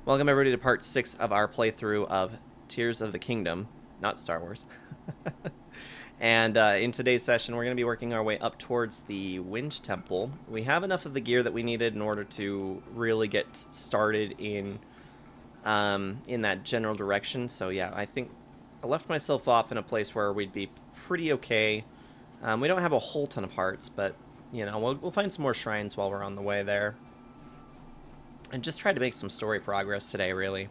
Welcome everybody to part 6 of our playthrough of Tears of the Kingdom, not Star Wars. And in today's session, we're going to be working our way up towards the Wind Temple. We have enough of the gear that we needed in order to really get started in that general direction. So yeah, I think I left myself off in a place where we'd be pretty okay. We don't have a whole ton of hearts, but you know, we'll find some more shrines while we're on the way there. And just try to make some story progress today, really.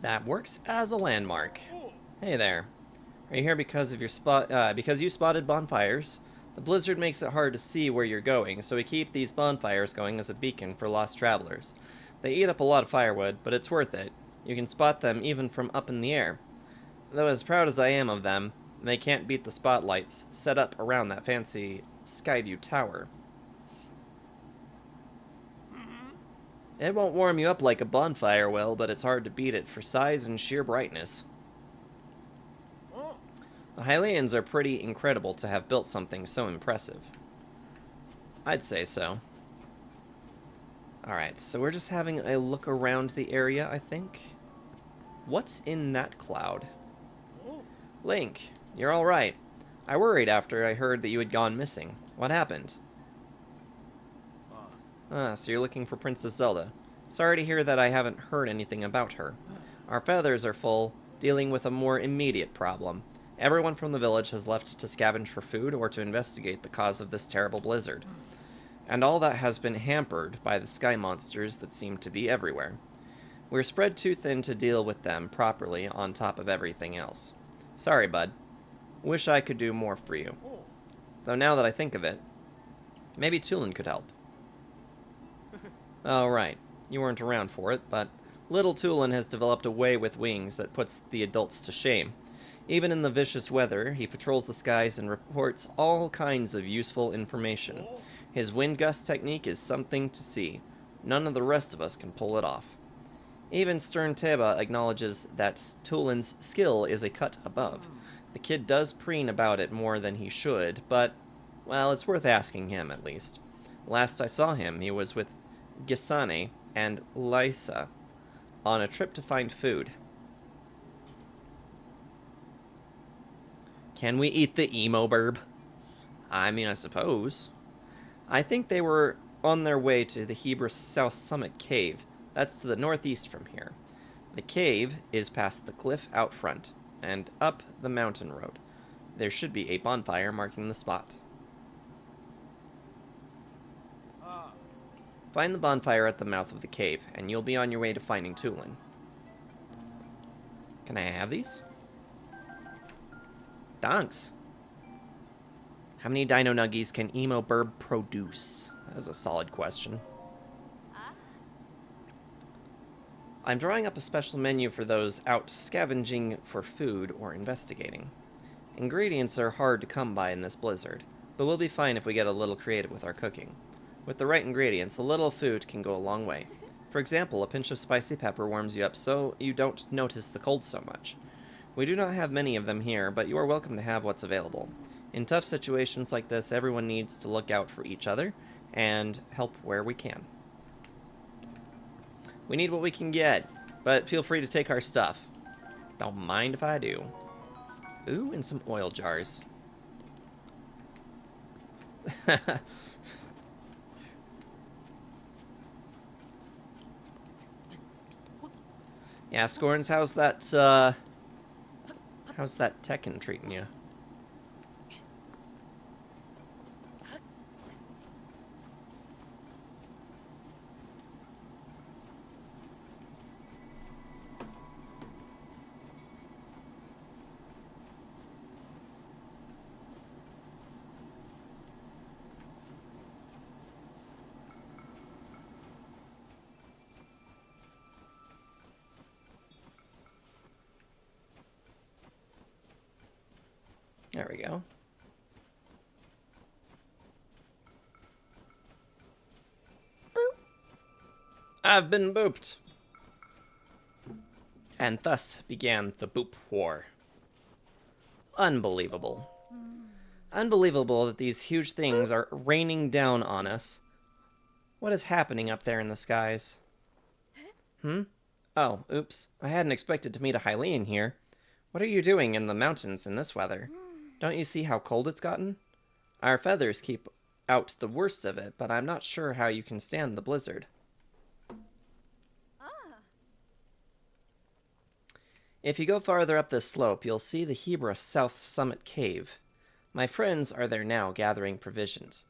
That works as a landmark. Hey there. Are you here because of your because you spotted bonfires? The blizzard makes it hard to see where you're going, so we keep these bonfires going as a beacon for lost travelers. They eat up a lot of firewood, but it's worth it. You can spot them even from up in the air. Though as proud as I am of them, they can't beat the spotlights set up around that fancy Skyview tower. It won't warm you up like a bonfire will, but it's hard to beat it for size and sheer brightness. The Hylians are pretty incredible to have built something so impressive. I'd say so. Alright, so we're just having a look around the area, I think. What's in that cloud? Link, you're alright. I worried after I heard that you had gone missing. What happened? Ah, so you're looking for Princess Zelda. Sorry to hear that I haven't heard anything about her. Our feathers are full, dealing with a more immediate problem. Everyone from the village has left to scavenge for food or to investigate the cause of this terrible blizzard. And all that has been hampered by the sky monsters that seem to be everywhere. We're spread too thin to deal with them properly on top of everything else. Sorry, bud. Wish I could do more for you. Though now that I think of it, maybe Tulin could help. Oh, right. You weren't around for it, but little Tulin has developed a way with wings that puts the adults to shame. Even in the vicious weather, he patrols the skies and reports all kinds of useful information. His wind gust technique is something to see. None of the rest of us can pull it off. Even Stern Teba acknowledges that Tulin's skill is a cut above. The kid does preen about it more than he should, but, well, it's worth asking him at least. Last I saw him, he was with Gisane and Lysa on a trip to find food. Can we eat the emo burb? I mean, I suppose. I think they were on their way to the Hebrus South Summit Cave. That's to the northeast from here. The cave is past the cliff out front, and up the mountain road. There should be a bonfire marking the spot. Find the bonfire at the mouth of the cave, and you'll be on your way to finding Tulin. Can I have these? Donks. How many Dino Nuggies can Emo Burb produce? That is a solid question. I'm drawing up a special menu for those out scavenging for food or investigating. Ingredients are hard to come by in this blizzard, but we'll be fine if we get a little creative with our cooking. With the right ingredients, a little food can go a long way. For example, a pinch of spicy pepper warms you up so you don't notice the cold so much. We do not have many of them here, but you are welcome to have what's available. In tough situations like this, everyone needs to look out for each other and help where we can. We need what we can get, but feel free to take our stuff. Don't mind if I do. Ooh, and some oil jars. Yeah, Scorns, how's that Tekken treating you? There we go. Boop. I've been booped. And thus began the Boop War. Unbelievable. Unbelievable that these huge things are raining down on us. What is happening up there in the skies? Hmm? Oh, oops. I hadn't expected to meet a Hylian here. What are you doing in the mountains in this weather? Don't you see how cold it's gotten? Our feathers keep out the worst of it, but I'm not sure how you can stand the blizzard. If you go farther up this slope, you'll see the Hebra South Summit Cave. My friends are there now gathering provisions.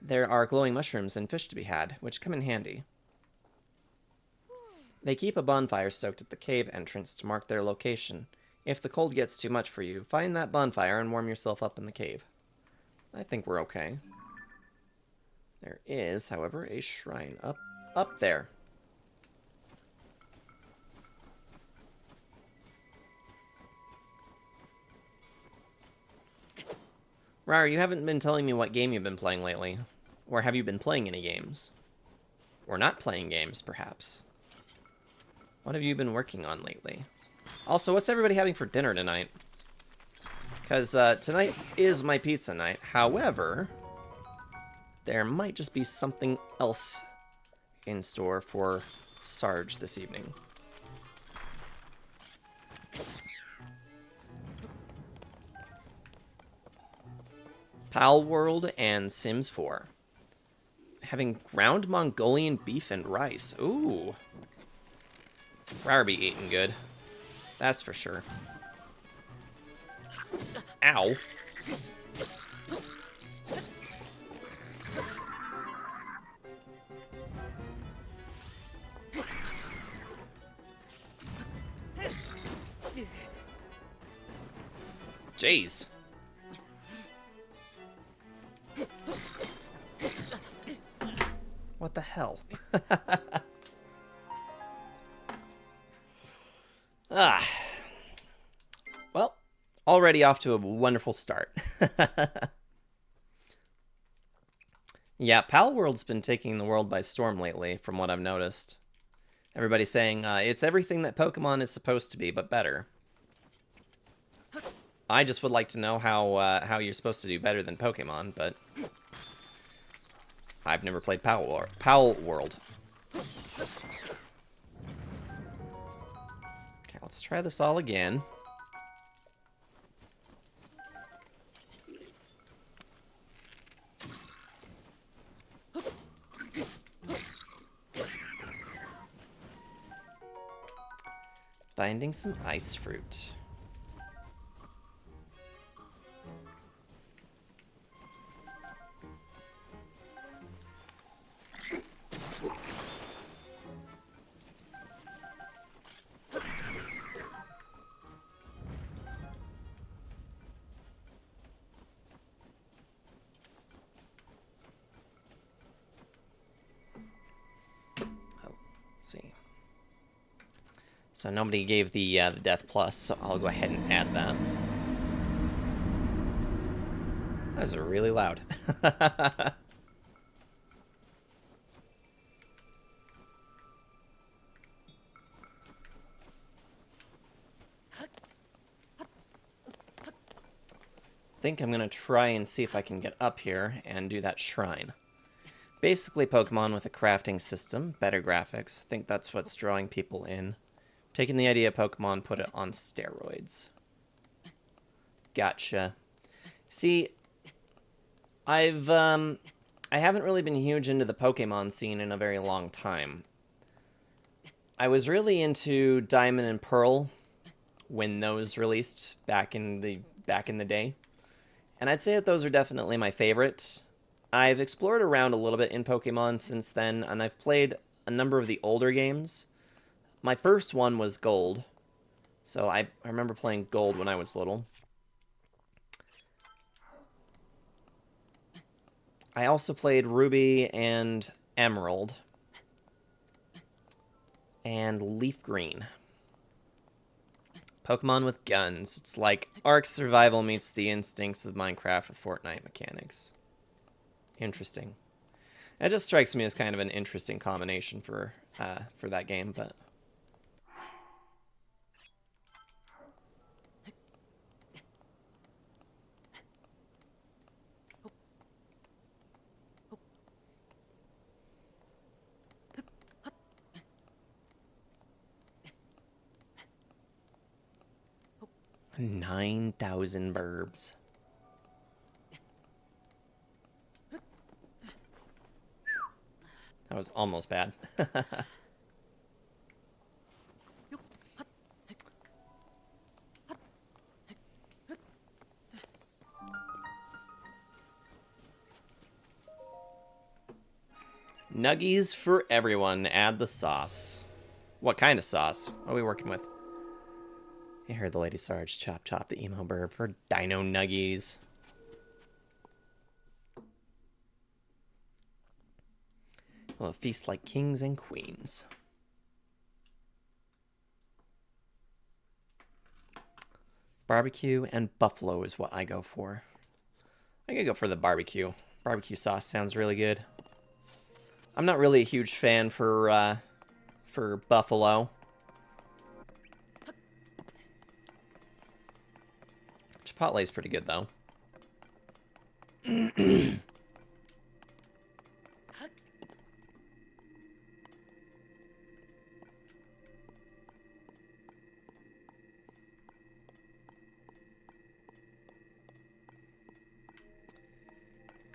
There are glowing mushrooms and fish to be had, which come in handy. They keep a bonfire stoked at the cave entrance to mark their location. If the cold gets too much for you, find that bonfire and warm yourself up in the cave. I think we're okay. There is, however, a shrine up there. Rar, you haven't been telling me what game you've been playing lately. Or have you been playing any games? Or not playing games, perhaps. What have you been working on lately? Also, what's everybody having for dinner tonight? Because tonight is my pizza night. However, there might just be something else in store for Sarge this evening. Pal World and Sims 4. Having ground Mongolian beef and rice. Ooh. Rar be eating good. That's for sure. Ow. Jeez. What the hell? Ah. Well, already off to a wonderful start. Yeah, Pal World's been taking the world by storm lately, from what I've noticed. Everybody's saying it's everything that Pokemon is supposed to be, but better. I just would like to know how you're supposed to do better than Pokemon, but I've never played Pal World. Okay, let's try this all again. Finding some ice fruit. See. So nobody gave the Death Plus, so I'll go ahead and add that. That's really loud. I think I'm going to try and see if I can get up here and do that shrine. Basically Pokemon with a crafting system, better graphics. I think that's what's drawing people in. Taking the idea of Pokemon, put it on steroids. Gotcha. See, I haven't really been huge into the Pokemon scene in a very long time. I was really into Diamond and Pearl when those released back in the day. And I'd say that those are definitely my favorite. I've explored around a little bit in Pokemon since then, and I've played a number of the older games. My first one was Gold, so I remember playing Gold when I was little. I also played Ruby and Emerald, and Leaf Green. Pokemon with guns. It's like Ark Survival meets the instincts of Minecraft with Fortnite mechanics. Interesting. It just strikes me as kind of an interesting combination for that game, but 9,000 burbs. That was almost bad. Nuggies for everyone. Add the sauce. What kind of sauce? What are we working with? You heard the Lady Sarge chop chop the emo burb for Dino Nuggies. We'll feast like kings and queens. Barbecue and buffalo is what I go for. I could go for the barbecue. Barbecue sauce sounds really good. I'm not really a huge fan for buffalo. Chipotle's pretty good though.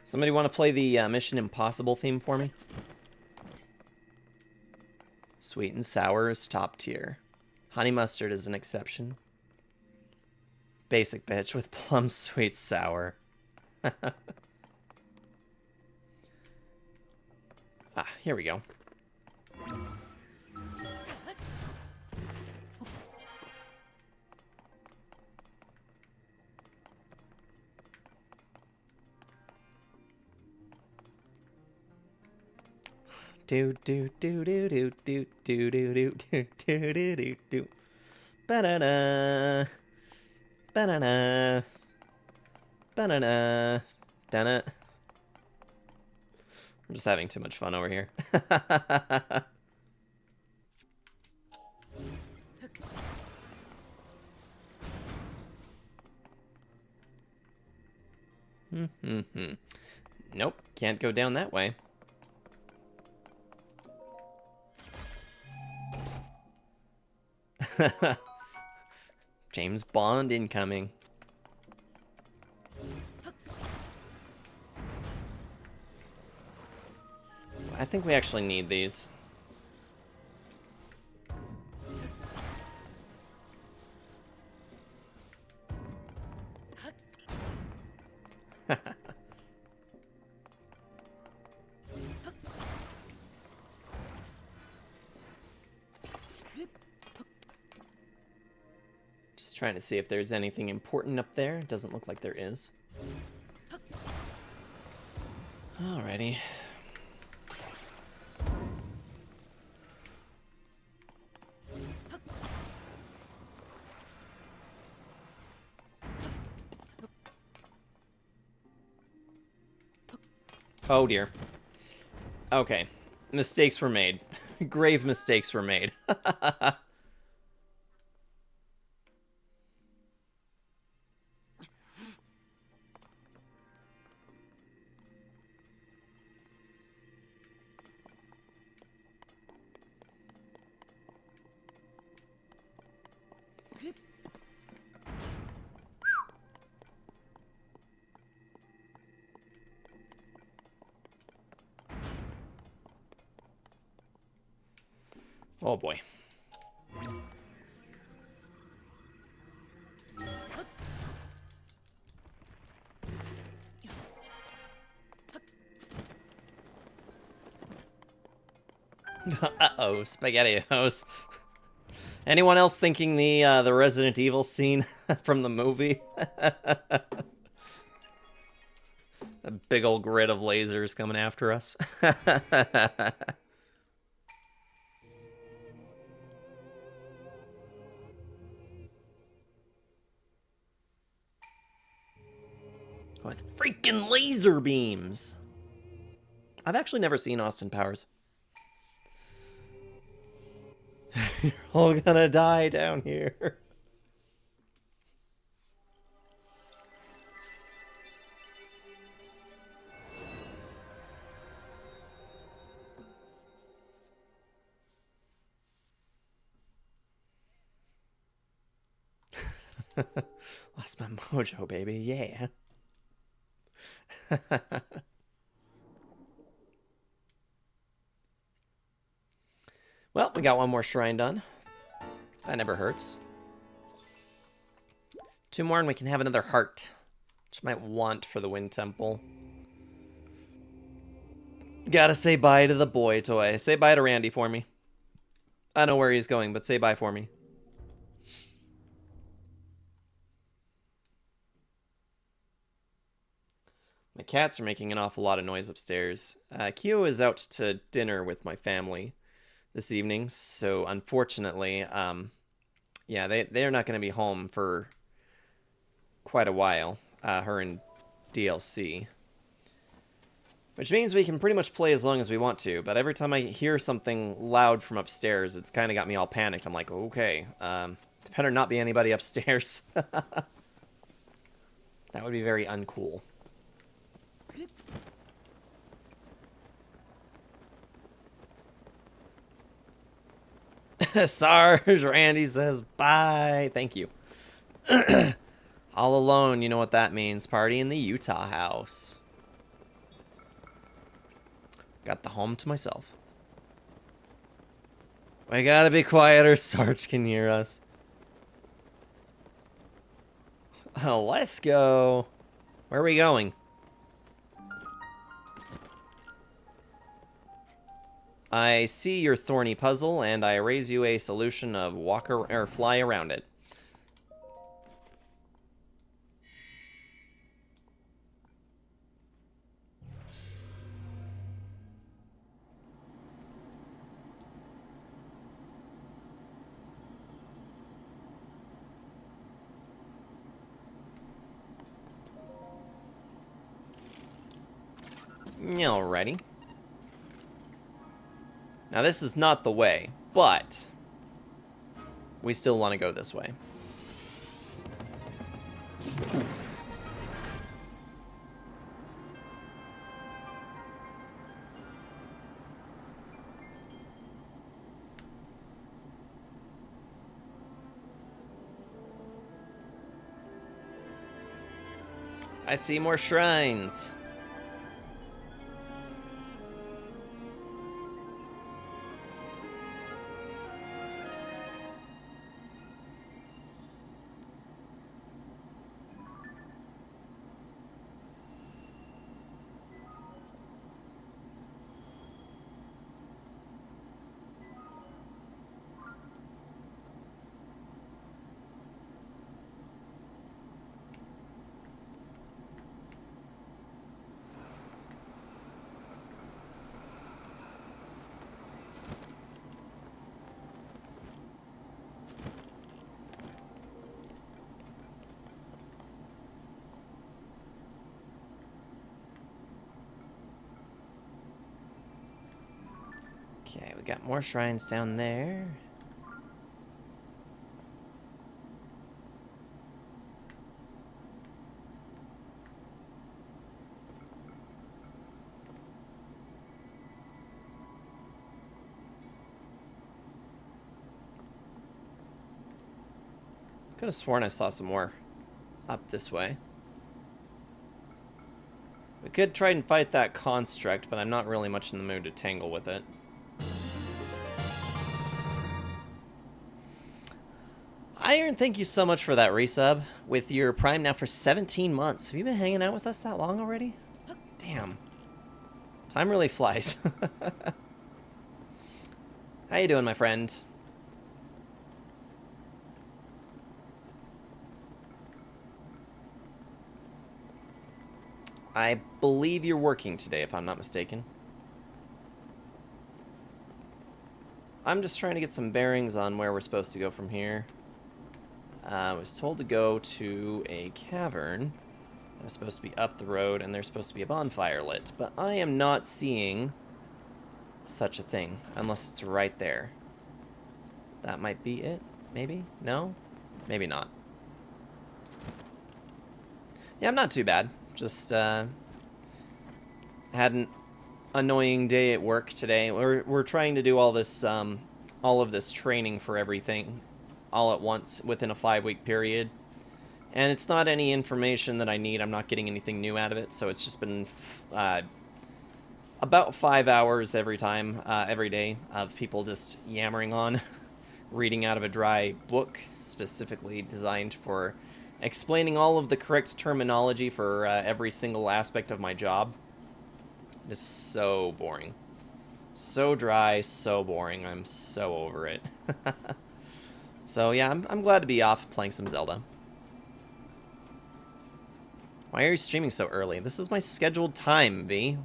Somebody want to play the Mission Impossible theme for me? Sweet and sour is top tier. Honey mustard is an exception. Basic bitch with plum sweet sour. Here we go. Do do do do do do do do do do do do do do. Ba-da-da. Ba-da-da. Ba-da-da. Done it. I'm just having too much fun over here. Nope, can't go down that way. James Bond incoming. I think we actually need these. Just trying to see if there's anything important up there. Doesn't look like there is. Alrighty. Oh dear. Okay. Mistakes were made. Grave mistakes were made. Oh boy. Uh-oh, SpaghettiOs. Anyone else thinking the Resident Evil scene from the movie? A big old grid of lasers coming after us. With freaking laser beams. I've actually never seen Austin Powers. You're all gonna die down here. Lost my mojo, baby. Yeah. Well, we got one more shrine done. That never hurts. Two more and we can have another heart. Which I might want for the Wind Temple. Gotta say bye to the boy toy. Say bye to Randy for me. I know where he's going, but say bye for me. My cats are making an awful lot of noise upstairs. Kyo is out to dinner with my family this evening, so unfortunately, yeah, they're not going to be home for quite a while. Her and DLC. Which means we can pretty much play as long as we want to, but every time I hear something loud from upstairs, it's kind of got me all panicked. I'm like, okay, better not be anybody upstairs. That would be very uncool. Sarge, Randy says bye. Thank you. All alone, you know what that means. Party in the Utah house. Got the home to myself. We gotta be quieter. Sarge can hear us. Oh, let's go. Where are we going? I see your thorny puzzle, and I raise you a solution of walk or fly around it. Alrighty. Now this is not the way, but we still want to go this way. Oof. I see more shrines. Okay, we got more shrines down there. Could have sworn I saw some more up this way. We could try and fight that construct, but I'm not really much in the mood to tangle with it. Iron, thank you so much for that resub. With your Prime now for 17 months. Have you been hanging out with us that long already? Damn. Time really flies. How you doing, my friend? I believe you're working today, if I'm not mistaken. I'm just trying to get some bearings on where we're supposed to go from here. I was told to go to a cavern. It was supposed to be up the road, and there's supposed to be a bonfire lit. But I am not seeing such a thing, unless it's right there. That might be it, maybe? No? Maybe not. Yeah, I'm not too bad. Just, had an annoying day at work today. We're trying to do all this, all of this training for everything all at once within a 5-week period. And it's not any information that I need. I'm not getting anything new out of it, so it's just been about 5 hours every day of people just yammering on, reading out of a dry book specifically designed for explaining all of the correct terminology for every single aspect of my job. It's so boring. So dry, so boring. I'm so over it. So yeah, I'm glad to be off playing some Zelda. Why are you streaming so early? This is my scheduled time, V.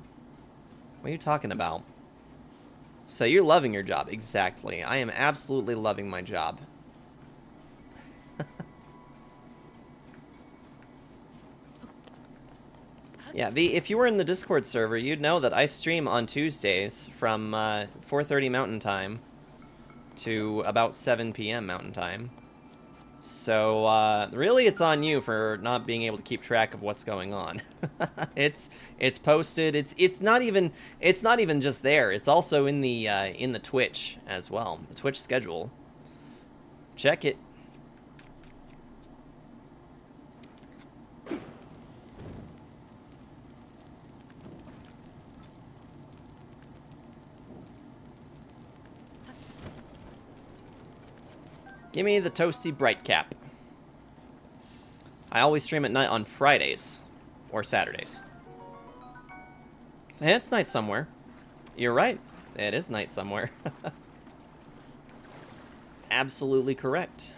What are you talking about? So you're loving your job. Exactly. I am absolutely loving my job. Yeah, V, if you were in the Discord server, you'd know that I stream on Tuesdays from 4:30 Mountain Time to about 7 p.m. Mountain Time. So, really it's on you for not being able to keep track of what's going on. It's posted. It's not even just there. It's also in the Twitch as well. The Twitch schedule. Check it. Give me the toasty bright cap. I always stream at night on Fridays or Saturdays. And it's night somewhere. You're right. It is night somewhere. Absolutely correct.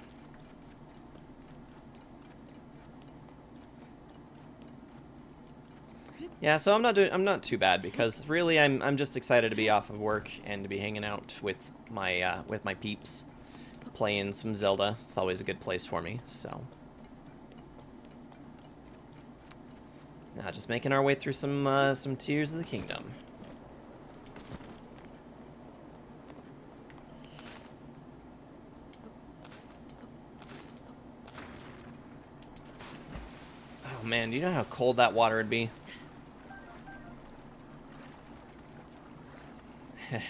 Yeah, so I'm not too bad because really I'm just excited to be off of work and to be hanging out with my peeps, playing some Zelda. It's always a good place for me. So now just making our way through some Tears of the Kingdom. Oh man, do you know how cold that water would be?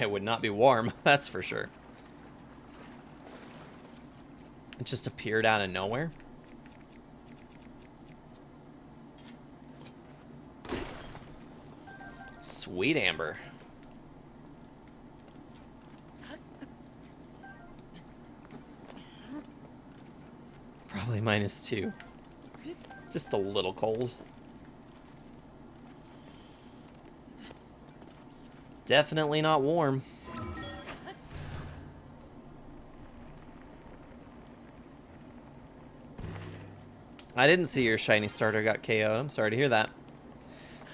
It would not be warm, that's for sure. It just appeared out of nowhere. Sweet amber. Probably -2. Just a little cold. Definitely not warm. I didn't see your shiny starter got KO'd. I'm sorry to hear that.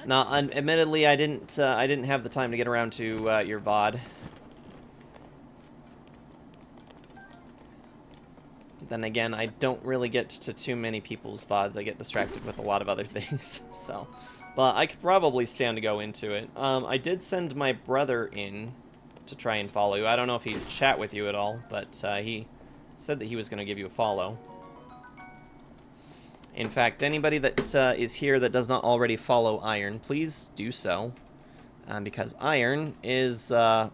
Now, admittedly, I didn't have the time to get around to your VOD. Then again, I don't really get to too many people's VODs. I get distracted with a lot of other things, so. But I could probably stand to go into it. I did send my brother in to try and follow you. I don't know if he'd chat with you at all, but he said that he was going to give you a follow. In fact, anybody that is here that does not already follow Iron, please do so. Because Iron is my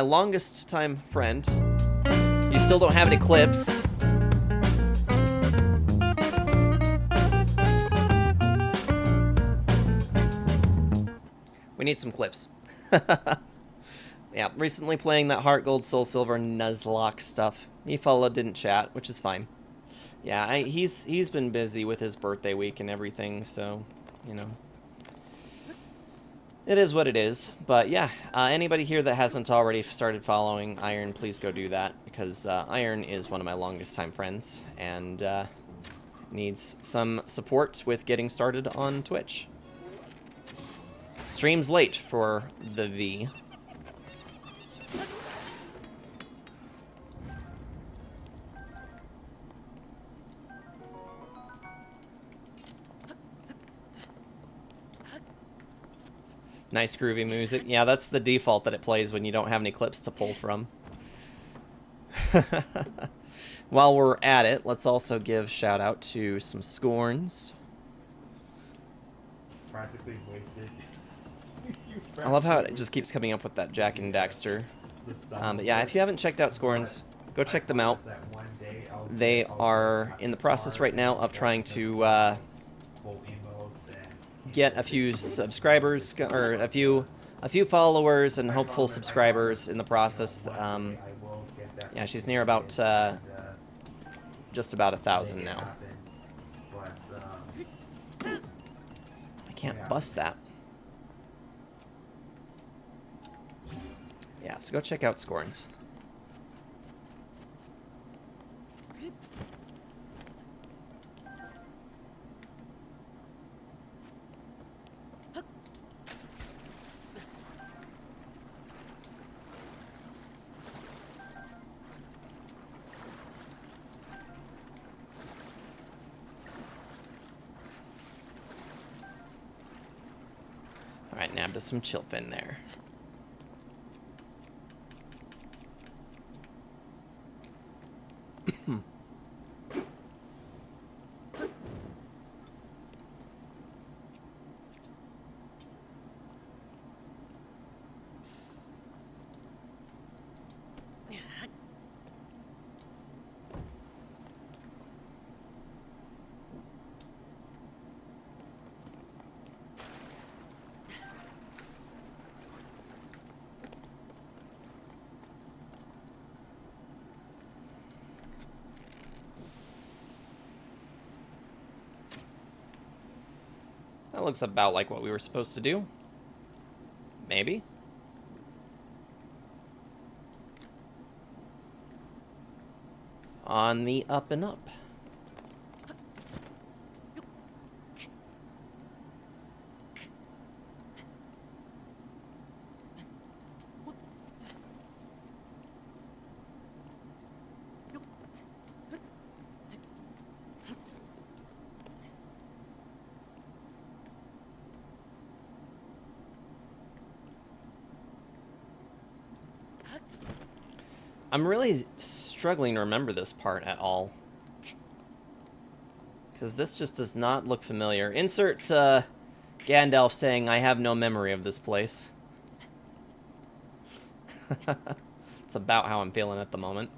longest time friend. You still don't have any clips. We need some clips. Yeah, recently playing that Heart Gold, Soul Silver, Nuzlocke stuff. He followed, didn't chat, which is fine. Yeah, he's been busy with his birthday week and everything, so, you know. It is what it is. But yeah, anybody here that hasn't already started following Iron, please go do that, because Iron is one of my longest time friends, and needs some support with getting started on Twitch. Streams late for the V. Nice groovy music. Yeah, that's the default that it plays when you don't have any clips to pull from. While we're at it, let's also give shout out to some Scorns. Practically wasted. I love how it just keeps coming up with that Jack and Daxter. But yeah, if you haven't checked out Scorns, go check them out. They are in the process right now of trying to get a few subscribers or a few followers and hopeful subscribers in the process. Yeah, she's near about just about 1,000 now. I can't bust that. Yeah, so go check out Scorns. Alright, nabbed us some chillfin there. That looks about like what we were supposed to do. Maybe. On the up and up. I'm really struggling to remember this part at all. Because this just does not look familiar. Insert Gandalf saying, "I have no memory of this place." It's about how I'm feeling at the moment.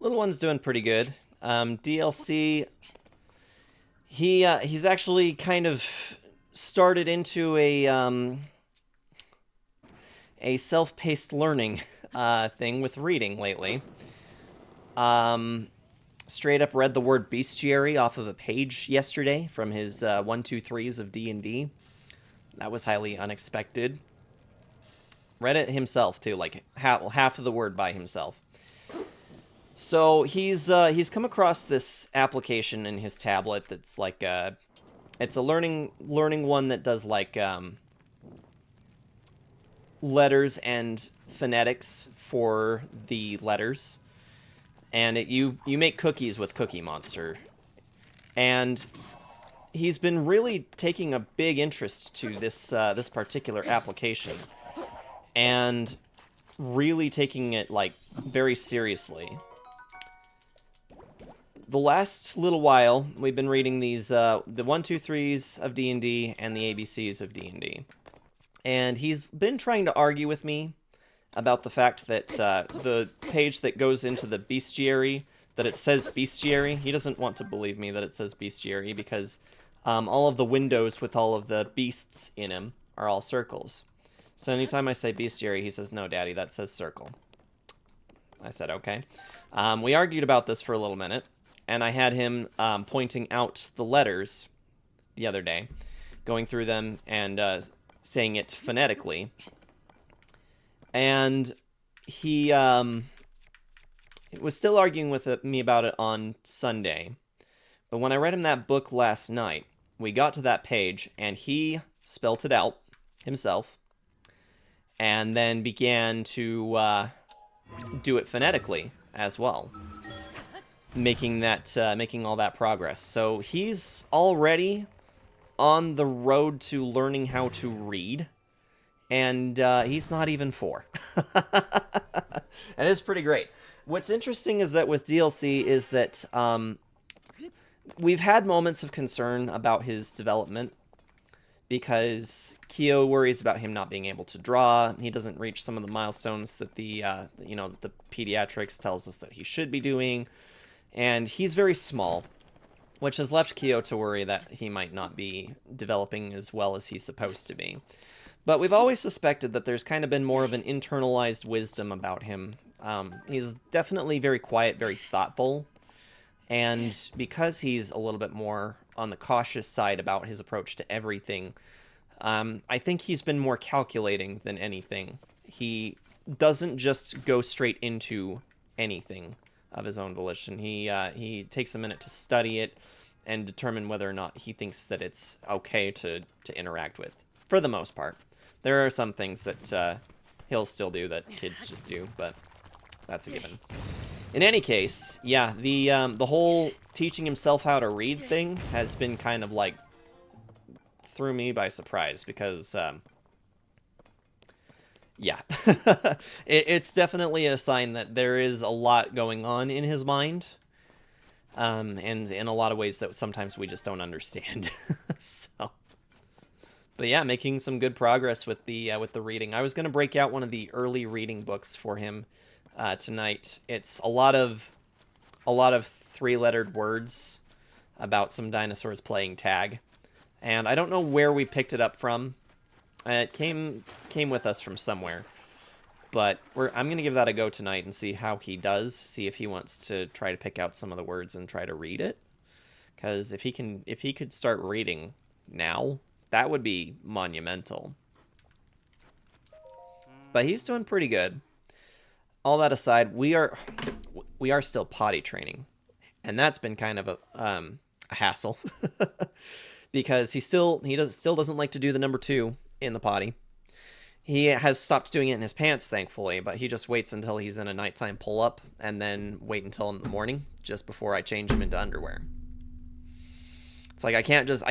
Little one's doing pretty good. DLC, he's actually kind of started into a self-paced learning thing with reading lately. Straight up read the word bestiary off of a page yesterday from his 1-2-3s of D&D. That was highly unexpected. Read it himself too, like half of the word by himself. So he's come across this application in his tablet that's like it's a learning one that does like letters and phonetics for the letters, and you make cookies with Cookie Monster, and he's been really taking a big interest to this particular application, and really taking it like very seriously. The last little while, we've been reading these, the 1-2-3s of D&D and the ABCs of D&D. And he's been trying to argue with me about the fact that the page that goes into the bestiary, that it says bestiary, he doesn't want to believe me that it says bestiary because all of the windows with all of the beasts in them are all circles. So anytime I say bestiary, he says, "No, Daddy, that says circle." I said, okay. We argued about this for a little minute, and I had him pointing out the letters the other day, going through them and saying it phonetically. And he was still arguing with me about it on Sunday. But when I read him that book last night, we got to that page, and he spelt it out himself, and then began to do it phonetically as well, making all that progress. So he's already on the road to learning how to read, and he's not even 4. And it's pretty great. What's interesting is that with DLC is that we've had moments of concern about his development because Kyo worries about him not being able to draw. He doesn't reach some of the milestones that the pediatrics tells us that he should be doing, and he's very small, which has left Kyo to worry that he might not be developing as well as he's supposed to be. But we've always suspected that there's kind of been more of an internalized wisdom about him. He's definitely very quiet, very thoughtful, and because he's a little bit more on the cautious side about his approach to everything, I think he's been more calculating than anything. He doesn't just go straight into anything of his own volition. He takes a minute to study it and determine whether or not he thinks that it's okay to interact with, for the most part. There are some things that he'll still do that kids just do, but that's a given. In any case, yeah, the whole teaching himself how to read thing has been kind of like threw me by surprise because, yeah, it's definitely a sign that there is a lot going on in his mind, and in a lot of ways that sometimes we just don't understand. So, but yeah, making some good progress with the reading. I was gonna break out one of the early reading books for him tonight. It's a lot of 3-lettered words about some dinosaurs playing tag, and I don't know where we picked it up from. It came with us from somewhere, but I'm gonna give that a go tonight and see how he does. See if he wants to try to pick out some of the words and try to read it. Because if he could start reading now, that would be monumental. But he's doing pretty good. All that aside, we are still potty training, and that's been kind of a hassle because he still doesn't like to do the number 2 in the potty. He has stopped doing it in his pants, thankfully, but he just waits until he's in a nighttime pull-up and then wait until in the morning just before I change him into underwear. It's like I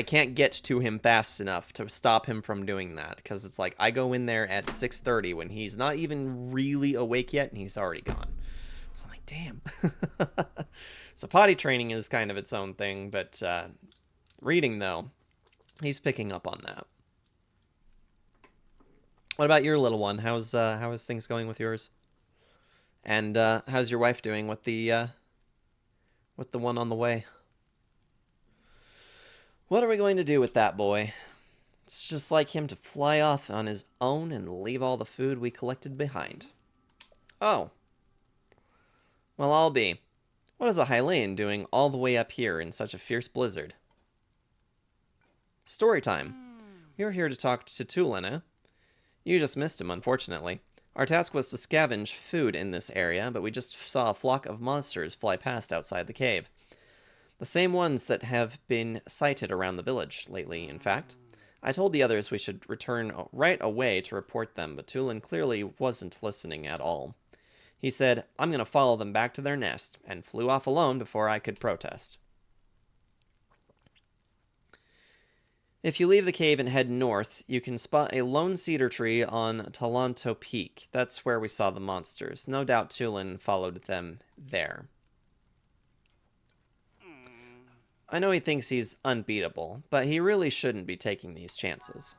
can't get to him fast enough to stop him from doing that, because it's like I go in there at 6:30 when he's not even really awake yet and he's already gone. So I'm like, damn. So potty training is kind of its own thing, but reading, though, he's picking up on that. What about your little one? How is things going with yours? And how's your wife doing with the one on the way? What are we going to do with that boy? It's just like him to fly off on his own and leave all the food we collected behind. Oh. Well, I'll be. What is a Hylian doing all the way up here in such a fierce blizzard? Story time. You're here to talk to Tulin, eh? You just missed him, unfortunately. Our task was to scavenge food in this area, but we just saw a flock of monsters fly past outside the cave. The same ones that have been sighted around the village lately, in fact. I told the others we should return right away to report them, but Tulin clearly wasn't listening at all. He said, I'm going to follow them back to their nest, and flew off alone before I could protest. If you leave the cave and head north, you can spot a lone cedar tree on Talanto Peak. That's where we saw the monsters. No doubt Tulin followed them there. I know he thinks he's unbeatable, but he really shouldn't be taking these chances.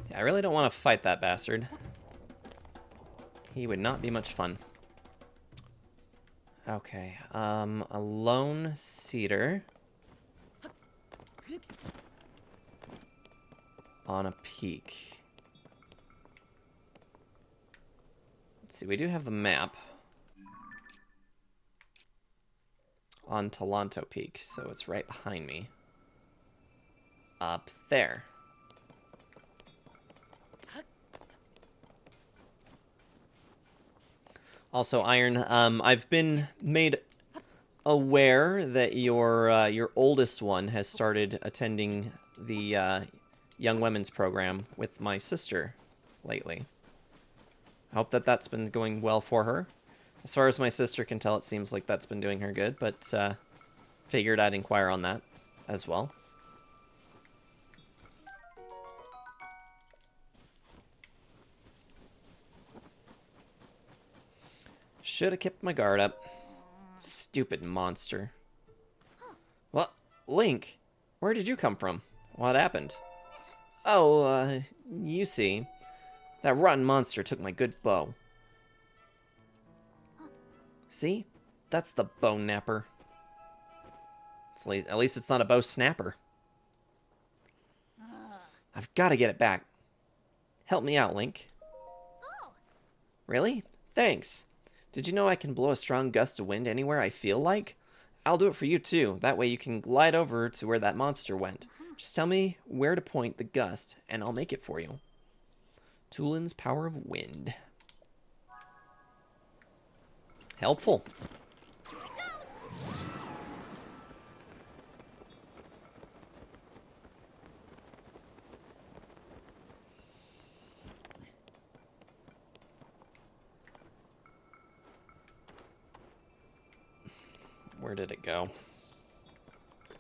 Yeah, I really don't want to fight that bastard. He would not be much fun. Okay, a lone cedar on a peak. Let's see, we do have the map on Talanto Peak, so it's right behind me. Up there. Also, Iron, I've been made aware that your oldest one has started attending the Young Women's program with my sister lately. I hope that that's been going well for her. As far as my sister can tell, it seems like that's been doing her good, but figured I'd inquire on that as well. Should have kept my guard up. Stupid monster. What? Link? Where did you come from? What happened? Oh, you see. That rotten monster took my good bow. See? That's the bow napper. At least it's not a bow snapper. I've got to get it back. Help me out, Link. Really? Thanks. Did you know I can blow a strong gust of wind anywhere I feel like? I'll do it for you too. That way you can glide over to where that monster went. Just tell me where to point the gust, and I'll make it for you. Tulin's Power of Wind. Helpful. Where did it go?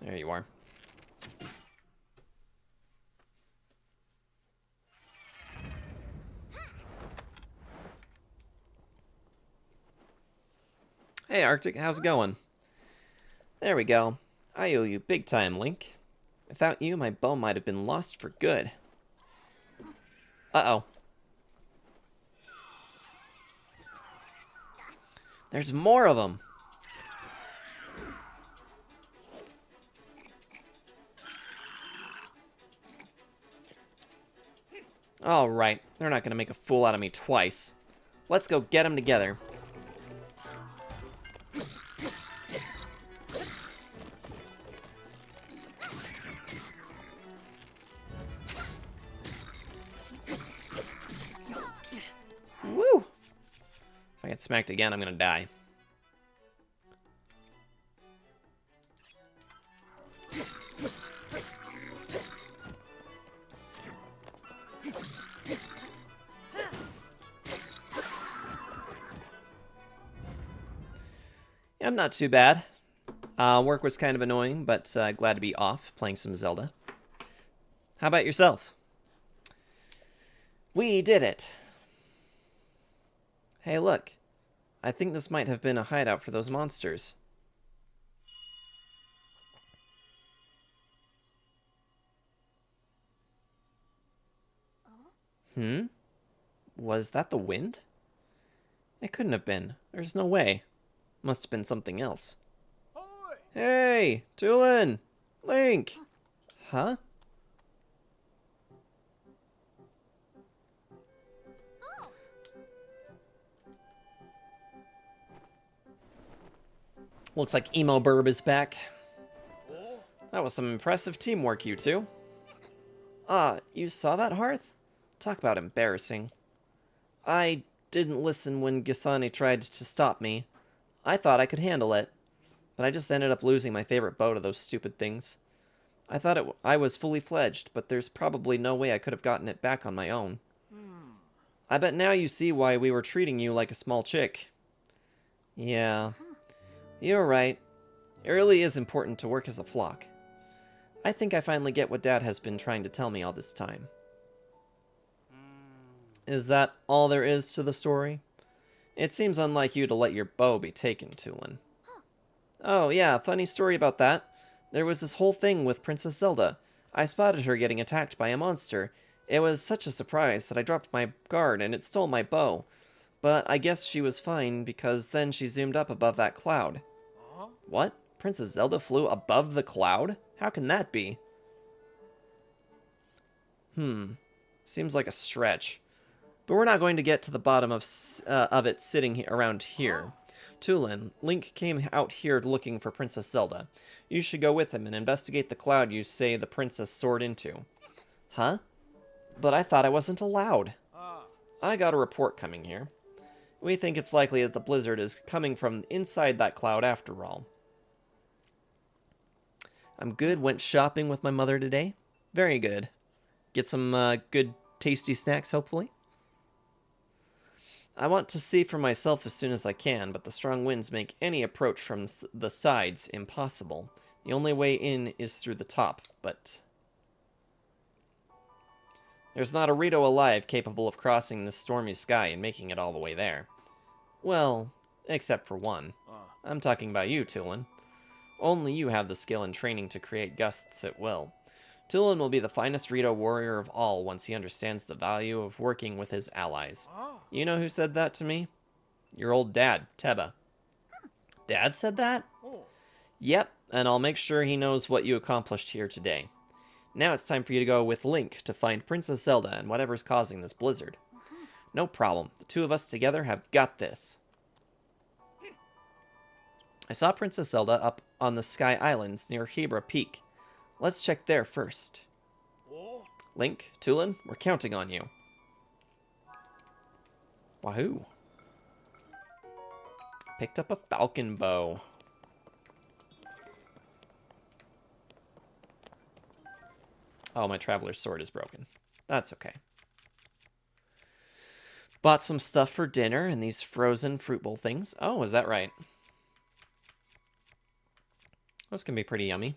There you are. Hey, Arctic, how's it going? There we go. I owe you big time, Link. Without you, my bow might have been lost for good. Uh-oh. There's more of them. Alright, they're not going to make a fool out of me twice. Let's go get them together. Woo! If I get smacked again, I'm going to die. I'm not too bad. Work was kind of annoying, but glad to be off playing some Zelda. How about yourself? We did it! Hey, look. I think this might have been a hideout for those monsters. Hmm? Was that the wind? It couldn't have been. There's no way. Must have been something else. Hey! Tulin! Link! Huh? Looks like Emo Burb is back. That was some impressive teamwork, you two. Ah, you saw that, Hearth? Talk about embarrassing. I didn't listen when Gisani tried to stop me. I thought I could handle it, but I just ended up losing my favorite bow to those stupid things. I thought I was fully fledged, but there's probably no way I could have gotten it back on my own. I bet now you see why we were treating you like a small chick. Yeah, you're right. It really is important to work as a flock. I think I finally get what Dad has been trying to tell me all this time. Is that all there is to the story? It seems unlike you to let your bow be taken, Tulin. Oh, yeah, funny story about that. There was this whole thing with Princess Zelda. I spotted her getting attacked by a monster, It was such a surprise that I dropped my guard and it stole my bow. But I guess she was fine because then she zoomed up above that cloud. What? Princess Zelda flew above the cloud? How can that be? Seems like a stretch. But we're not going to get to the bottom of it sitting around here. Tulin, Link came out here looking for Princess Zelda. You should go with him and investigate the cloud you say the princess soared into. Huh? But I thought I wasn't allowed. I got a report coming here. We think it's likely that the blizzard is coming from inside that cloud after all. I'm good. Went shopping with my mother today. Very good. Get some good tasty snacks, hopefully. I want to see for myself as soon as I can, but the strong winds make any approach from the sides impossible. The only way in is through the top, but there's not a Rito alive capable of crossing this stormy sky and making it all the way there. Well, except for one. I'm talking about you, Tulin. Only you have the skill and training to create gusts at will. Tulin will be the finest Rito warrior of all once he understands the value of working with his allies. You know who said that to me? Your old dad, Teba. Dad said that? Yep, and I'll make sure he knows what you accomplished here today. Now it's time for you to go with Link to find Princess Zelda and whatever's causing this blizzard. No problem. The two of us together have got this. I saw Princess Zelda up on the Sky Islands near Hebra Peak. Let's check there first. Link, Tulin, we're counting on you. Wahoo. Picked up a falcon bow. Oh, my traveler's sword is broken. That's okay. Bought some stuff for dinner and these frozen fruit bowl things. Oh, is that right? This can be pretty yummy.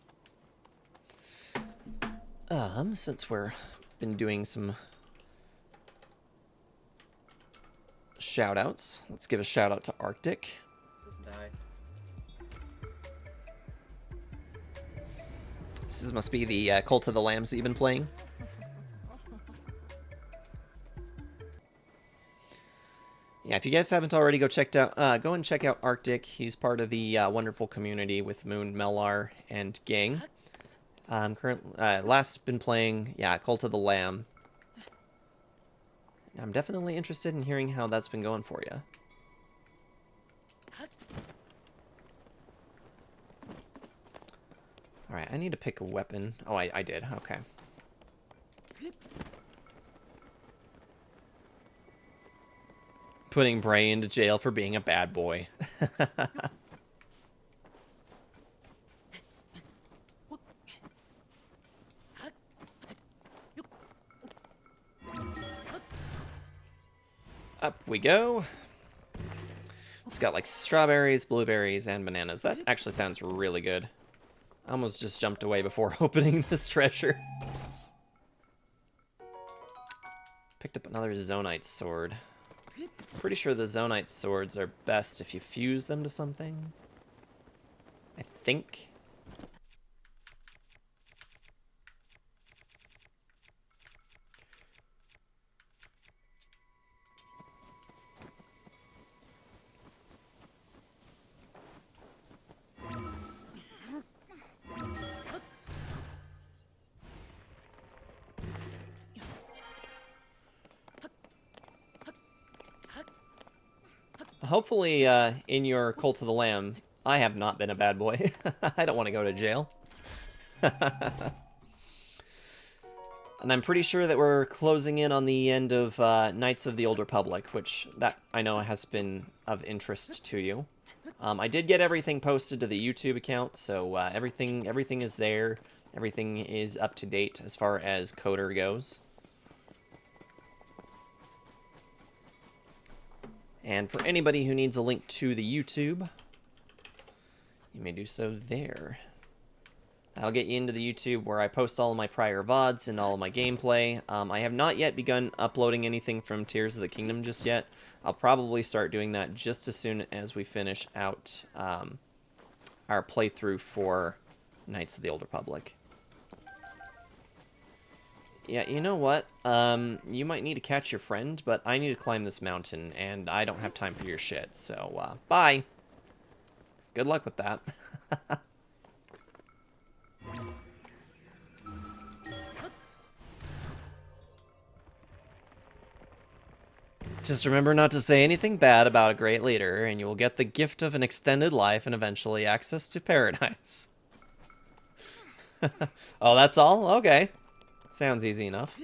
Since we're been doing some shout-outs, let's give a shout-out to Arctic. This must be the Cult of the Lambs that you've been playing. Yeah, if you guys haven't already go and check out Arctic. He's part of the wonderful community with Moon, Melar, and gang. Last been playing, Cult of the Lamb. I'm definitely interested in hearing how that's been going for you. Alright, I need to pick a weapon. Oh, I did. Okay. Putting Bray into jail for being a bad boy. Up we go. It's got like strawberries, blueberries, and bananas. That actually sounds really good. I almost just jumped away before opening this treasure. Picked up another Zonite sword. Pretty sure the Zonite swords are best if you fuse them to something. I think. Hopefully, in your Cult of the Lamb, I have not been a bad boy. I don't want to go to jail. And I'm pretty sure that we're closing in on the end of Knights of the Old Republic, which that I know has been of interest to you. I did get everything posted to the YouTube account, so everything is there. Everything is up to date as far as Coder goes. And for anybody who needs a link to the YouTube, you may do so there. That'll get you into the YouTube where I post all of my prior VODs and all of my gameplay. I have not yet begun uploading anything from Tears of the Kingdom just yet. I'll probably start doing that just as soon as we finish out our playthrough for Knights of the Old Republic. Yeah, you know what? You might need to catch your friend, but I need to climb this mountain, and I don't have time for your shit, so, bye! Good luck with that. Just remember not to say anything bad about a great leader, and you will get the gift of an extended life and eventually access to paradise. Oh, that's all? Okay. Sounds easy enough.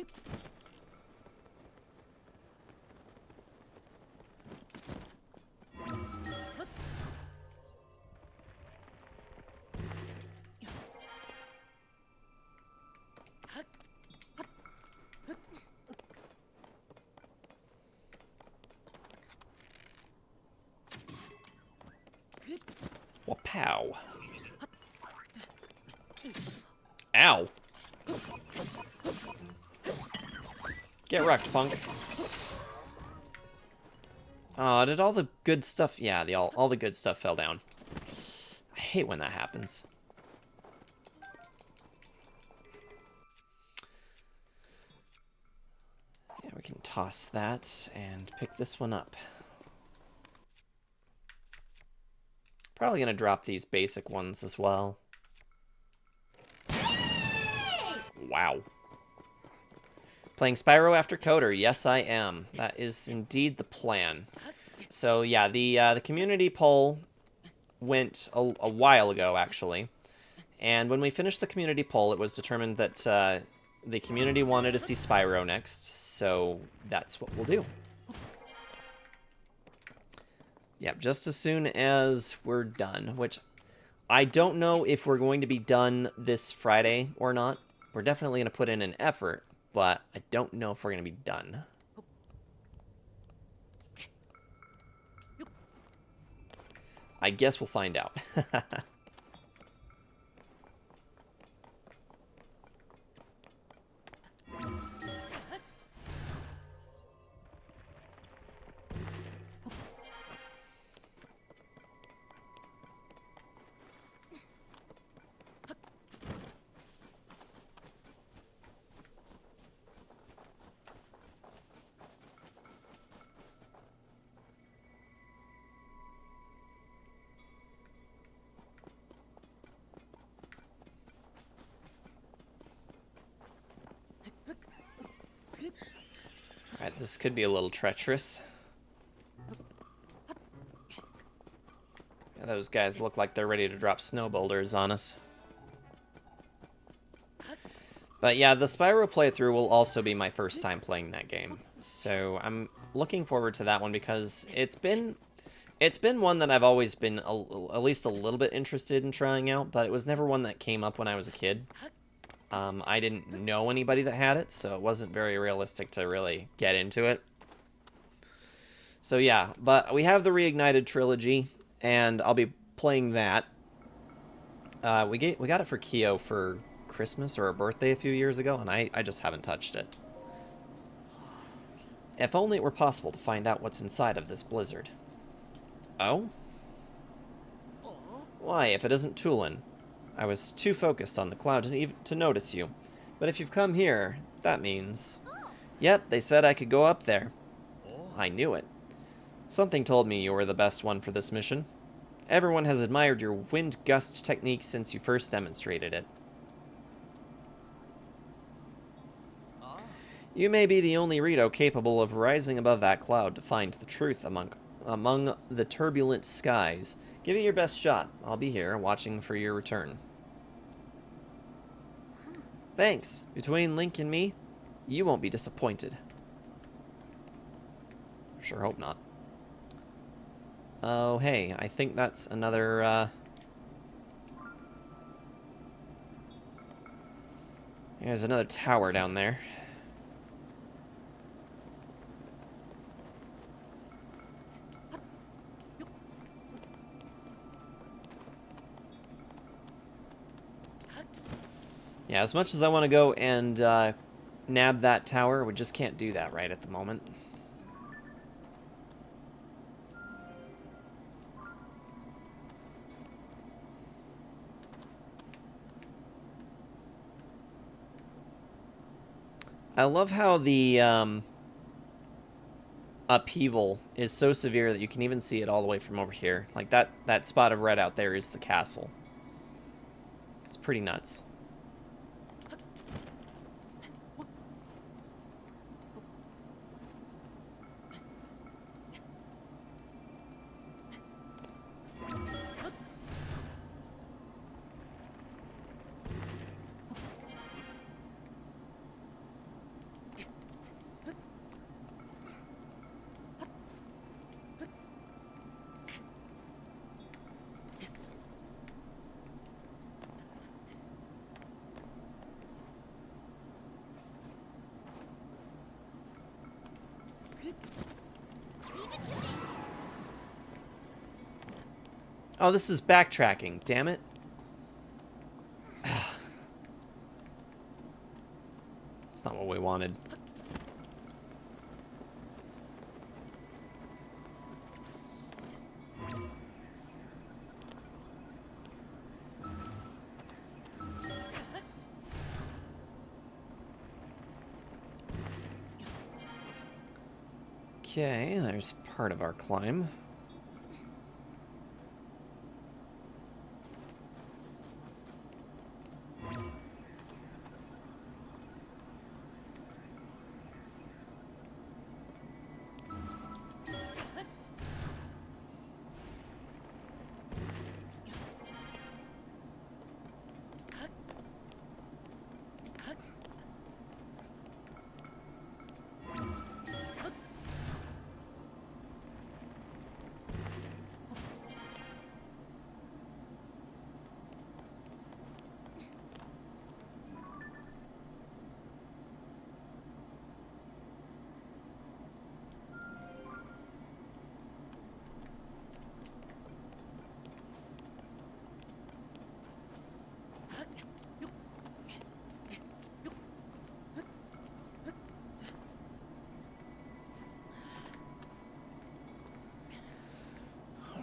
Wapow. Ow. Get wrecked, punk. Oh, did all the good stuff... Yeah, all the good stuff fell down. I hate when that happens. Yeah, we can toss that and pick this one up. Probably gonna drop these basic ones as well. Wow. Playing Spyro after Coder. Yes, I am. That is indeed the plan. So yeah, the community poll went a while ago, actually. And when we finished the community poll, it was determined that the community wanted to see Spyro next, so that's what we'll do. Yep, just as soon as we're done, which I don't know if we're going to be done this Friday or not. We're definitely going to put in an effort, but I don't know if we're going to be done. I guess we'll find out. Alright, this could be a little treacherous. Yeah, those guys look like they're ready to drop snow boulders on us. But yeah, the Spyro playthrough will also be my first time playing that game. So I'm looking forward to that one because it's been one that I've always been at least a little bit interested in trying out, but it was never one that came up when I was a kid. I didn't know anybody that had it, so it wasn't very realistic to really get into it. So yeah, but we have the Reignited trilogy, and I'll be playing that. We got it for Kyo for Christmas or her birthday a few years ago, and I just haven't touched it. If only it were possible to find out what's inside of this blizzard. Oh? Why, if it isn't Tulin? I was too focused on the cloud to notice you. But if you've come here, that means... Yep, they said I could go up there. I knew it. Something told me you were the best one for this mission. Everyone has admired your wind gust technique since you first demonstrated it. You may be the only Rito capable of rising above that cloud to find the truth among the turbulent skies. Give it your best shot. I'll be here, watching for your return. Thanks. Between Link and me, you won't be disappointed. Sure hope not. Oh, hey, I think that's another, There's another tower down there. Yeah, as much as I want to go and nab that tower, we just can't do that right at the moment. I love how the upheaval is so severe that you can even see it all the way from over here. Like that spot of red out there is the castle. It's pretty nuts. Oh, this is backtracking. Damn it. It's not what we wanted. Okay, there's part of our climb.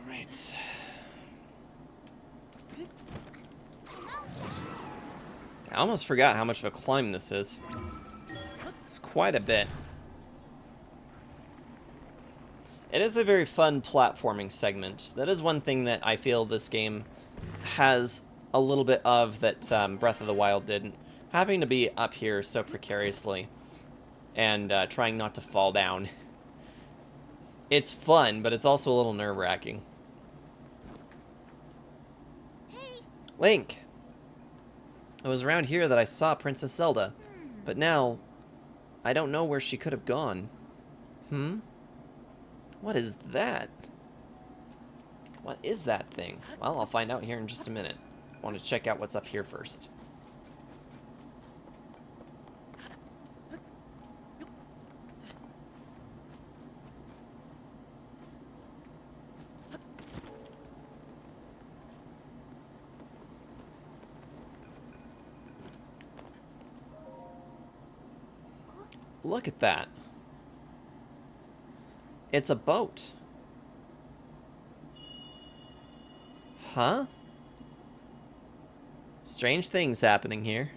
Alright. I almost forgot how much of a climb this is. It's quite a bit. It is a very fun platforming segment. That is one thing that I feel this game has a little bit of that Breath of the Wild didn't. Having to be up here so precariously and trying not to fall down. It's fun, but it's also a little nerve-wracking. Hey. Link! It was around here that I saw Princess Zelda, but now I don't know where she could have gone. What is that? What is that thing? Well, I'll find out here in just a minute. I want to check out what's up here first. Look at that. It's a boat. Huh? Strange things happening here.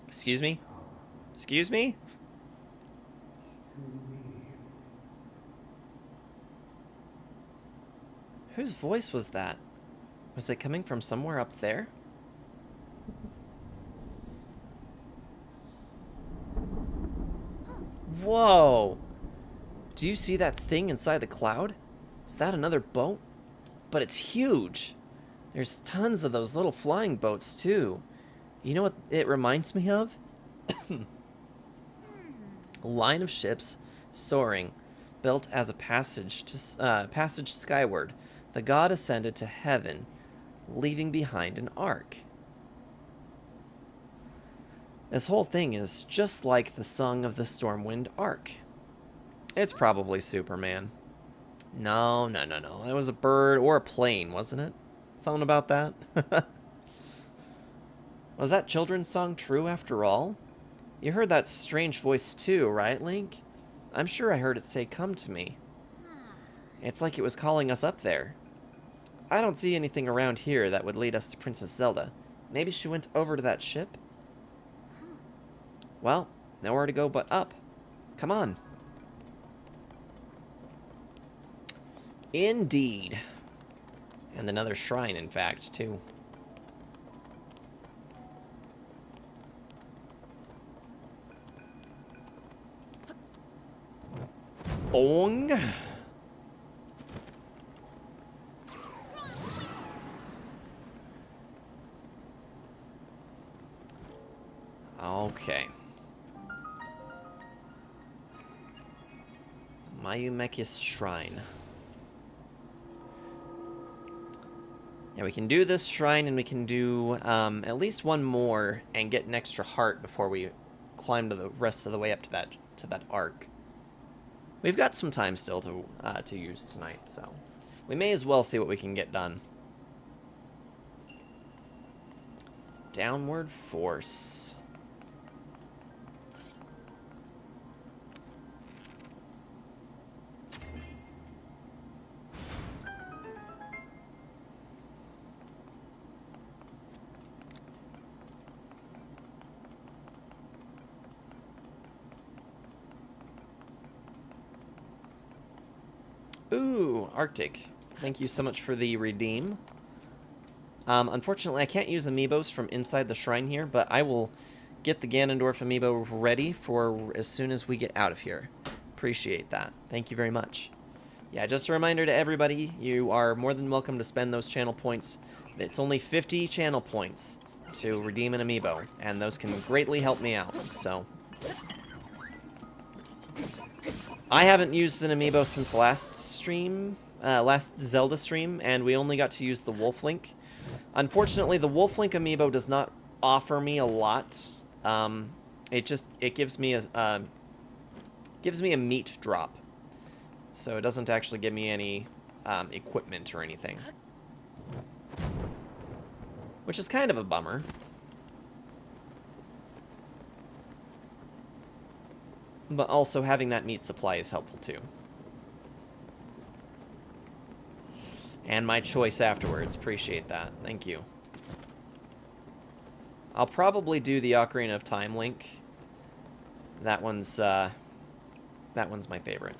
Excuse me? Excuse me? Whose voice was that? Was it coming from somewhere up there? Whoa! Do you see that thing inside the cloud? Is that another boat? But it's huge! There's tons of those little flying boats, too. You know what it reminds me of? A line of ships soaring, built as a passage skyward. The god ascended to heaven, leaving behind an ark. This whole thing is just like the Song of the Stormwind arc. It's probably Superman. No. It was a bird or a plane, wasn't it? Something about that? Was that children's song true after all? You heard that strange voice too, right, Link? I'm sure I heard it say, "Come to me." It's like it was calling us up there. I don't see anything around here that would lead us to Princess Zelda. Maybe she went over to that ship? Well, nowhere to go but up. Come on. Indeed. And another shrine, in fact, too. Ong. Okay. Mayumekis Shrine. Yeah, we can do this shrine, and we can do at least one more and get an extra heart before we climb to the rest of the way up to that arc. We've got some time still to use tonight, so we may as well see what we can get done. Downward Force. Ooh, Arctic. Thank you so much for the redeem. Unfortunately, I can't use amiibos from inside the shrine here, but I will get the Ganondorf amiibo ready for as soon as we get out of here. Appreciate that. Thank you very much. Yeah, just a reminder to everybody, you are more than welcome to spend those channel points. It's only 50 channel points to redeem an amiibo, and those can greatly help me out, so... I haven't used an amiibo since last stream, last Zelda stream, and we only got to use the Wolf Link. Unfortunately, the Wolf Link amiibo does not offer me a lot. It gives me a meat drop, so it doesn't actually give me any equipment or anything, which is kind of a bummer. But also having that meat supply is helpful too. And my choice afterwards. Appreciate that. Thank you. I'll probably do the Ocarina of Time link. That one's my favorite.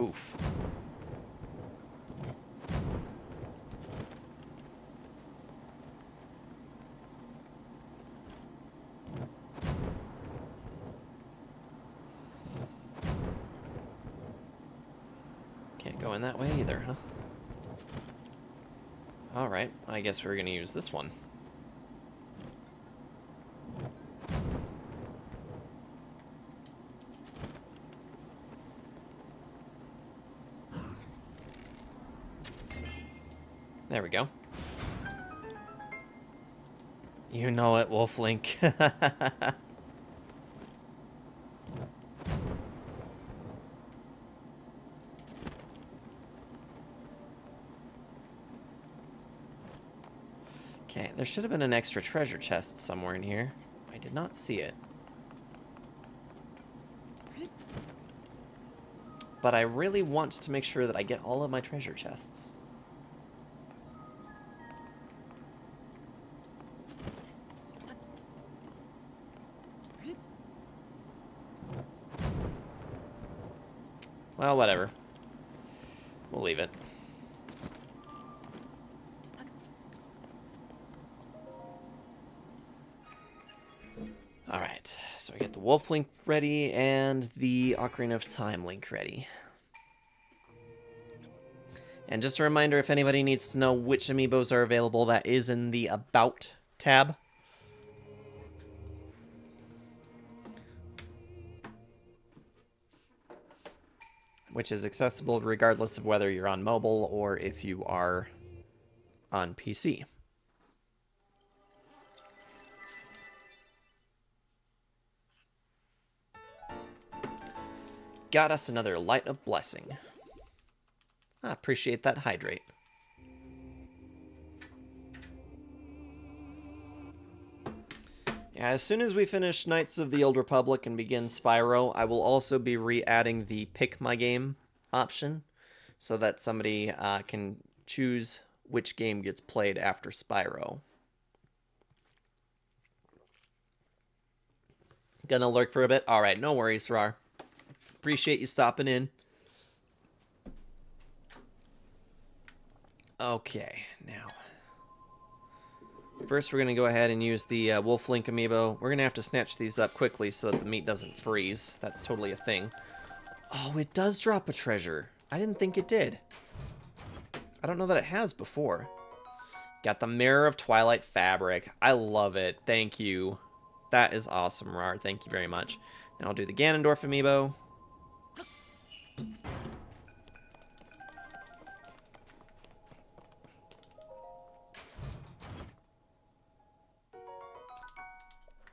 Oof. Can't go in that way either, huh? Alright, I guess we're gonna use this one. There we go. You know it, Wolf Link. Okay, there should have been an extra treasure chest somewhere in here. I did not see it. But I really want to make sure that I get all of my treasure chests. Well, whatever. We'll leave it. Alright, so I get the Wolf Link ready and the Ocarina of Time link ready. And just a reminder, if anybody needs to know which amiibos are available, that is in the About tab. Which is accessible regardless of whether you're on mobile or if you are on PC. Got us another Light of Blessing. I appreciate that hydrate. Yeah, as soon as we finish Knights of the Old Republic and begin Spyro, I will also be re-adding the Pick My Game option, so that somebody can choose which game gets played after Spyro. Gonna lurk for a bit? Alright, no worries, Rar. Appreciate you stopping in. Okay, now. First, we're going to go ahead and use the Wolf Link amiibo. We're going to have to snatch these up quickly so that the meat doesn't freeze. That's totally a thing. Oh, it does drop a treasure. I didn't think it did. I don't know that it has before. Got the Mirror of Twilight fabric. I love it. Thank you. That is awesome, Rar. Thank you very much. Now I'll do the Ganondorf amiibo.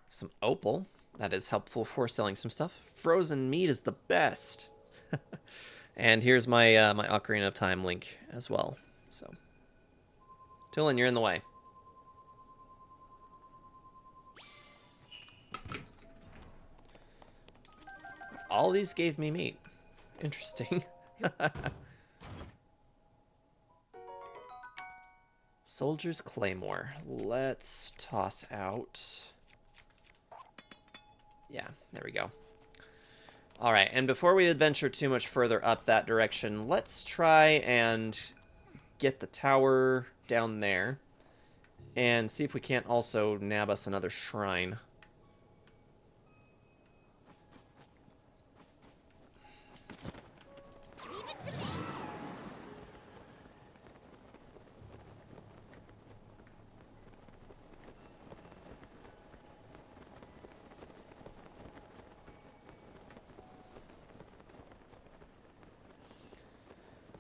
Some opal. That is helpful for selling some stuff. Frozen meat is the best. And here's my my Ocarina of Time link as well. So, Tulin, you're in the way. All these gave me meat. Interesting. Soldier's Claymore. Let's toss out. Yeah, there we go. All right, and before we adventure too much further up that direction, let's try and get the tower down there and see if we can't also nab us another shrine.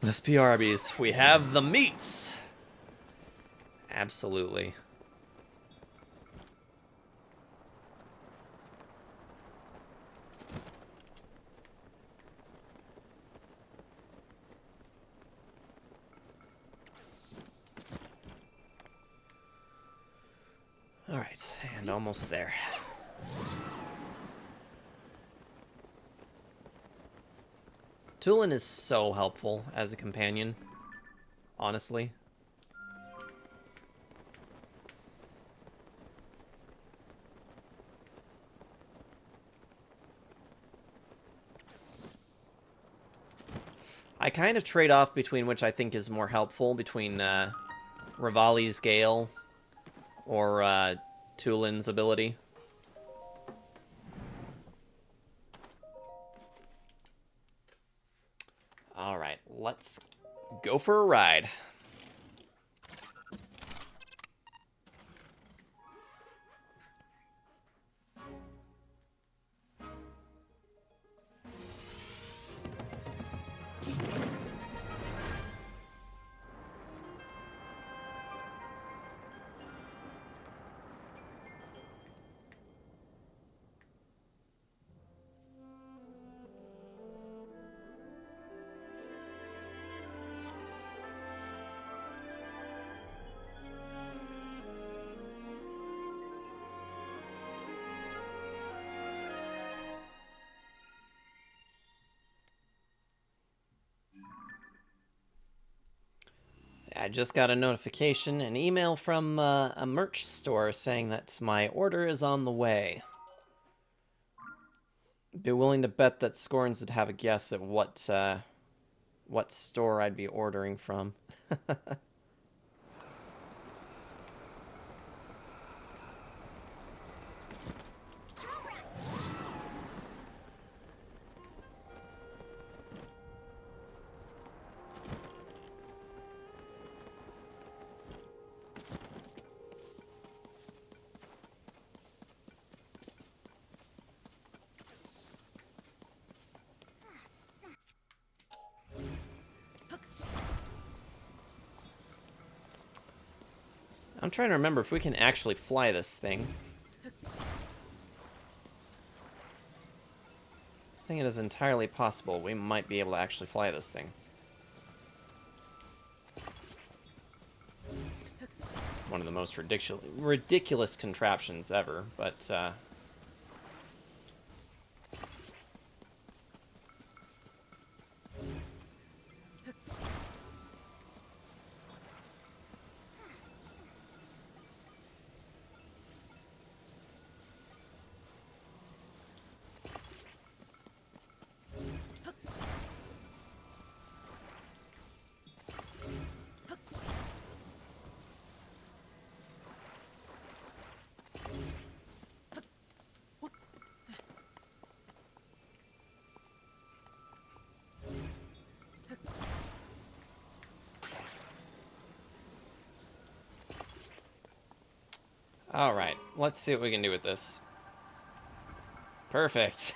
Let's be Arby's. We have the meats! Absolutely. Alright, and almost there. Tulin is so helpful as a companion, honestly. I kind of trade off between which I think is more helpful, between Rivali's Gale or Tulin's ability. Alright, let's go for a ride. I just got a notification, an email from a merch store saying that my order is on the way. Be willing to bet that Scorns would have a guess at what store I'd be ordering from. I'm trying to remember if we can actually fly this thing. I think it is entirely possible we might be able to actually fly this thing. One of the most ridiculous contraptions ever, but Alright, let's see what we can do with this. Perfect.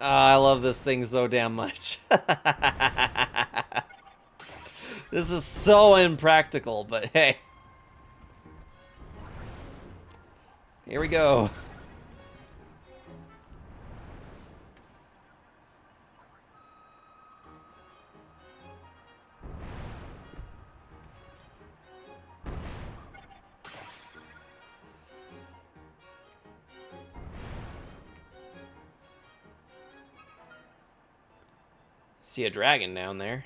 Oh, I love this thing so damn much. This is so impractical, but hey. Here we go. See a dragon down there.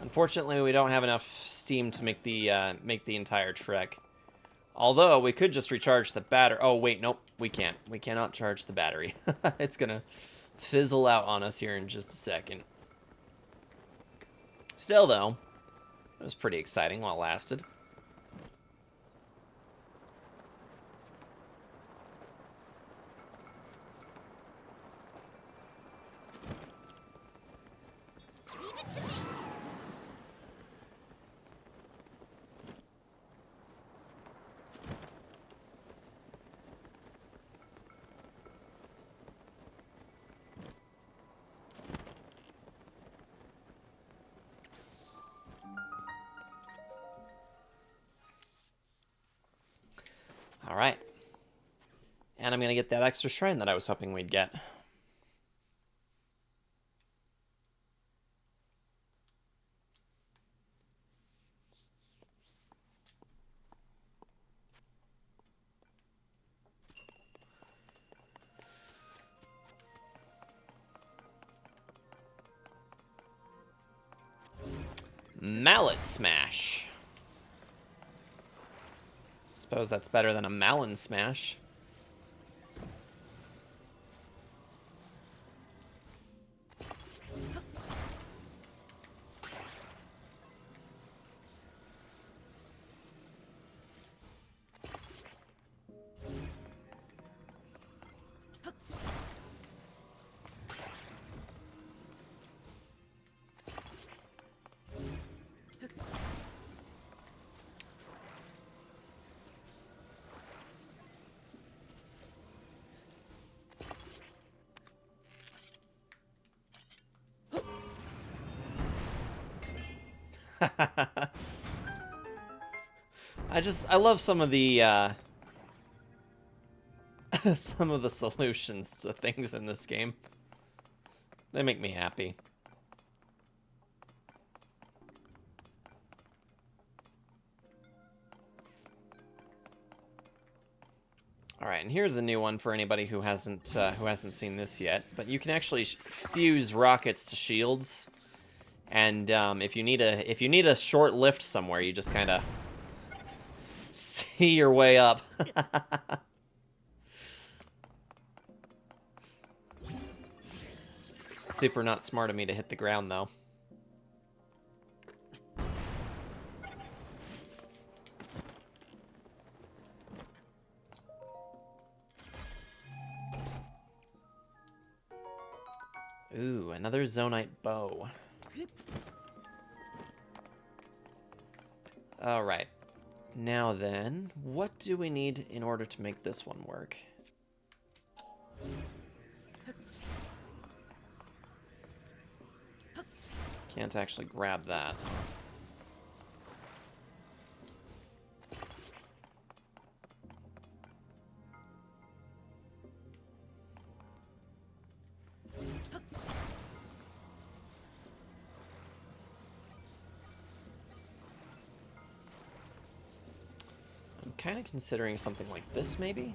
Unfortunately, we don't have enough steam to make the entire trek. Although we could just recharge the battery. Oh wait, nope, we can't. We cannot charge the battery. It's gonna fizzle out on us here in just a second. Still though, it was pretty exciting while it lasted. Alright. And I'm going to get that extra shrine that I was hoping we'd get. Mallet Smash. Suppose that's better than a Malin Smash. I love some of the some of the solutions to things in this game. They make me happy. All right, and here's a new one for anybody who hasn't seen this yet. But you can actually fuse rockets to shields, and if you need a short lift somewhere, you just kind of see your way up. Super not smart of me to hit the ground, though. Ooh, another Zonite bow. Alright. Now then, what do we need in order to make this one work? Can't actually grab that. I'm kind of considering something like this, maybe?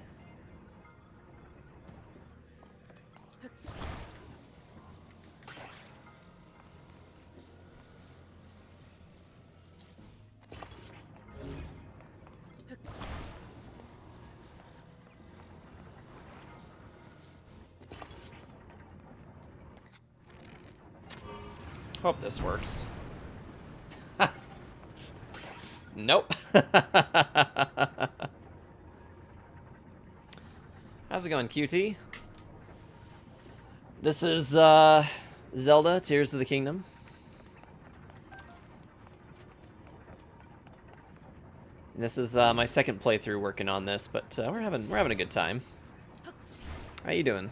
Hope this works. Nope. How's it going, QT? This is Zelda Tears of the Kingdom. This is my second playthrough working on this, but we're having a good time. How you doing?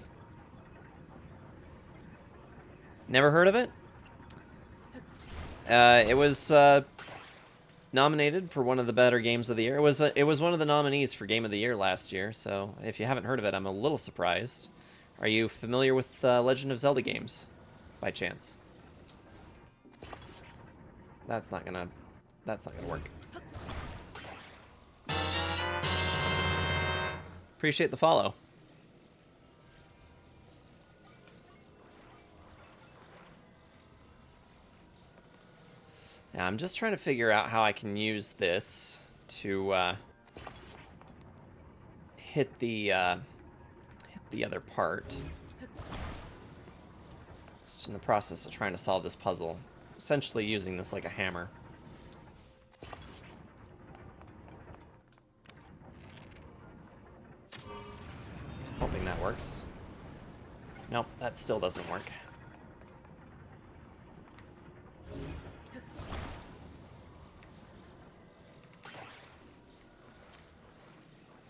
Never heard of it? It was nominated for one of the better games of the year. It was one of the nominees for Game of the Year last year. So if you haven't heard of it, I'm a little surprised. Are you familiar with Legend of Zelda games, by chance? That's not gonna work. Appreciate the follow. Now, I'm just trying to figure out how I can use this to hit the other part. Just in the process of trying to solve this puzzle, essentially using this like a hammer. Hoping that works. Nope, that still doesn't work.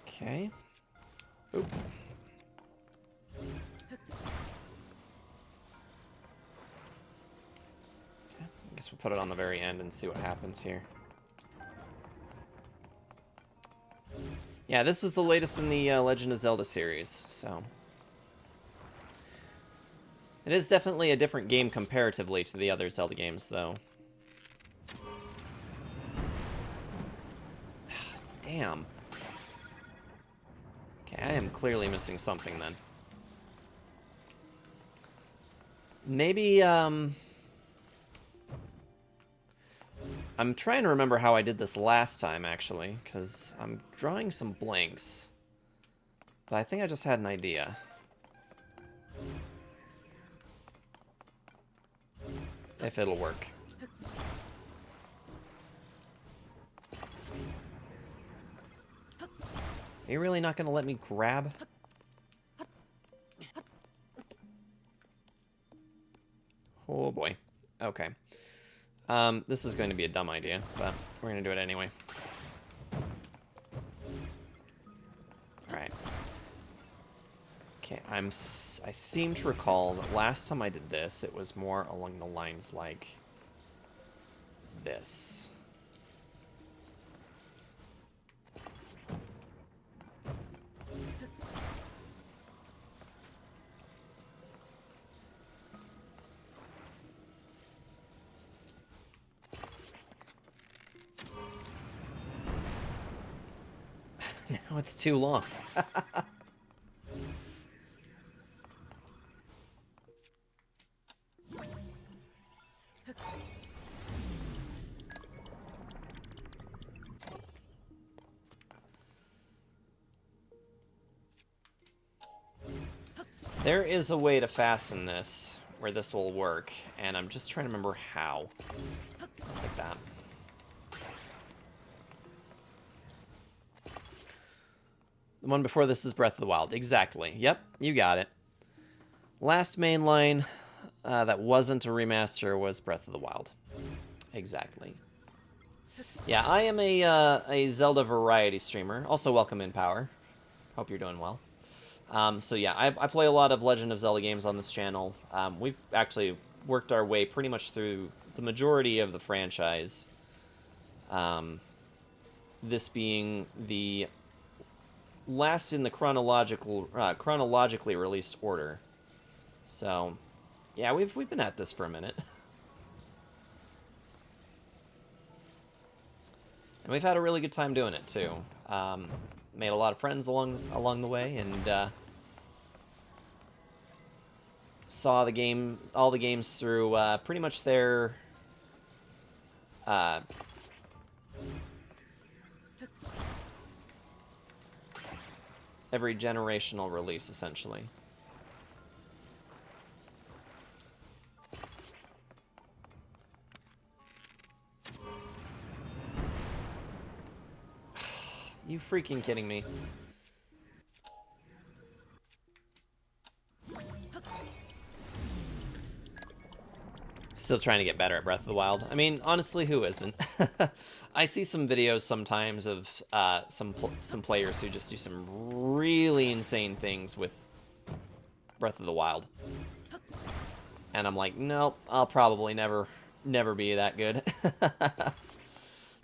Okay. Oop. I guess we'll put it on the very end and see what happens here. Yeah, this is the latest in the Legend of Zelda series, so... It is definitely a different game comparatively to the other Zelda games, though. Damn. Okay, I am clearly missing something, then. Maybe, I'm trying to remember how I did this last time, actually, because I'm drawing some blanks. But I think I just had an idea. If it'll work. Are you really not going to let me grab? Oh boy. Okay. This is going to be a dumb idea, but we're going to do it anyway. Alright. Okay, I seem to recall that last time I did this, it was more along the lines like this. Now it's too long. There is a way to fasten this where this will work, and I'm just trying to remember how. Like that. The one before this is Breath of the Wild. Exactly. Yep, you got it. Last main line that wasn't a remaster was Breath of the Wild. Exactly. Yeah, I am a Zelda variety streamer. Also, welcome in, Power. Hope you're doing well. So yeah, I play a lot of Legend of Zelda games on this channel. We've actually worked our way pretty much through the majority of the franchise. This being the last in the chronologically released order. So, yeah, we've been at this for a minute. And we've had a really good time doing it too. Made a lot of friends along the way, and saw all the games through pretty much their every generational release, essentially. You freaking kidding me? Still trying to get better at Breath of the Wild. I mean, honestly, who isn't? I see some videos sometimes of some players who just do some really insane things with Breath of the Wild, and I'm like, nope, I'll probably never be that good.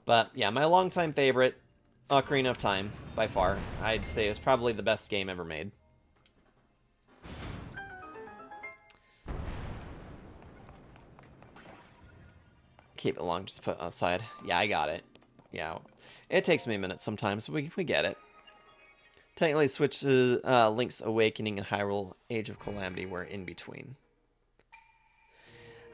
But yeah, my longtime favorite, Ocarina of Time, by far. I'd say it's probably the best game ever made. Keep it long, just put it outside. Yeah, I got it. Yeah, it takes me a minute sometimes, but we get it. Technically, switch to Link's Awakening and Hyrule Age of Calamity were in between.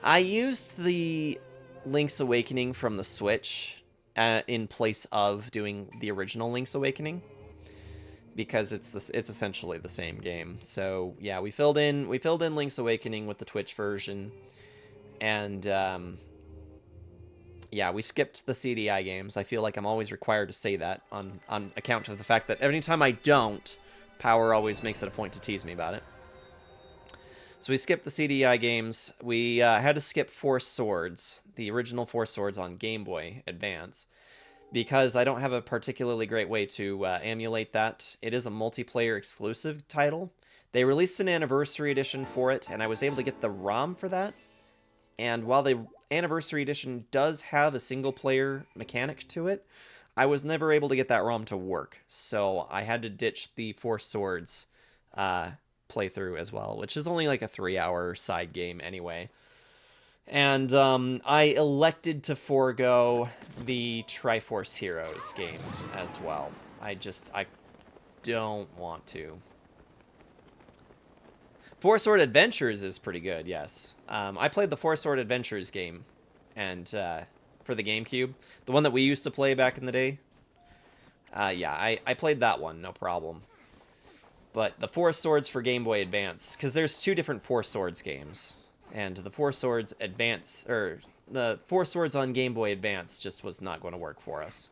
I used the Link's Awakening from the Switch in place of doing the original Link's Awakening, because it's essentially the same game. So yeah, we filled in Link's Awakening with the Twitch version, and yeah, we skipped the CDI games. I feel like I'm always required to say that on account of the fact that every time I don't, Power always makes it a point to tease me about it. So we skipped the CDI games. We had to skip Four Swords, the original Four Swords on Game Boy Advance, because I don't have a particularly great way to emulate that. It is a multiplayer exclusive title. They released an anniversary edition for it, and I was able to get the ROM for that. And while the Anniversary Edition does have a single-player mechanic to it, I was never able to get that ROM to work. So I had to ditch the Four Swords playthrough as well, which is only like a 3-hour side game anyway. And I elected to forego the Triforce Heroes game as well. I don't want to. Four Sword Adventures is pretty good, yes. I played the Four Sword Adventures game, and for the GameCube, the one that we used to play back in the day. Yeah, I played that one, no problem. But the Four Swords for Game Boy Advance, because there's 2 different Four Swords games, and the Four Swords Advance, or the Four Swords on Game Boy Advance just was not going to work for us.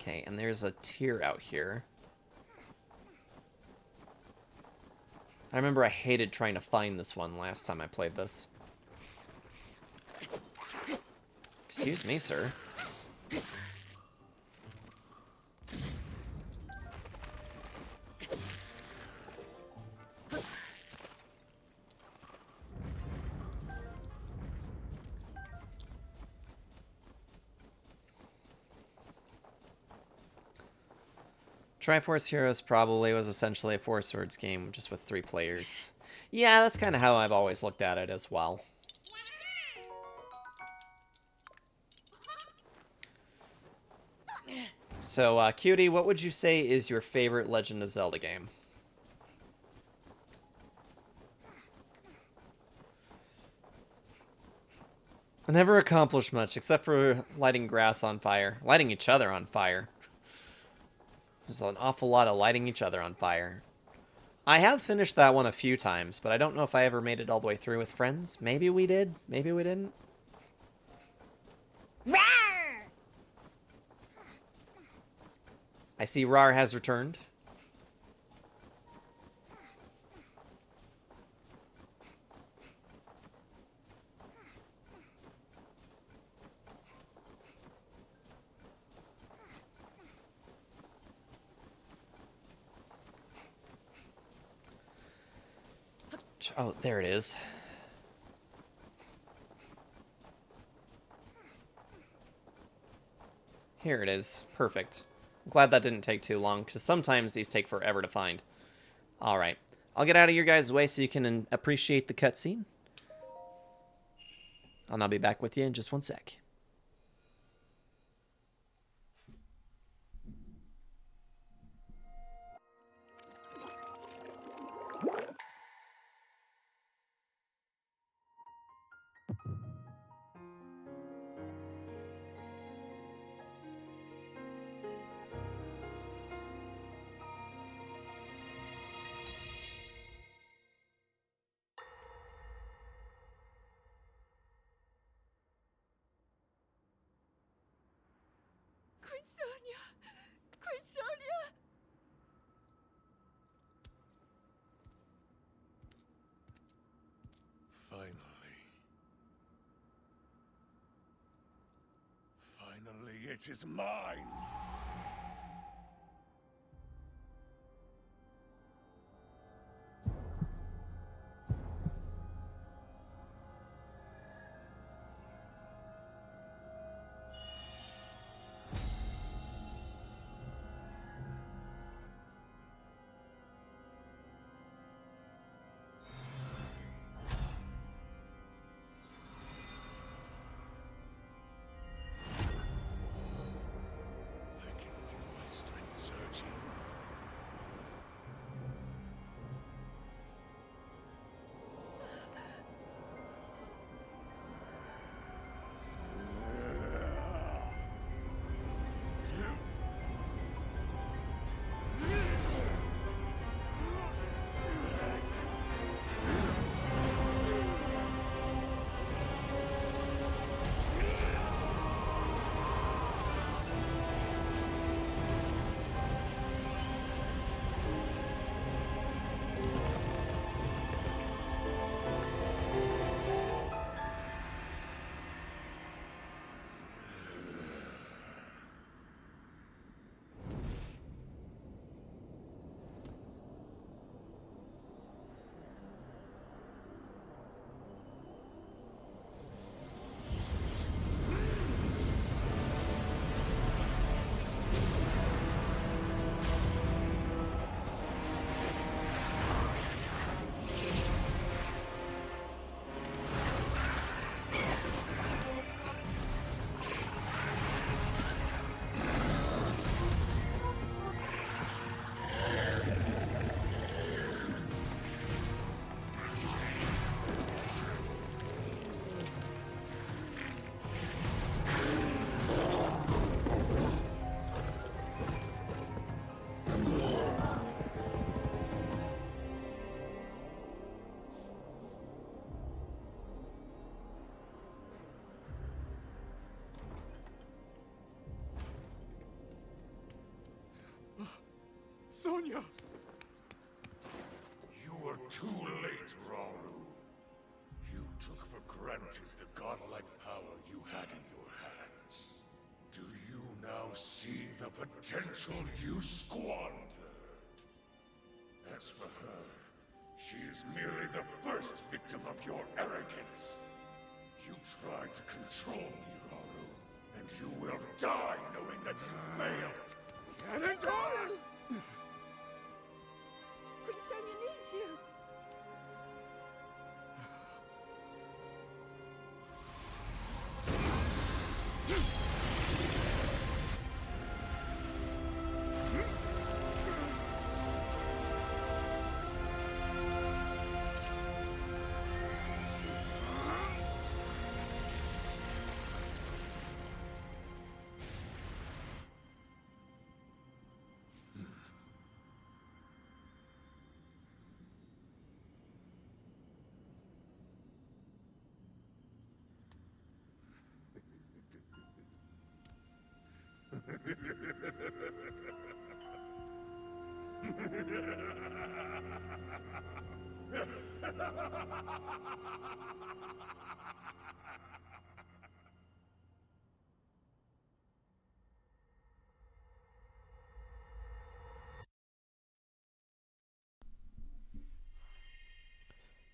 Okay, and there's a tier out here. I remember I hated trying to find this one last time I played this. Excuse me, sir. Triforce Heroes probably was essentially a Four Swords game, just with 3 players. Yeah, that's kind of how I've always looked at it as well. So, Cutie, what would you say is your favorite Legend of Zelda game? I never accomplished much, except for lighting grass on fire. Lighting each other on fire. There's an awful lot of lighting each other on fire. I have finished that one a few times, but I don't know if I ever made it all the way through with friends. Maybe we did. Maybe we didn't. Rawr! I see Rar has returned. Oh, there it is. Here it is. Perfect. I'm glad that didn't take too long, because sometimes these take forever to find. Alright. I'll get out of your guys' way so you can appreciate the cutscene. I'll now be back with you in just 1 sec. Queen Sonia! Queen Sonia! It is mine. I can feel my strength surging. Sonia! You were too late, Rauru. You took for granted the godlike power you had in your hands. Do you now see the potential you squandered? As for her, she is merely the first victim of your arrogance. You tried to control me, Rauru, and you will die knowing that you failed. Cannonball! Queen Sonia needs you.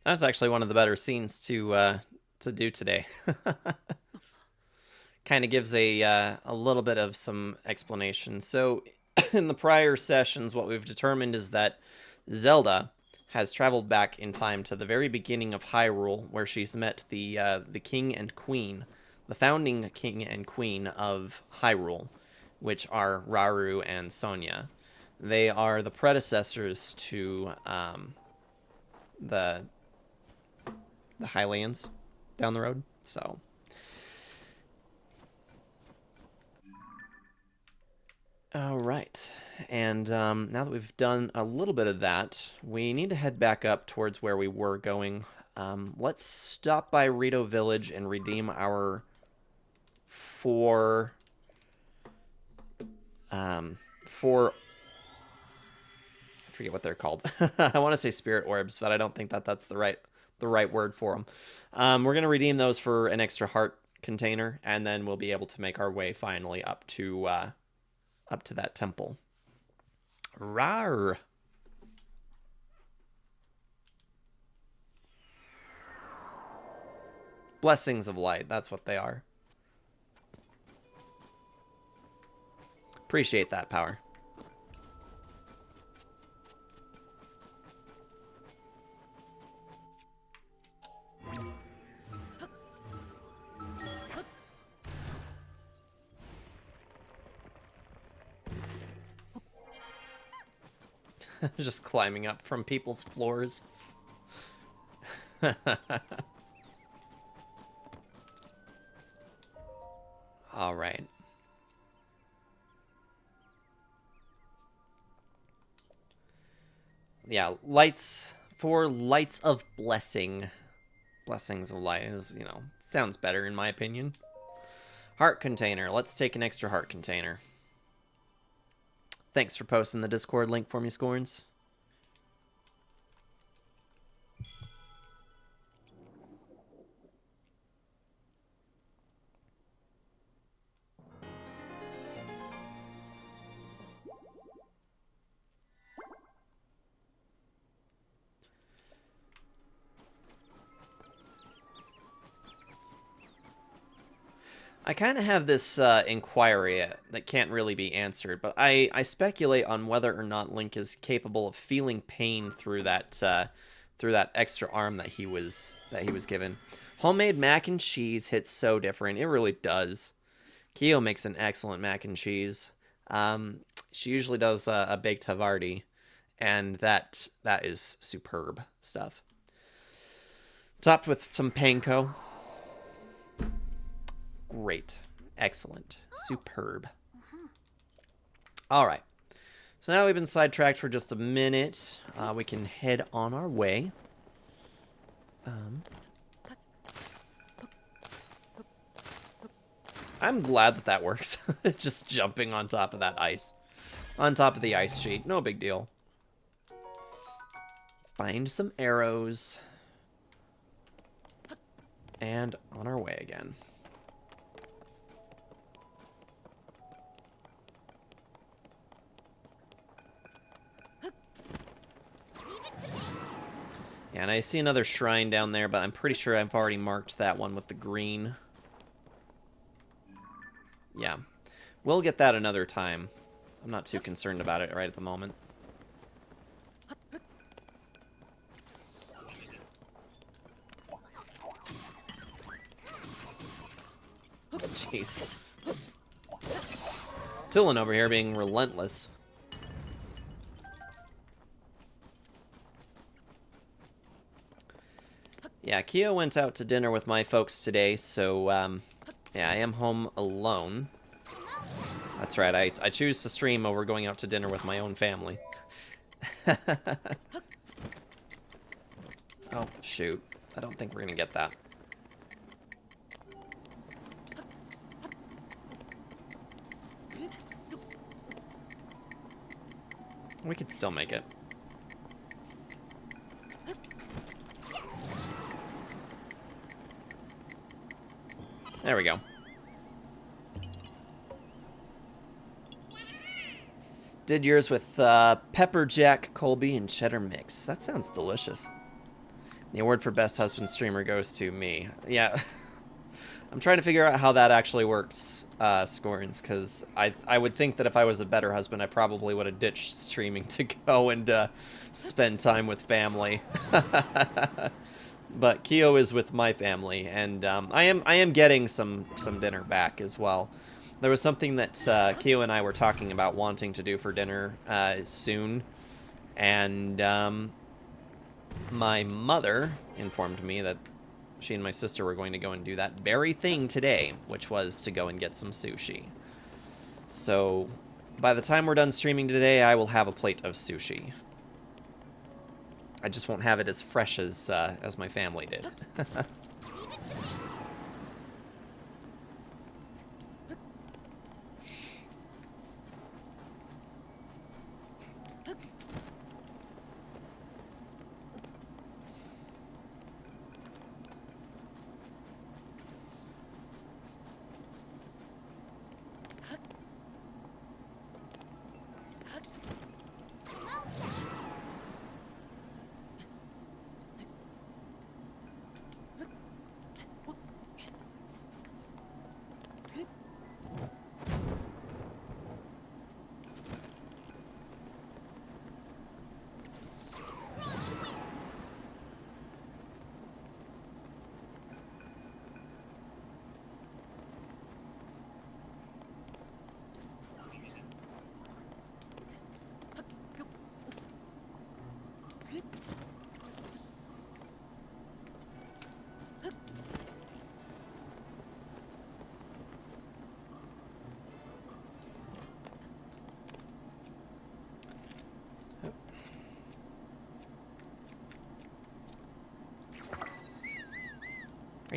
That was actually one of the better scenes to do today. Kind of gives a little bit of some explanation. So, in the prior sessions, what we've determined is that Zelda has traveled back in time to the very beginning of Hyrule, where she's met the king and queen, the founding king and queen of Hyrule, which are Rauru and Sonia. They are the predecessors to the Highlands down the road. So, all right. And now that we've done a little bit of that, we need to head back up towards where we were going. Let's stop by Rito Village and redeem our four I forget what they're called. I want to say spirit orbs, but I don't think that that's the right word for them. We're gonna redeem those for an extra heart container, and then we'll be able to make our way finally up to that temple. Rawr. Blessings of light, that's what they are. Appreciate that power. Just climbing up from people's floors. All right. Yeah, lights for lights of blessing. Blessings of light is, sounds better in my opinion. Heart container. Let's take an extra heart container. Thanks for posting the Discord link for me, Scorns. I kind of have this inquiry that can't really be answered, but I speculate on whether or not Link is capable of feeling pain through that extra arm that he was given. Homemade mac and cheese hits so different. It really does. Kyo makes an excellent mac and cheese. She usually does a baked Havarti, and that is superb stuff. Topped with some panko. Great. Excellent. Superb. All right. So now we've been sidetracked for just a minute. We can head on our way. I'm glad that works. Just jumping on top of that ice. On top of the ice sheet. No big deal. Find some arrows. And on our way again. Yeah, and I see another shrine down there, but I'm pretty sure I've already marked that one with the green. Yeah. We'll get that another time. I'm not too concerned about it right at the moment. Jeez. Tulin over here being relentless. Yeah, Kyo went out to dinner with my folks today, so, yeah, I am home alone. That's right, I choose to stream over going out to dinner with my own family. Oh, shoot. I don't think we're gonna get that. We could still make it. There we go. Did yours with pepper jack, Colby, and cheddar mix. That sounds delicious. The award for best husband streamer goes to me. Yeah. I'm trying to figure out how that actually works, Scorns, because I would think that if I was a better husband, I probably would have ditched streaming to go and spend time with family. But Kyo is with my family, and I am getting some dinner back as well. There was something that Kyo and I were talking about wanting to do for dinner soon, and my mother informed me that she and my sister were going to go and do that very thing today, which was to go and get some sushi. So by the time we're done streaming today, I will have a plate of sushi. I just won't have it as fresh as my family did.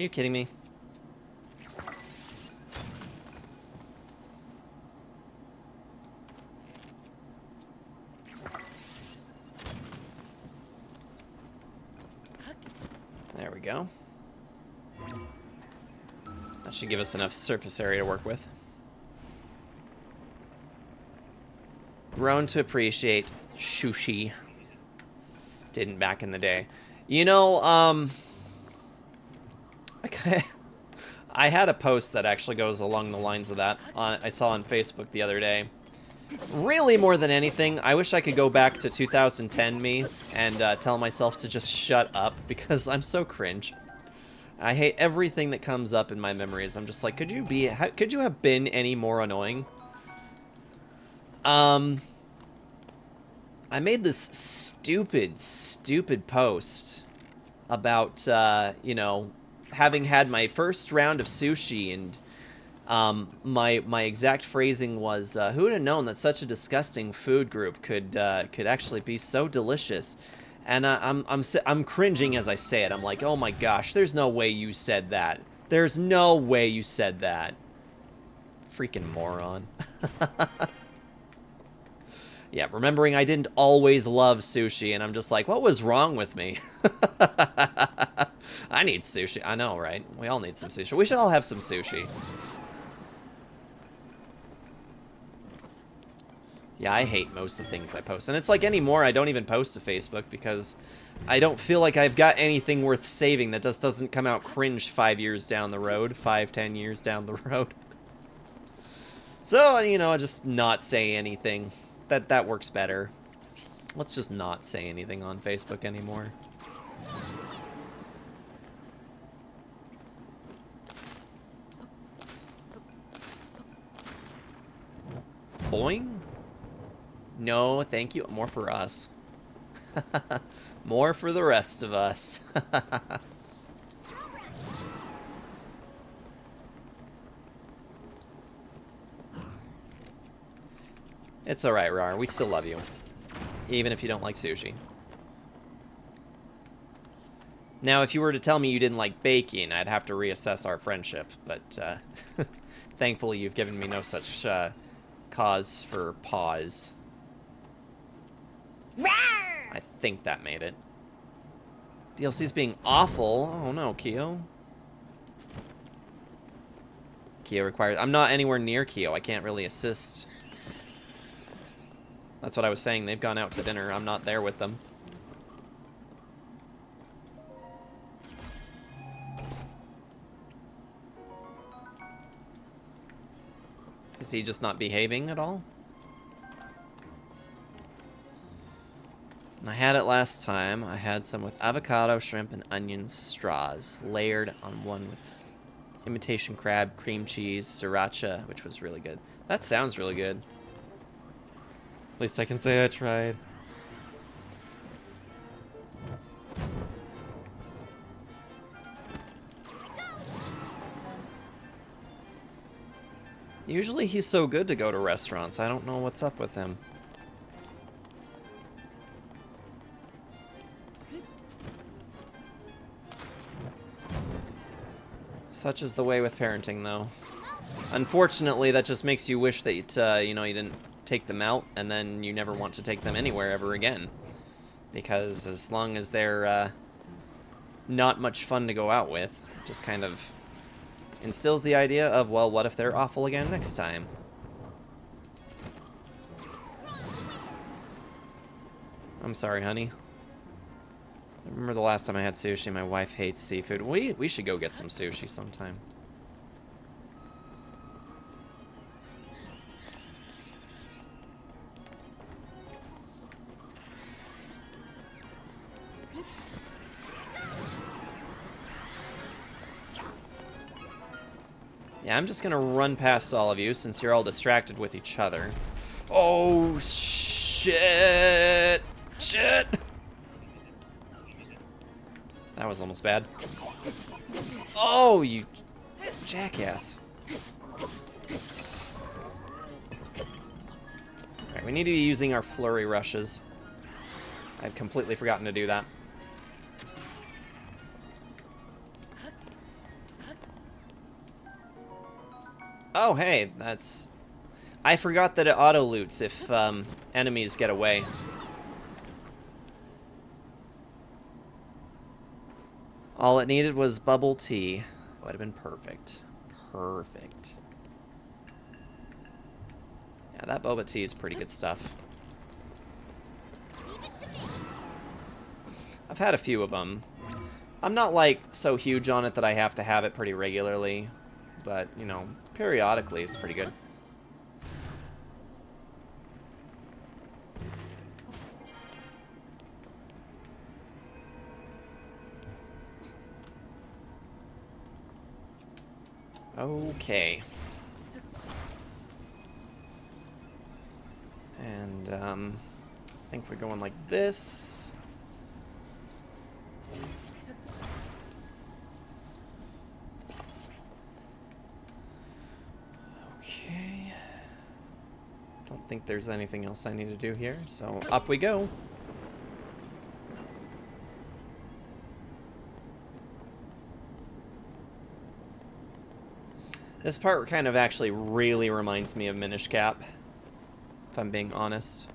you kidding me? There we go. That should give us enough surface area to work with. Grown to appreciate sushi. Didn't back in the day. You know, I had a post that actually goes along the lines of that. I saw on Facebook the other day. Really, more than anything, I wish I could go back to 2010 me and tell myself to just shut up, because I'm so cringe. I hate everything that comes up in my memories. I'm just like, could you have been any more annoying? I made this stupid post about, you know, having had my first round of sushi, and my exact phrasing was, who would have known that such a disgusting food group could actually be so delicious? And I'm cringing as I say it. I'm like, oh my gosh, there's no way you said that. There's no way you said that. Freaking moron. Yeah, remembering I didn't always love sushi, and I'm just like, what was wrong with me? I need sushi. I know, right? We all need some sushi. We should all have some sushi. Yeah, I hate most of the things I post. And it's like anymore, I don't even post to Facebook because I don't feel like I've got anything worth saving that just doesn't come out cringe 5 years down the road. 5, 10 years down the road. So, you know, just not say anything. That works better. Let's just not say anything on Facebook anymore. Boing? No, thank you. More for us. More for the rest of us. It's alright, Rar. We still love you. Even if you don't like sushi. Now, if you were to tell me you didn't like baking, I'd have to reassess our friendship. But, thankfully, you've given me no such, cause for pause. I think that made it. DLC's being awful. Oh no, Kyo. Kyo requires... I'm not anywhere near Kyo. I can't really assist. That's what I was saying. They've gone out to dinner. I'm not there with them. Is he just not behaving at all? And I had it last time. I had some with avocado, shrimp, and onion straws, layered on one with imitation crab, cream cheese, sriracha, which was really good. That sounds really good. At least I can say I tried. Usually he's so good to go to restaurants. I don't know what's up with him. Such is the way with parenting, though. Unfortunately, that just makes you wish that you know, you didn't take them out, and then you never want to take them anywhere ever again. Because as long as they're not much fun to go out with, it just kind of instills the idea of, well, what if they're awful again next time? I'm sorry, honey. I remember the last time I had sushi, my wife hates seafood. We should go get some sushi sometime. Yeah, I'm just gonna run past all of you since you're all distracted with each other. Oh, shit! Shit! That was almost bad. Oh, you jackass. Alright, we need to be using our flurry rushes. I've completely forgotten to do that. Oh, hey, that's... I forgot that it auto-loots if enemies get away. All it needed was bubble tea. It would have been perfect. Perfect. Yeah, that boba tea is pretty good stuff. I've had a few of them. I'm not, like, so huge on it that I have to have it pretty regularly. But, you know, periodically it's pretty good. Okay. And, I think we're going like this. Okay. Don't think there's anything else I need to do here, so up we go. This part kind of actually really reminds me of Minish Cap, if I'm being honest.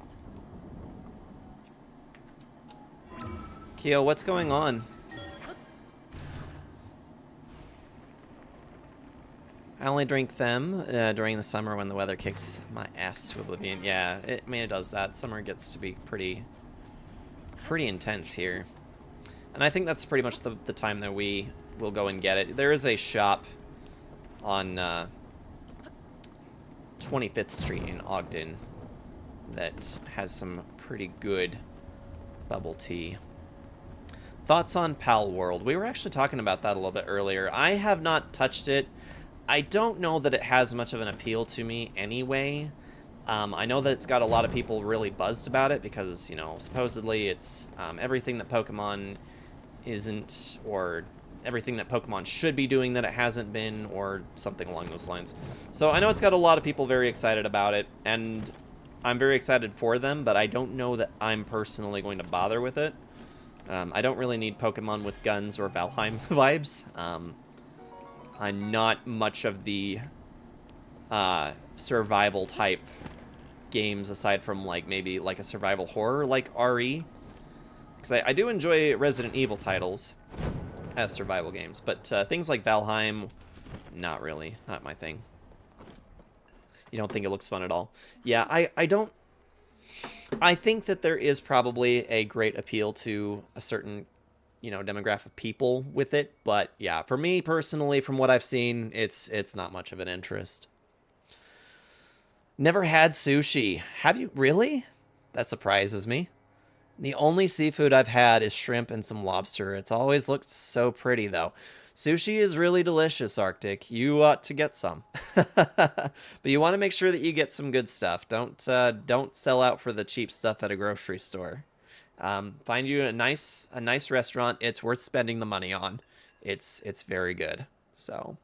Keo, what's going on? I only drink them during the summer when the weather kicks my ass to oblivion. Yeah, I mean, it does that. Summer gets to be pretty intense here. And I think that's pretty much the time that we will go and get it. There is a shop on 25th Street in Ogden that has some pretty good bubble tea. Thoughts on Pal World? We were actually talking about that a little bit earlier. I have not touched it. I don't know that it has much of an appeal to me anyway. I know that it's got a lot of people really buzzed about it because, you know, supposedly it's everything that Pokemon isn't, or everything that Pokemon should be doing that it hasn't been, or something along those lines. So I know it's got a lot of people very excited about it, and I'm very excited for them, but I don't know that I'm personally going to bother with it. I don't really need Pokemon with guns or Valheim vibes. I'm not much of the survival type games aside from like maybe like a survival horror like RE. Because I do enjoy Resident Evil titles as survival games, but things like Valheim, not really. Not my thing. You don't think it looks fun at all? Yeah, I don't... I think that there is probably a great appeal to a certain, you know, demographic of people with it, but yeah, for me personally, from what I've seen, it's not much of an interest. Never had sushi. Have you really? That surprises me. The only seafood I've had is shrimp and some lobster. It's always looked so pretty though. Sushi is really delicious, Arctic. You ought to get some. But you want to make sure that you get some good stuff. Don't sell out for the cheap stuff at a grocery store. Find you a nice restaurant. It's worth spending the money on. It's very good. So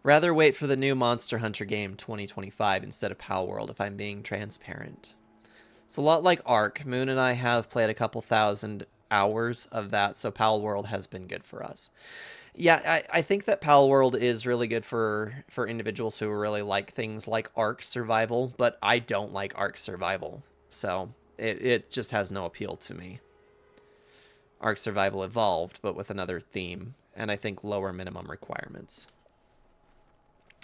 rather wait for the new Monster Hunter game 2025 instead of Pal World, if I'm being transparent. It's a lot like Ark. Moon and I have played a couple thousand hours of that, so Pal World has been good for us. Yeah, I think that Pal World is really good for individuals who really like things like Ark Survival, but I don't like Ark Survival, so it just has no appeal to me. Ark Survival evolved, but with another theme, and I think lower minimum requirements.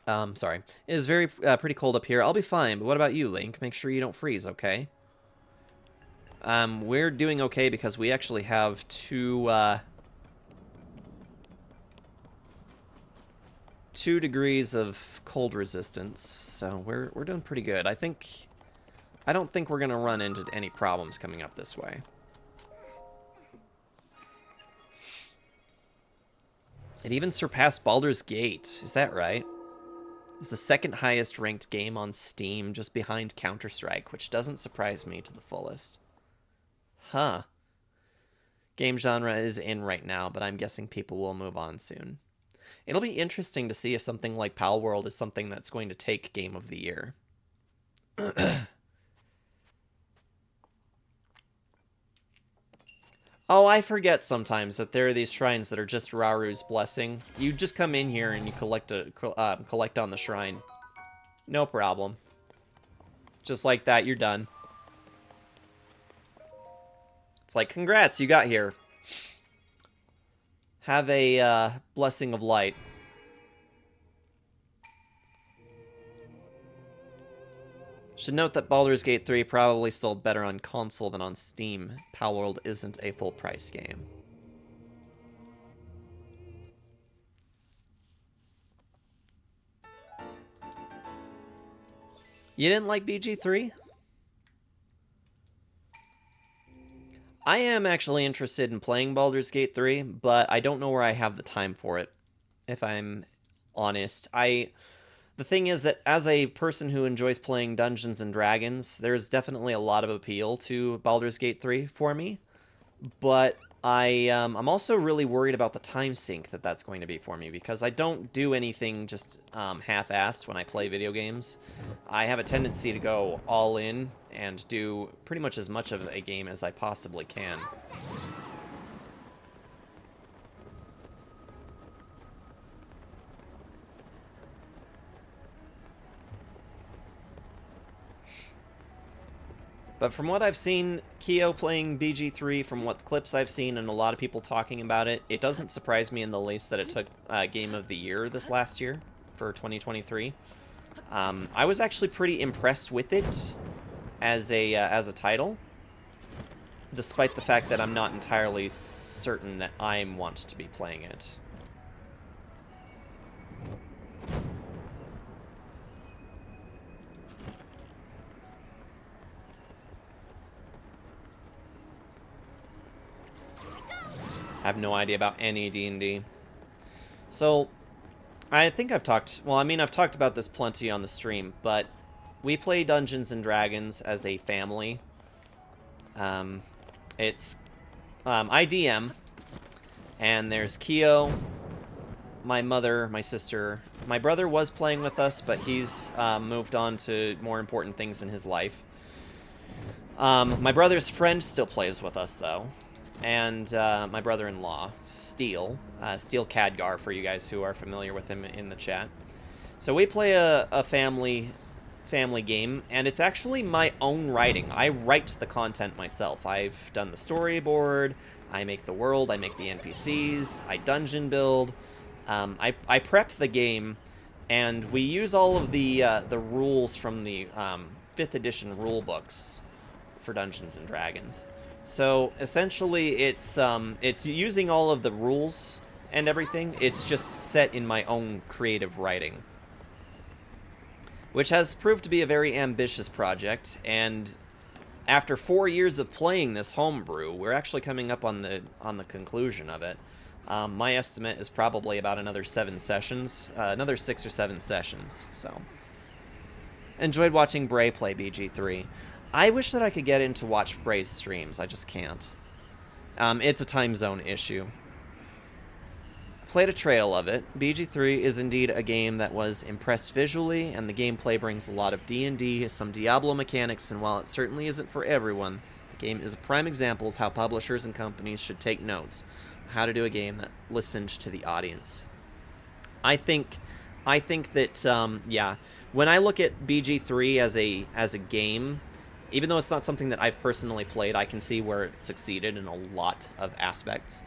Sorry. It is very pretty cold up here. I'll be fine, but what about you, Link? Make sure you don't freeze, okay? We're doing okay because we actually have two 2 degrees of cold resistance, so we're doing pretty good. I don't think we're gonna run into any problems coming up this way. It even surpassed Baldur's Gate. Is that right? It's the second highest ranked game on Steam, just behind Counter-Strike, which doesn't surprise me to the fullest. Huh. Game genre is in right now, but I'm guessing people will move on soon. It'll be interesting to see if something like Pal World is something that's going to take Game of the Year. Oh, I forget sometimes that there are these shrines that are just Raru's blessing. You just come in here and you collect on the shrine. No problem. Just like that, you're done. It's like, congrats, you got here. Have a blessing of light. Should note that Baldur's Gate 3 probably sold better on console than on Steam. Palworld isn't a full-price game. You didn't like BG3? I am actually interested in playing Baldur's Gate 3, but I don't know where I have the time for it, if I'm honest. The thing is that as a person who enjoys playing Dungeons and Dragons, there's definitely a lot of appeal to Baldur's Gate 3 for me, but I'm also really worried about the time sink that that's going to be for me, because I don't do anything just half-assed when I play video games. I have a tendency to go all in and do pretty much as much of a game as I possibly can. But from what I've seen, Kyo playing BG3, from what clips I've seen and a lot of people talking about it, it doesn't surprise me in the least that it took Game of the Year this last year for 2023. I was actually pretty impressed with it as a title, despite the fact that I'm not entirely certain that I want to be playing it. I have no idea about any D&D. So, I think I've talked... Well, I mean, I've talked about this plenty on the stream, but we play Dungeons and Dragons as a family. It's... I DM, and there's Kyo, my mother, my sister. My brother was playing with us, but he's moved on to more important things in his life. My brother's friend still plays with us, though. And my brother-in-law, Steel Khadgar, for you guys who are familiar with him in the chat. So we play a family game, and it's actually my own writing. I write the content myself. I've done the storyboard, I make the world, I make the NPCs, I dungeon build, I prep the game, and we use all of the rules from the 5th edition rule books for Dungeons and Dragons. So essentially, it's using all of the rules and everything. It's just set in my own creative writing, which has proved to be a very ambitious project. And after 4 years of playing this homebrew, we're actually coming up on the conclusion of it. My estimate is probably about another 7 sessions, another 6 or 7 sessions. So, enjoyed watching Bray play BG3. I wish that I could get in to watch Bray's streams. I just can't. It's a time zone issue. Played a trail of it. BG3 is indeed a game that was impressed visually, and the gameplay brings a lot of D&D, some Diablo mechanics, and while it certainly isn't for everyone, the game is a prime example of how publishers and companies should take notes on how to do a game that listened to the audience. I think that, yeah, when I look at BG3 as a game, even though it's not something that I've personally played, I can see where it succeeded in a lot of aspects,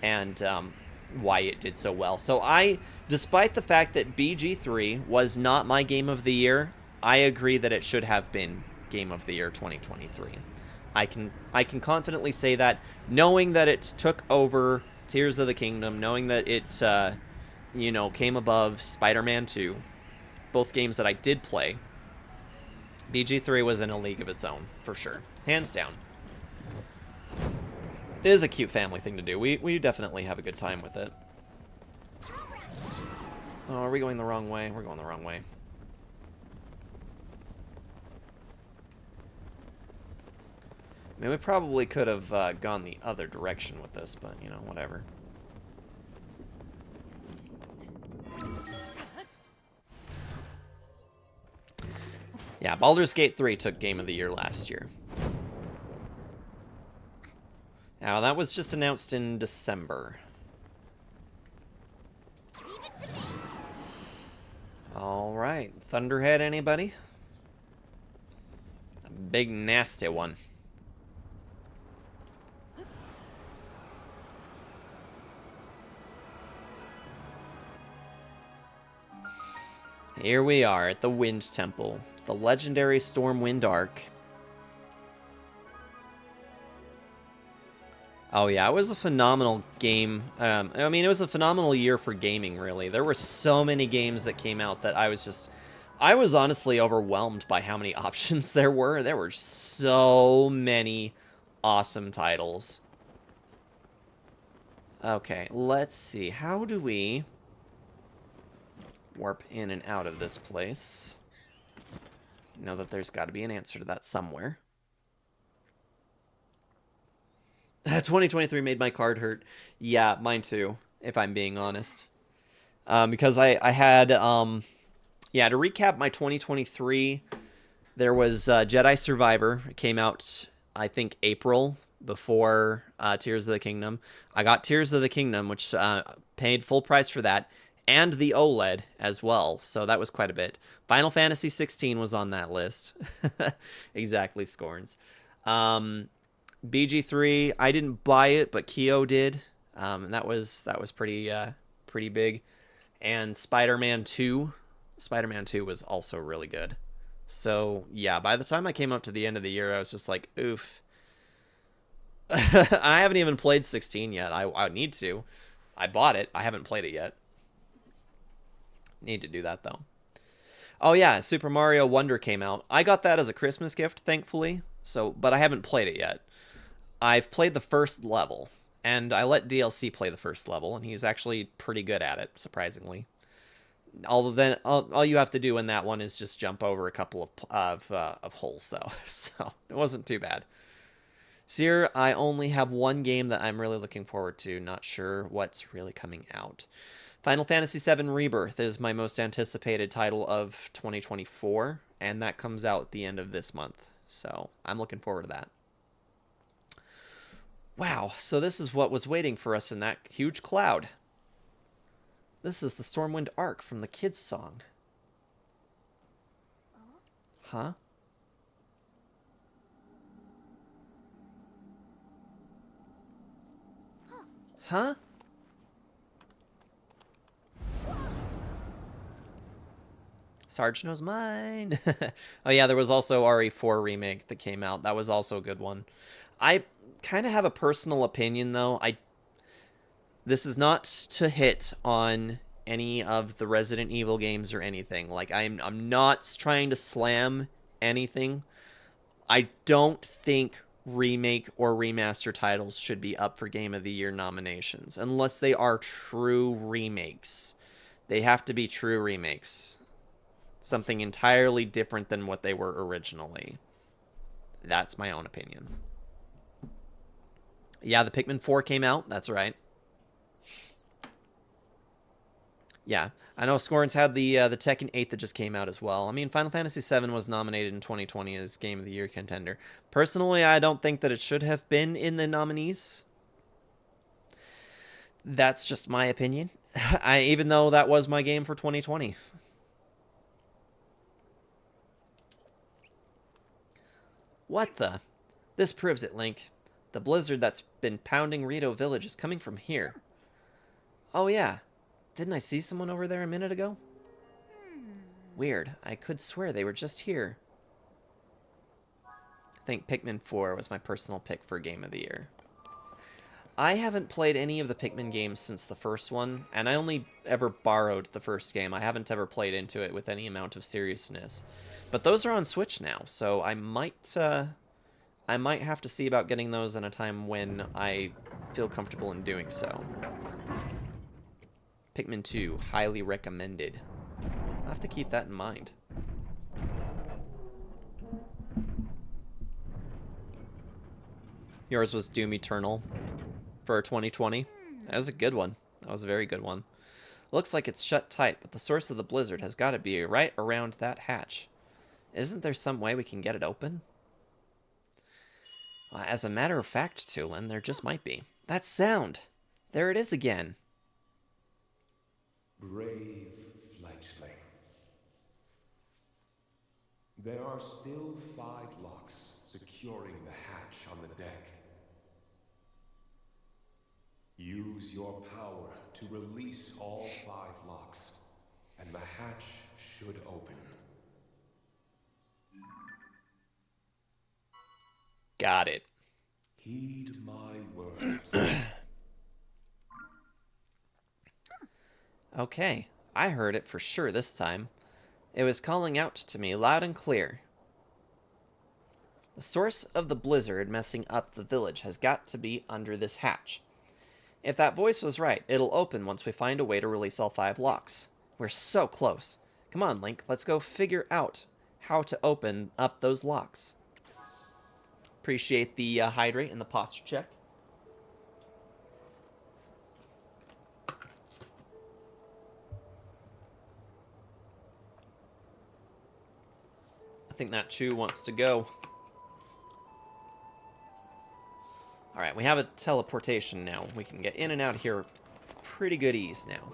and why it did so well. So despite the fact that BG3 was not my Game of the Year, I agree that it should have been Game of the Year 2023. I can confidently say that, knowing that it took over Tears of the Kingdom, knowing that it, came above Spider-Man 2, both games that I did play. BG3 was in a league of its own, for sure. Hands down. It is a cute family thing to do. We definitely have a good time with it. Oh, are we going the wrong way? We're going the wrong way. I mean, we probably could have gone the other direction with this, but, whatever. Yeah, Baldur's Gate 3 took Game of the Year last year. Now, that was just announced in December. Alright, Thunderhead, anybody? A big, nasty one. Here we are at the Wind Temple, the legendary Stormwind Arc. Oh yeah, it was a phenomenal game. I mean, it was a phenomenal year for gaming, really. There were so many games that came out that I was honestly overwhelmed by how many options there were. There were so many awesome titles. Okay, let's see. How do we warp in and out of this place? Know that there's got to be an answer to that somewhere. 2023 made my card hurt. Yeah, mine too, if I'm being honest. Because I had, yeah, to recap my 2023, there was Jedi Survivor. It came out, I think, April before Tears of the Kingdom. I got Tears of the Kingdom, which paid full price for that, and the OLED as well, so that was quite a bit. Final Fantasy 16 was on that list. Exactly, Scorns. BG3, I didn't buy it, but Kyo did. And that was pretty big. And Spider-Man 2. Spider-Man 2 was also really good. So, yeah, by the time I came up to the end of the year, I was just like, oof. I haven't even played 16 yet. I need to. I bought it. I haven't played it yet. Need to do that, though. Oh, yeah, Super Mario Wonder came out. I got that as a Christmas gift, thankfully. So, but I haven't played it yet. I've played the first level, and I let DLC play the first level, and he's actually pretty good at it, surprisingly. Although then, all you have to do in that one is just jump over a couple of holes, though, so it wasn't too bad. So here, I only have one game that I'm really looking forward to, not sure what's really coming out. Final Fantasy VII Rebirth is my most anticipated title of 2024, and that comes out at the end of this month, so I'm looking forward to that. Wow, so this is what was waiting for us in that huge cloud. This is the Stormwind Arc from the kids' song. Huh? Huh? Sarge knows mine. Oh yeah, there was also RE4 remake that came out. That was also a good one. I kind of have a personal opinion though. This is not to hit on any of the Resident Evil games or anything. Like I'm not trying to slam anything. I don't think remake or remaster titles should be up for Game of the Year nominations unless they are true remakes. They have to be true remakes. Something entirely different than what they were originally. That's my own opinion. Yeah, the Pikmin 4 came out. That's right. Yeah, I know Scorns had the Tekken 8 that just came out as well. I mean, Final Fantasy VII was nominated in 2020 as Game of the Year contender. Personally, I don't think that it should have been in the nominees. That's just my opinion. Even though that was my game for 2020. What the? This proves it, Link. The blizzard that's been pounding Rito Village is coming from here. Oh yeah. Didn't I see someone over there a minute ago? Weird. I could swear they were just here. I think Pikmin 4 was my personal pick for Game of the Year. I haven't played any of the Pikmin games since the first one, and I only ever borrowed the first game. I haven't ever played into it with any amount of seriousness. But those are on Switch now, so I might have to see about getting those in a time when I feel comfortable in doing so. Pikmin 2, highly recommended. I'll have to keep that in mind. Yours was Doom Eternal for 2020. That was a good one. That was a very good one. Looks like it's shut tight, but the source of the blizzard has got to be right around that hatch. Isn't there some way we can get it open? As a matter of fact, Tulin, there just might be. That sound! There it is again. Brave fledgling. There are still 5 locks securing the hatch on the deck. Use your power to release all 5 locks, and the hatch should open. Got it. Heed my words. Okay, I heard it for sure this time. It was calling out to me loud and clear. The source of the blizzard messing up the village has got to be under this hatch. If that voice was right, it'll open once we find a way to release all 5 locks. We're so close. Come on, Link, let's go figure out how to open up those locks. Appreciate the hydrate and the posture check. I think that Chew wants to go. Alright, we have a teleportation now. We can get in and out here with pretty good ease now.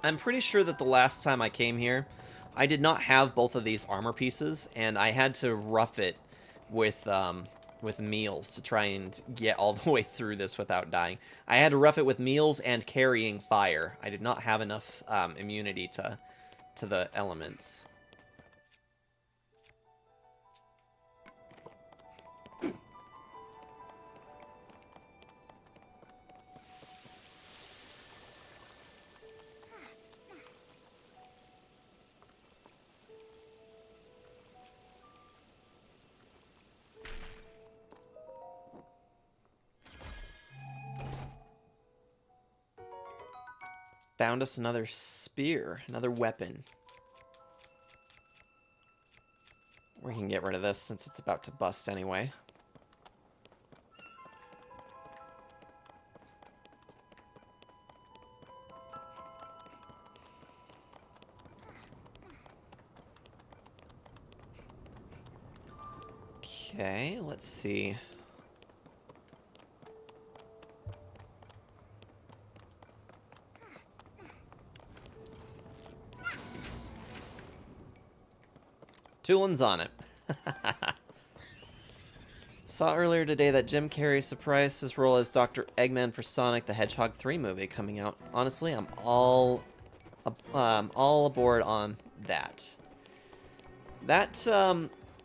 I'm pretty sure that the last time I came here, I did not have both of these armor pieces, and I had to rough it with meals to try and get all the way through this without dying. I had to rough it with meals and carrying fire. I did not have enough immunity to the elements. Found us another spear, another weapon. We can get rid of this since it's about to bust anyway. Okay, let's see. Tulin's on it. Saw earlier today that Jim Carrey surprised his role as Dr. Eggman for Sonic the Hedgehog 3 movie coming out. Honestly, I'm all aboard on that. That, yeah,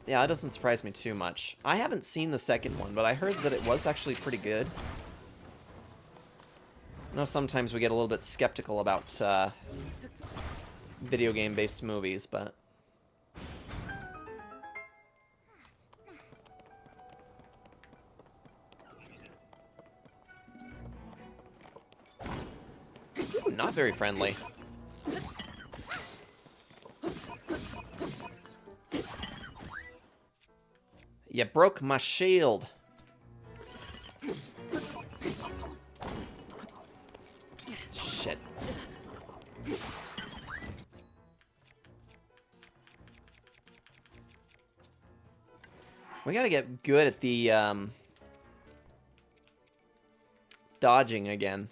that doesn't surprise me too much. I haven't seen the second one, but I heard that it was actually pretty good. I know sometimes we get a little bit skeptical about video game-based movies, but... Not very friendly. You broke my shield. Shit. We gotta get good at the dodging again.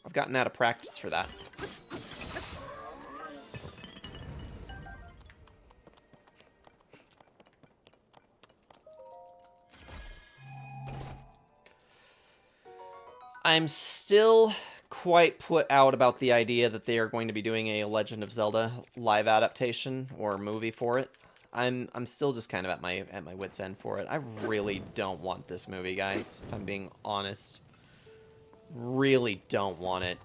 I've gotten out of practice for that. I'm still quite put out about the idea that they are going to be doing a Legend of Zelda live adaptation or movie for it. I'm still just kind of at my wit's end for it. I really don't want this movie, guys, if I'm being honest. Really don't want it.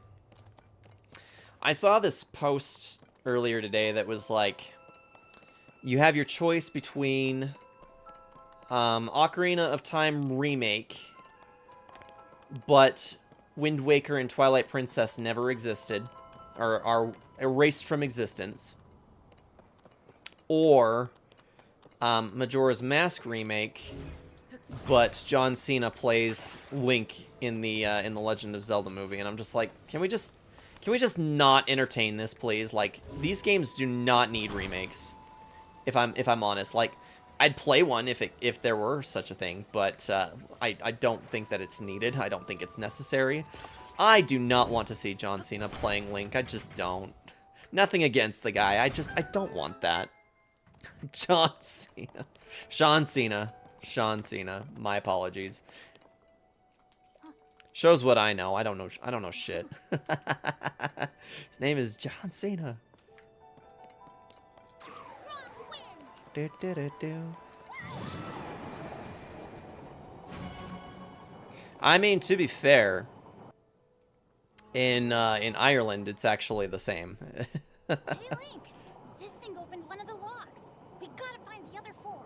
I saw this post earlier today that was like, you have your choice between Ocarina of Time remake, but Wind Waker and Twilight Princess never existed, or are erased from existence, or Majora's Mask remake, but John Cena plays Link in the Legend of Zelda movie, and I'm just like, can we just not entertain this, please? Like, these games do not need remakes. If I'm honest, like, I'd play one if there were such a thing, but I don't think that it's needed. I don't think it's necessary. I do not want to see John Cena playing Link. I just don't. Nothing against the guy. I don't want that. John Cena. Sean Cena. Sean Cena. My apologies. Shows what I know. I don't know shit. His name is John Cena. Do, do, do, do. I mean, to be fair, in Ireland, it's actually the same. Hey, Link! This thing opened one of the locks. We gotta find the other 4.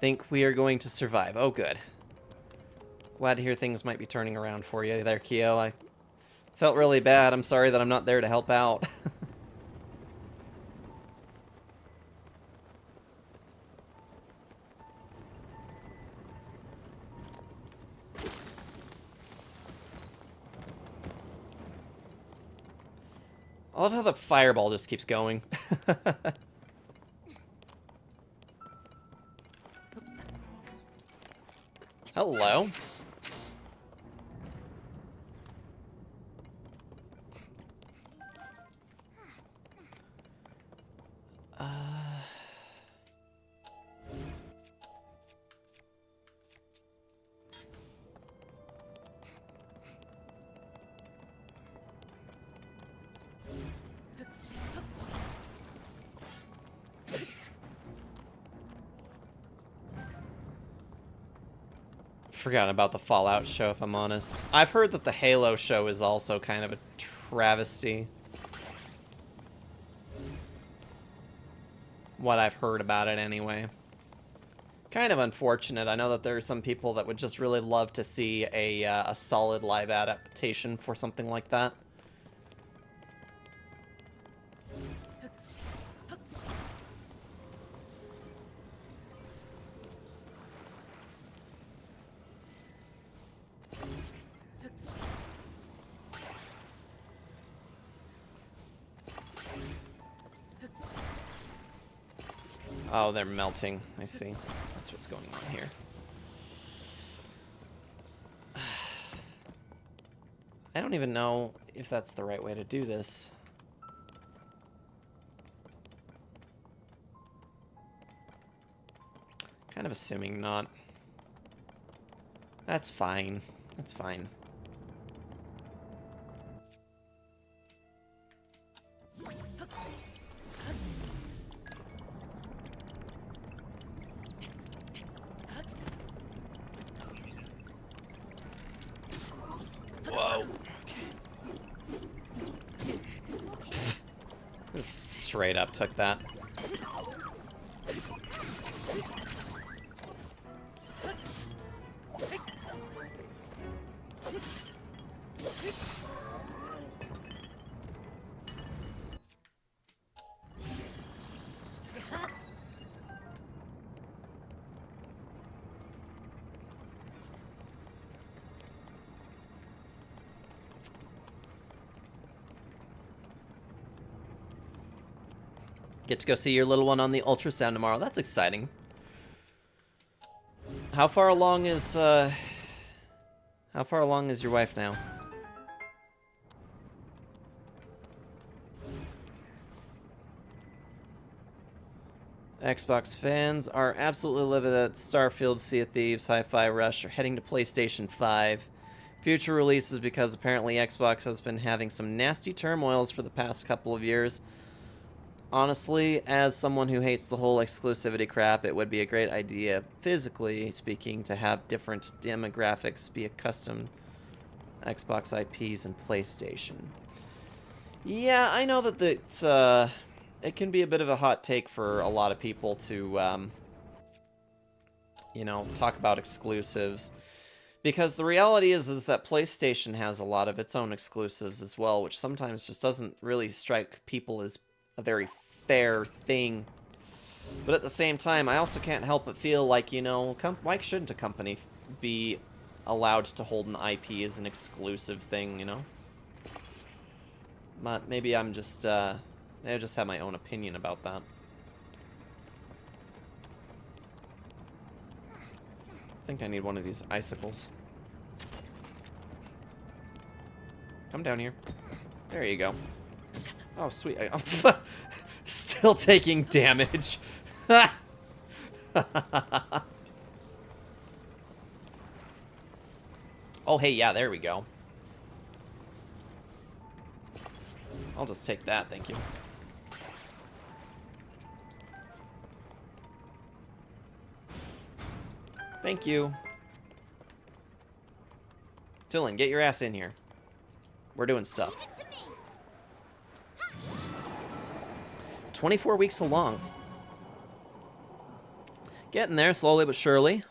Think we are going to survive. Oh, good. Glad to hear things might be turning around for you there, Kyo. I felt really bad. I'm sorry that I'm not there to help out. I love how the fireball just keeps going. Hello. Forgotten about the Fallout show, if I'm honest. I've heard that the Halo show is also kind of a travesty. What I've heard about it, anyway. Kind of unfortunate. I know that there are some people that would just really love to see a solid live adaptation for something like that. Oh, they're melting. I see. That's what's going on here. I don't even know if that's the right way to do this. Kind of assuming not. That's fine. That's fine. Whoa. Okay. Just straight up took that. Get to go see your little one on the ultrasound tomorrow. That's exciting. How far along is your wife now? Xbox fans are absolutely livid that Starfield, Sea of Thieves, Hi-Fi Rush are heading to PlayStation 5. Future releases because apparently Xbox has been having some nasty turmoils for the past couple of years. Honestly, as someone who hates the whole exclusivity crap, it would be a great idea, physically speaking, to have different demographics be accustomed to Xbox IPs and PlayStation. Yeah, I know that it can be a bit of a hot take for a lot of people to, you know, talk about exclusives. Because the reality is that PlayStation has a lot of its own exclusives as well, which sometimes just doesn't really strike people as a very fair thing. But at the same time, I also can't help but feel like, you know, why shouldn't a company be allowed to hold an IP as an exclusive thing, you know? But maybe I'm just, maybe I just have my own opinion about that. I think I need one of these icicles. Come down here. There you go. Oh, sweet. Still taking damage. Oh, hey, yeah, there we go. I'll just take that, thank you. Thank you. Dylan, get your ass in here. We're doing stuff. Leave it to me. 24 weeks along. Getting there slowly but surely.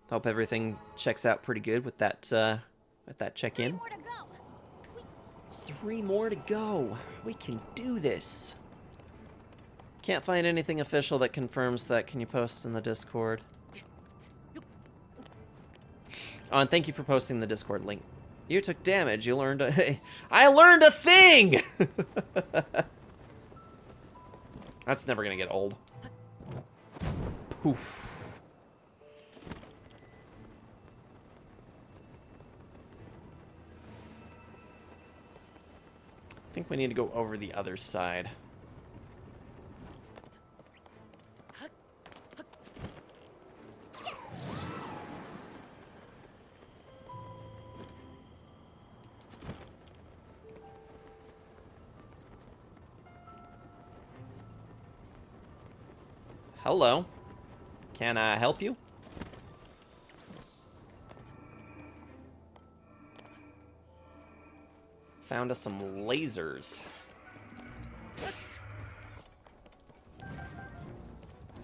Hope everything checks out pretty good with that check-in. 3 more to go. 3 more to go. We can do this. Can't find anything official that confirms that. Can you post in the Discord? Oh, and thank you for posting the Discord link. You took damage. You learned a... I learned a thing! That's never gonna get old. Poof. I think we need to go over the other side. Hello. Can I help you? Found us some lasers.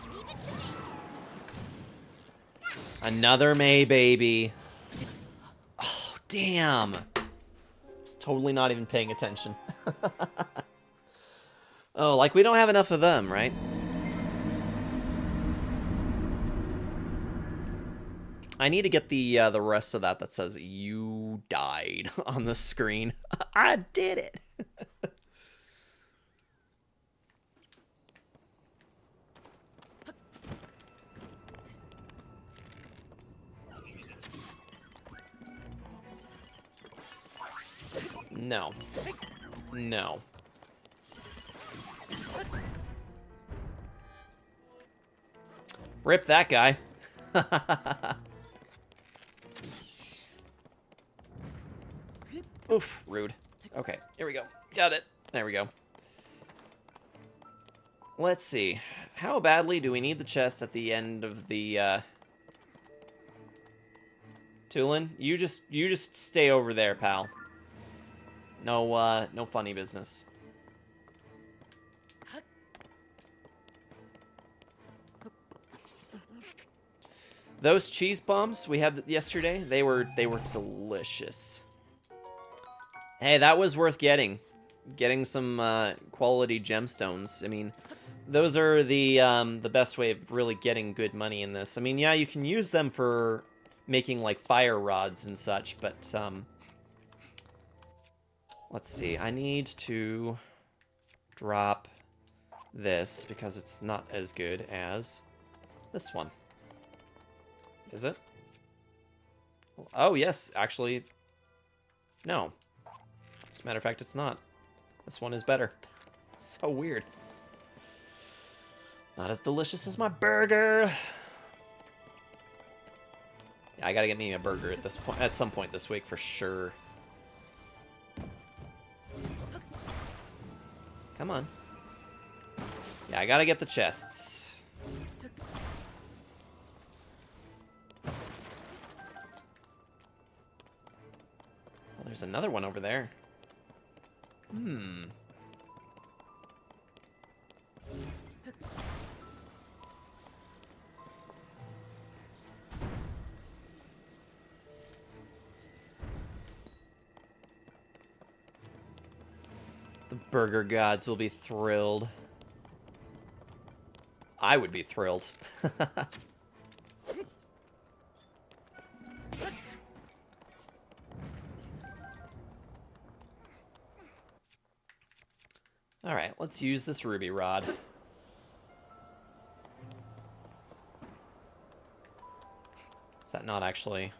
Leave it to me. Another May baby. Oh, damn. Was totally not even paying attention. Oh, like we don't have enough of them, right? I need to get the rest of that says "you died" on the screen. I did it. No. No. Rip that guy. Oof, rude. Okay, here we go. Got it. There we go. Let's see. How badly do we need the chest at the end of the, Tulin, you just stay over there, pal. No, no funny business. Those cheese bombs we had yesterday, they were delicious. Hey, that was worth getting. Getting some quality gemstones. I mean, those are the best way of really getting good money in this. I mean, yeah, you can use them for making like fire rods and such, but let's see. I need to drop this because it's not as good as this one. Is it? Oh, yes, actually. No. As a matter of fact, it's not. This one is better. So weird. Not as delicious as my burger. Yeah, I gotta get me a burger at this point, at some point this week for sure. Come on. Yeah, I gotta get the chests. Well, there's another one over there. Hmm. The burger gods will be thrilled. I would be thrilled. Alright, let's use this ruby rod. Is that not actually...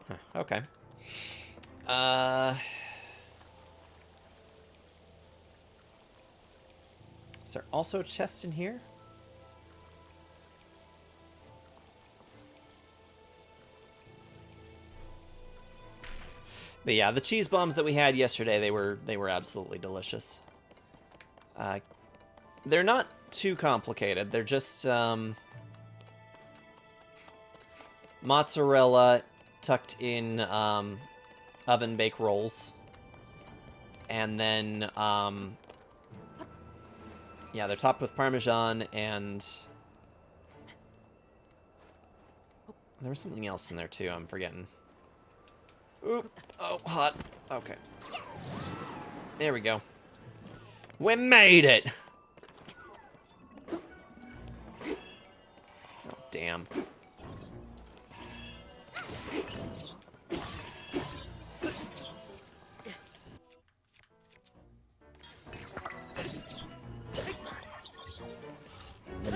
Huh, okay. Is there also a chest in here? But yeah, the cheese bombs that we had yesterday, they were absolutely delicious. They're not too complicated. They're just mozzarella tucked in oven bake rolls, and then yeah, they're topped with Parmesan, and there was something else in there too. I'm forgetting. Oop! Oh, hot. Okay. There we go. We made it! Oh, damn.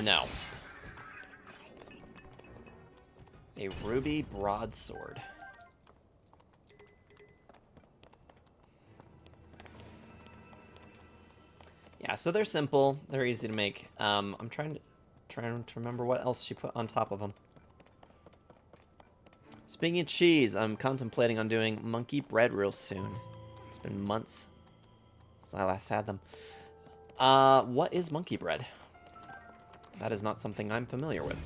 No. A ruby broadsword. Yeah, so they're simple. They're easy to make. I'm trying to remember what else she put on top of them. Speaking of cheese, I'm contemplating on doing monkey bread real soon. It's been months since I last had them. What is monkey bread? That is not something I'm familiar with.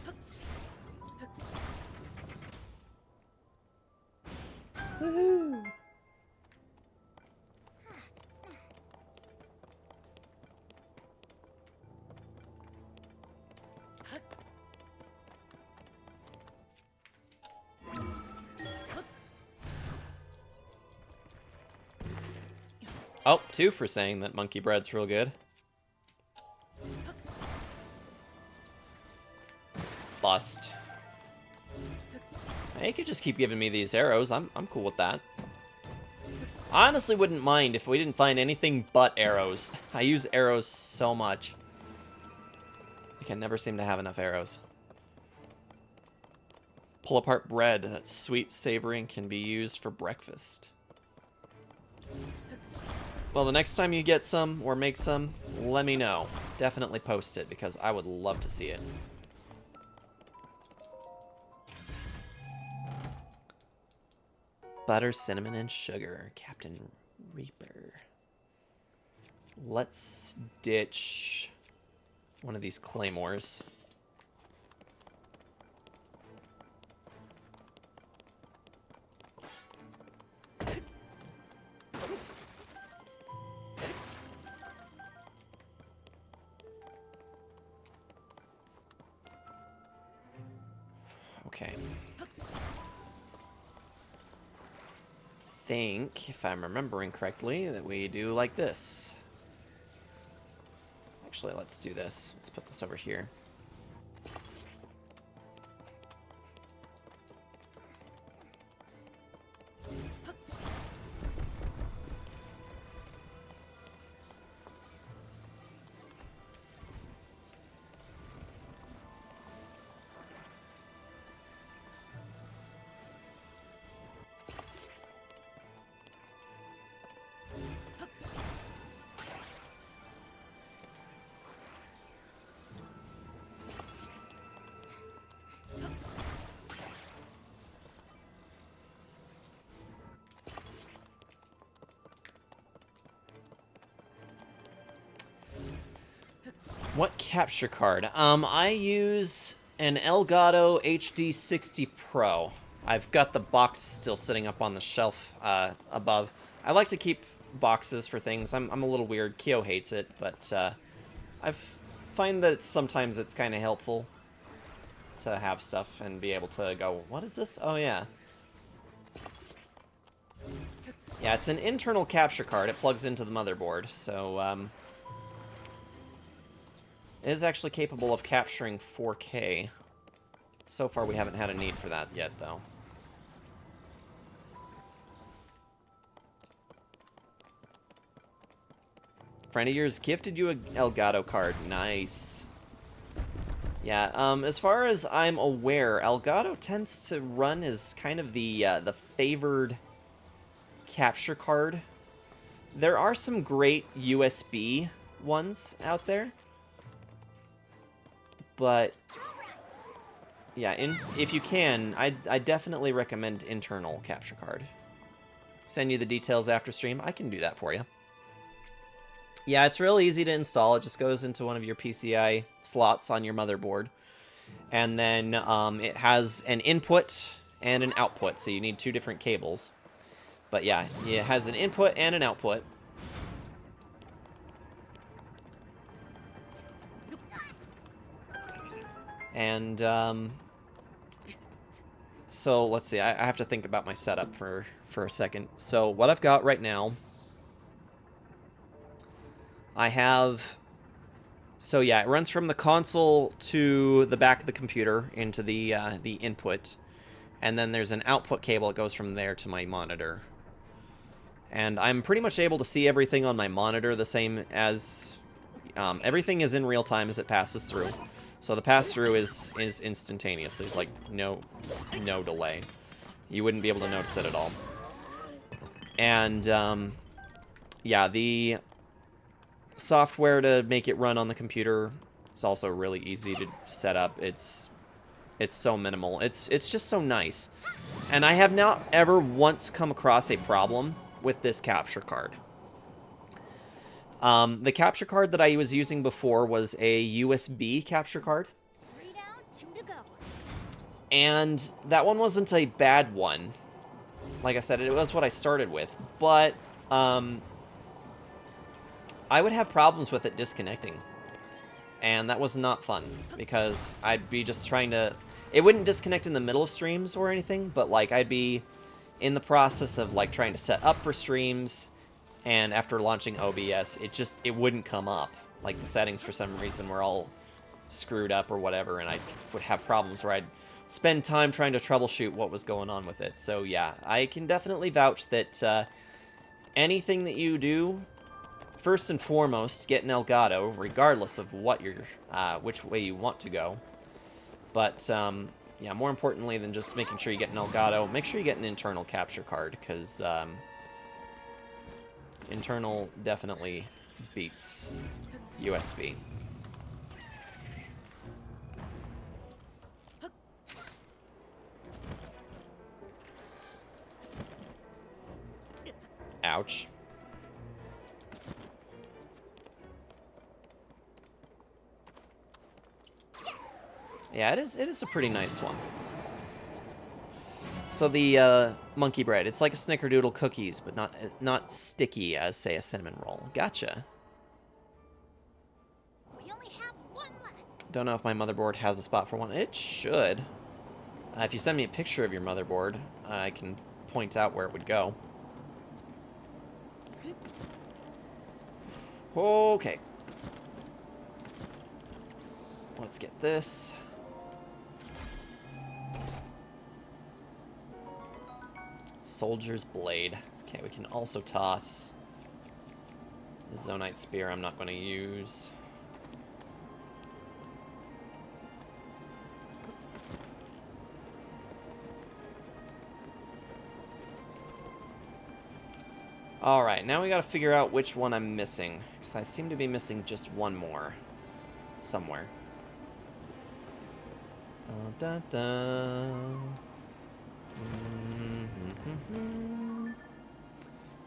Woohoo! Oh, 2 for saying that monkey bread's real good. Bust. Hey, you could just keep giving me these arrows. I'm cool with that. I honestly wouldn't mind if we didn't find anything but arrows. I use arrows so much. I can never seem to have enough arrows. Pull apart bread that's sweet, savory, and can be used for breakfast. Well, the next time you get some or make some, let me know. Definitely post it because I would love to see it. Butter, cinnamon, and sugar. Captain Reaper. Let's ditch one of these claymores. Okay. Think, if I'm remembering correctly, that we do like this. Actually, let's do this. Let's put this over here. What capture card? I use an Elgato HD60 Pro. I've got the box still sitting up on the shelf above. I like to keep boxes for things. I'm a little weird. Kyo hates it, but I find that sometimes it's kind of helpful to have stuff and be able to go, what is this? Oh, yeah. Yeah, it's an internal capture card. It plugs into the motherboard, so it is actually capable of capturing 4K. So far, we haven't had a need for that yet, though. Friend of yours gifted you a Elgato card. Nice. Yeah, as far as I'm aware, Elgato tends to run as kind of the favored capture card. There are some great USB ones out there, but yeah, if you can, I definitely recommend internal capture card. Send you the details after stream. I can do that for you. Yeah, it's real easy to install. It just goes into one of your PCI slots on your motherboard. And then it has an input and an output, so you need two different cables. But yeah, it has an input and an output. And so let's see, I have to think about my setup for a second. So what I've got right now, I have... So yeah, it runs from the console to the back of the computer into the input. And then there's an output cable that goes from there to my monitor. And I'm pretty much able to see everything on my monitor the same as... everything is in real time as it passes through. So the pass-through is instantaneous. There's, like, no delay. You wouldn't be able to notice it at all. And, yeah, the software to make it run on the computer is also really easy to set up. It's so minimal. It's just so nice. And I have not ever once come across a problem with this capture card. The capture card that I was using before was a USB capture card. 3 down, 2 to go. And that one wasn't a bad one. Like I said, it was what I started with. But I would have problems with it disconnecting. And that was not fun, because I'd be just trying to... It wouldn't disconnect in the middle of streams or anything, but like I'd be in the process of like trying to set up for streams, and after launching OBS, it wouldn't come up. Like the settings for some reason were all screwed up or whatever, and I would have problems where I'd spend time trying to troubleshoot what was going on with it. So yeah, I can definitely vouch that anything that you do, first and foremost, get an Elgato, regardless of what which way you want to go. But yeah, more importantly than just making sure you get an Elgato, make sure you get an internal capture card, because internal definitely beats USB. Ouch. Yeah, it is a pretty nice one. So the monkey bread, it's like a snickerdoodle cookies, but not sticky as, say, a cinnamon roll. Gotcha. We only have 1 left. Don't know if my motherboard has a spot for one. It should. If you send me a picture of your motherboard, I can point out where it would go. Okay. Let's get this. Soldier's Blade. Okay, we can also toss the Zonite Spear. I'm not going to use. Alright, now we gotta figure out which one I'm missing, because I seem to be missing just one more somewhere. Dun, dun.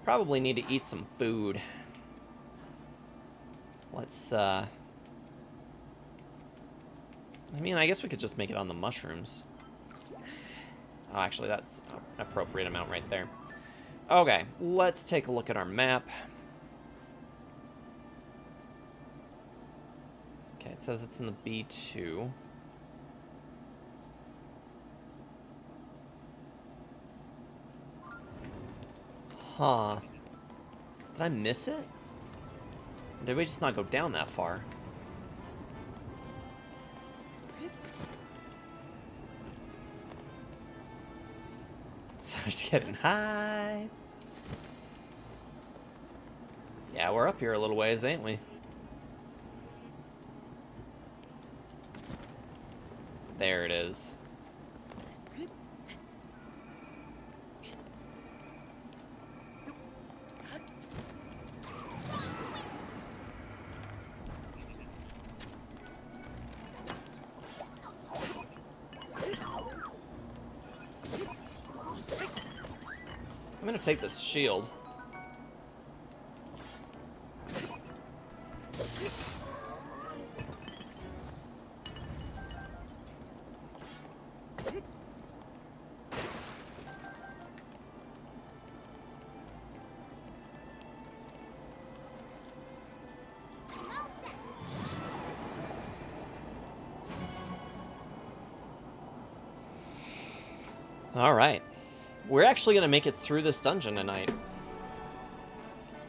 Probably need to eat some food. Let's, I mean, I guess we could just make it on the mushrooms. Oh, actually, that's an appropriate amount right there. Okay, let's take a look at our map. Okay, it says it's in the B2. Huh. Did I miss it? Or did we just not go down that far? So it's getting high. Yeah, Yeah, we're up here a little ways, ain't we? There it is. I'm gonna take this shield. All set. Alright. We're actually gonna make it through this dungeon tonight.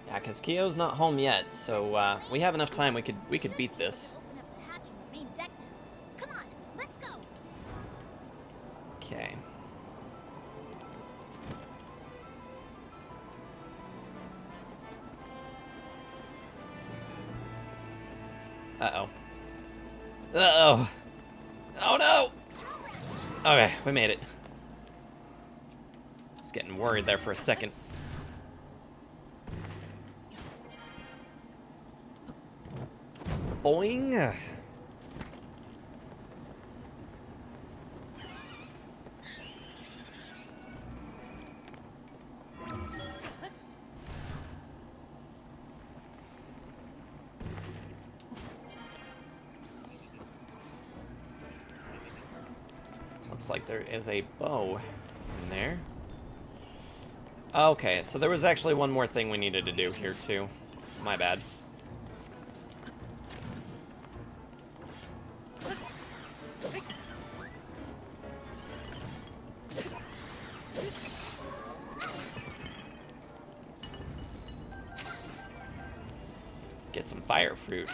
Yeah, because Kyo's not home yet, so we have enough time. We could beat this. Open up the hatch on the main deck now. Come on, let's go. Okay. Uh-oh. Uh-oh. Oh no! Okay, we made it. I was getting worried there for a second. Boing. Looks like there is a bow in there. Okay, so there was actually one more thing we needed to do here too. My bad. Get some fire fruit.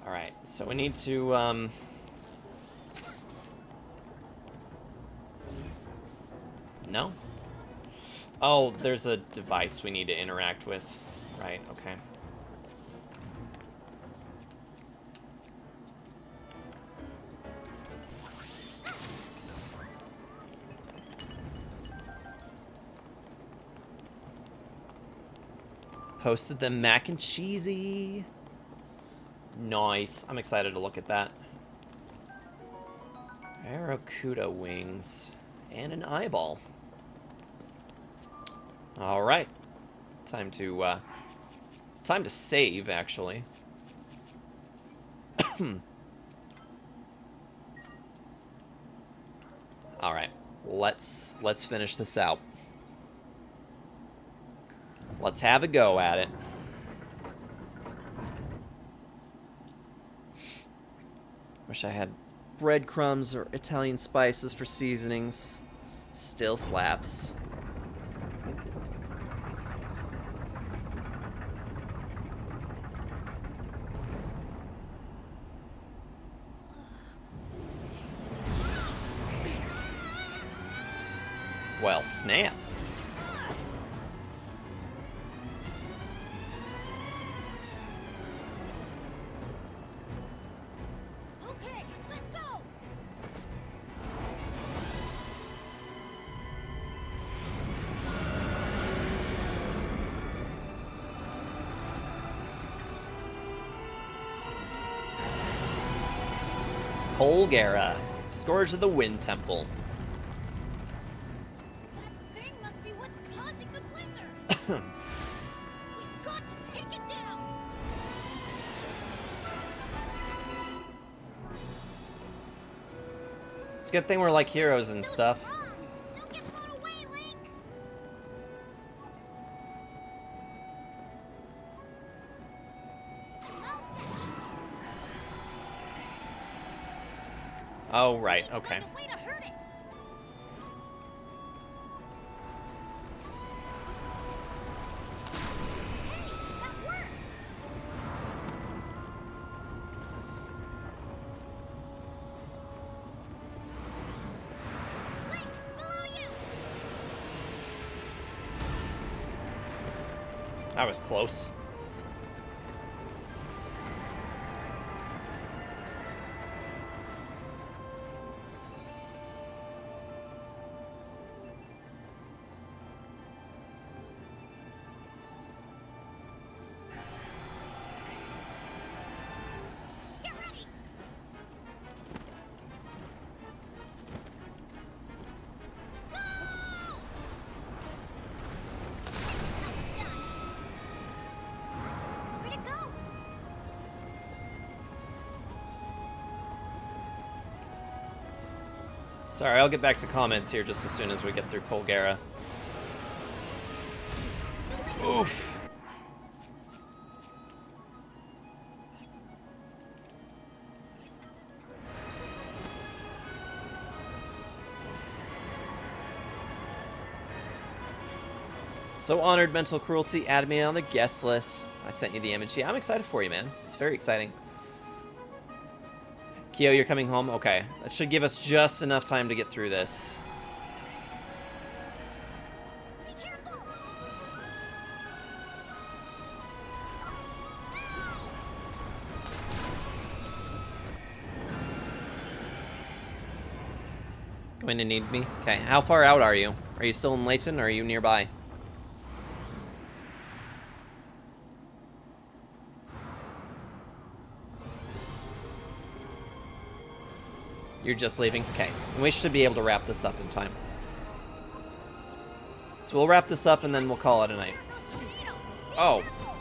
Alright, so we need to, No? Oh, there's a device we need to interact with. Right, okay. Posted them mac and cheesy. Nice. I'm excited to look at that. Barracuda wings. And an eyeball. Alright. Time to save, actually. Alright. Let's finish this out. Let's have a go at it. Wish I had breadcrumbs or Italian spices for seasonings. Still slaps. Well, snap. Okay, let's go. Colgara, Scourge of the Wind Temple. That thing must be what's causing the blizzard. We've got to take it down. It's a good thing we're like heroes and So stuff. strong. Don't get blown away, Link. All set. Oh, right, Need to okay. find a way to hurt it. Hey, that worked. Link, below you. That was close. Get ready. Go! That's done. What? Where'd it go? Sorry, I'll get back to comments here just as soon as we get through Colgera. Oof. So honored, Mental Cruelty added me on the guest list. I sent you the image. Yeah, I'm excited for you, man. It's very exciting. Kyo, you're coming home? Okay. That should give us just enough time to get through this. Be careful. Going to need me? Okay, how far out are you? Are you still in Layton, or are you nearby? You're just leaving? Okay. And we should be able to wrap this up in time. So we'll wrap this up and then we'll call it a night. Those tornadoes. Be Oh. careful.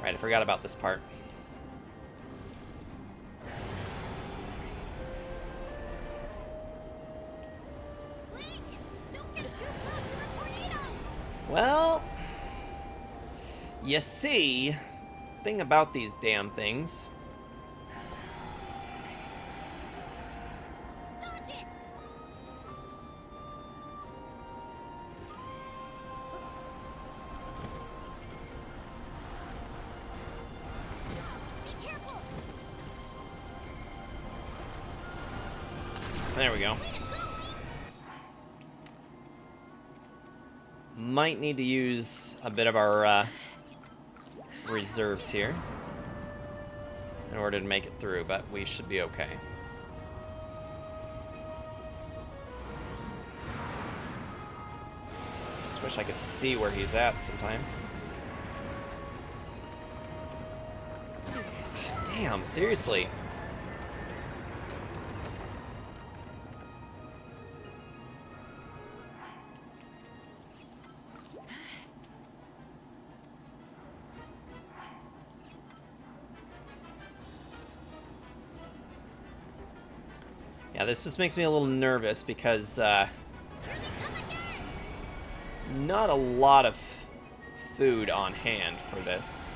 Right, I forgot about this part. Link, don't get too close to the tornado. Well, you see, thing about these damn things. Dodge it. Be careful. There we go. Way to go, Link. Might need to use a bit of our reserves here in order to make it through, but we should be okay. Just wish I could see where he's at sometimes. Damn, seriously. Yeah, this just makes me a little nervous because Here they come again. not a lot of food on hand for this.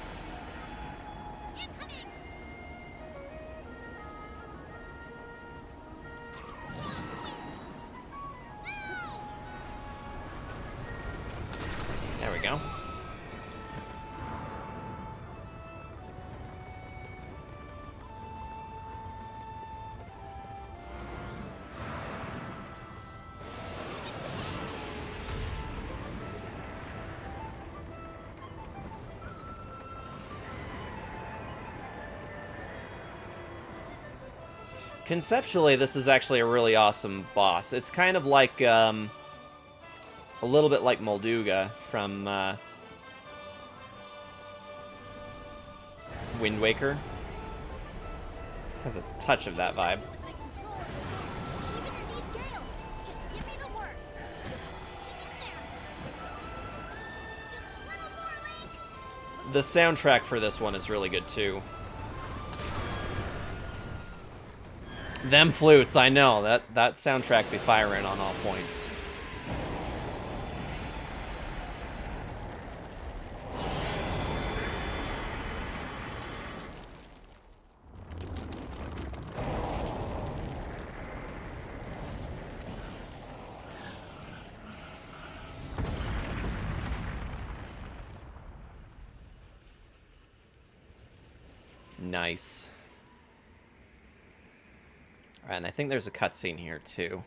Incoming. No. There we go. Conceptually, this is actually a really awesome boss. It's kind of like, a little bit like Molduga from, Wind Waker. Has a touch of that vibe. My control of the tornado, even in these gales. Just give me the word. Get in there. Just a little more, Link. The soundtrack for this one is really good, too. Them flutes, I know. That soundtrack be firing on all points. Nice. Alright, and I think there's a cutscene here, too.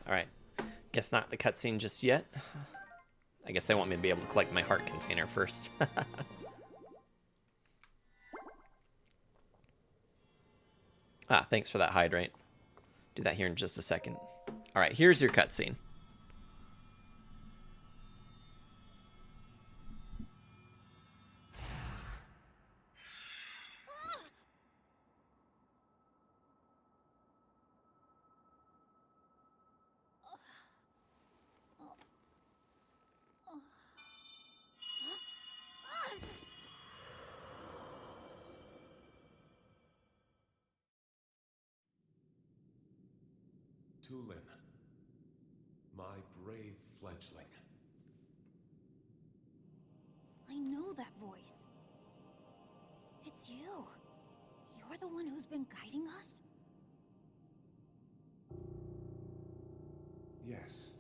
Alright. Guess not the cutscene just yet. I guess they want me to be able to collect my heart container first. Ah, thanks for that hydrate. Do that here in just a second. Alright, here's your cutscene. Tulin, my brave fledgling. I know that voice. It's you. You're the one who's been guiding us? Yes,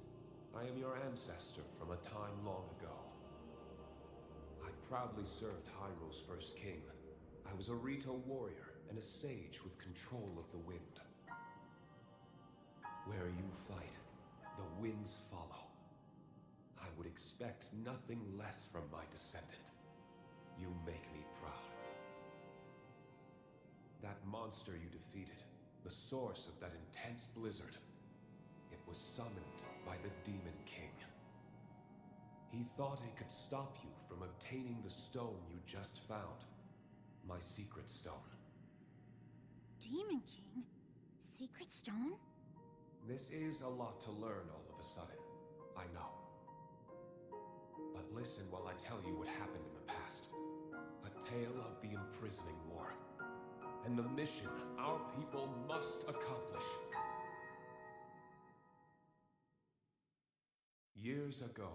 I am your ancestor from a time long ago. I proudly served Hyrule's first king. I was a Rito warrior and a sage with control of the wind. Where you fight, the winds follow. I would expect nothing less from my descendant. You make me proud. That monster you defeated, the source of that intense blizzard, it was summoned by the Demon King. He thought it could stop you from obtaining the stone you just found. My secret stone. Demon King? Secret stone? This is a lot to learn all of a sudden, I know. But listen while I tell you what happened in the past. A tale of the imprisoning war. And the mission our people must accomplish. Years ago,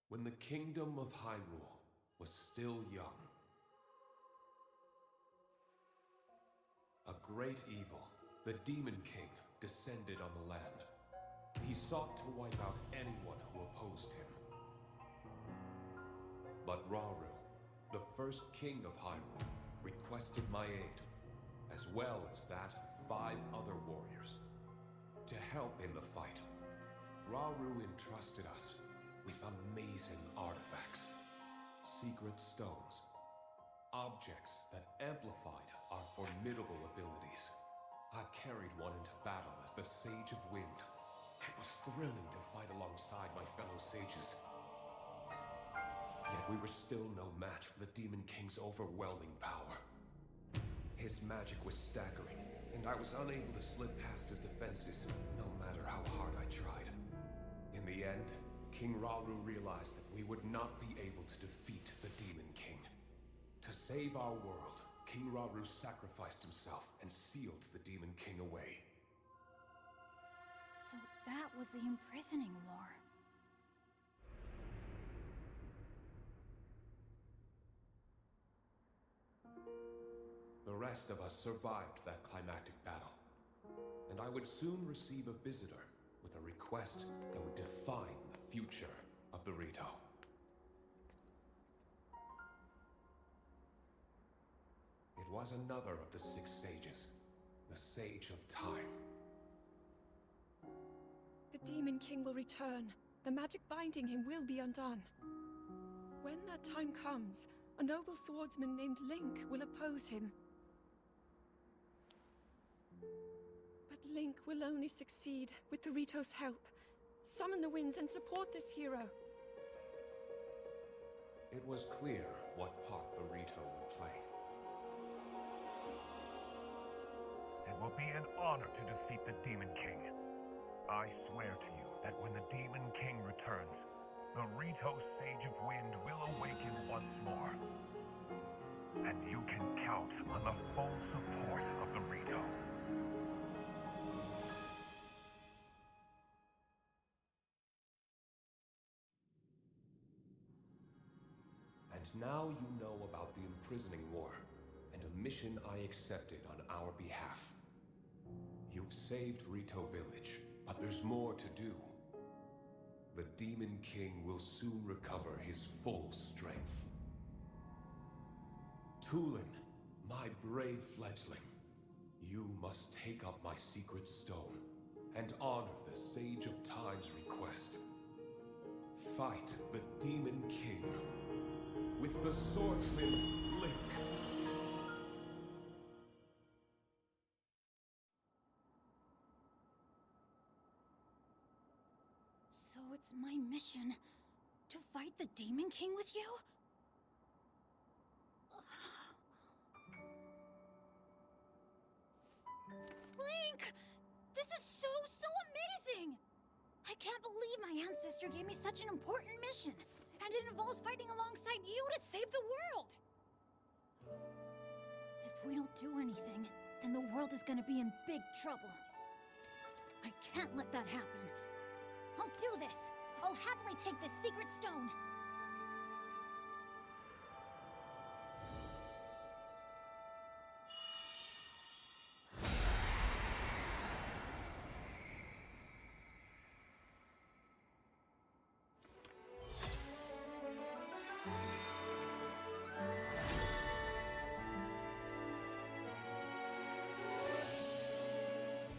when the kingdom of Hyrule was still young, a great evil, the Demon King, descended on the land. He sought to wipe out anyone who opposed him. But Rauru, the first king of Hyrule, requested my aid, as well as that of 5 other warriors, to help in the fight. Rauru entrusted us with amazing artifacts, secret stones, objects that amplified our formidable abilities. I carried one into battle as the Sage of Wind. It was thrilling to fight alongside my fellow sages. Yet we were still no match for the Demon King's overwhelming power. His magic was staggering, and I was unable to slip past his defenses, no matter how hard I tried. In the end, King Rauru realized that we would not be able to defeat the Demon King. To save our world, King Rauru sacrificed himself and sealed the Demon King away. So that was the imprisoning war. The rest of us survived that climactic battle, and I would soon receive a visitor with a request that would define the future of the Rito. It was another of the 6 sages, the Sage of Time. The Demon King will return. The magic binding him will be undone. When that time comes, a noble swordsman named Link will oppose him. But Link will only succeed with the Rito's help. Summon the winds and support this hero. It was clear what part the Rito would play. It will be an honor to defeat the Demon King. I swear to you that when the Demon King returns, the Rito Sage of Wind will awaken once more. And you can count on the full support of the Rito. And now you know about the imprisoning war, and a mission I accepted on our behalf. You've saved Rito Village, but there's more to do. The Demon King will soon recover his full strength. Tulin, my brave fledgling, you must take up my secret stone and honor the Sage of Time's request. Fight the Demon King with the swordsman Link. So it's my mission to fight the Demon King with you? Link! This is so amazing! I can't believe my ancestor gave me such an important mission. And it involves fighting alongside you to save the world! If we don't do anything, then the world is gonna be in big trouble. I can't let that happen. I'll do this! I'll happily take this secret stone!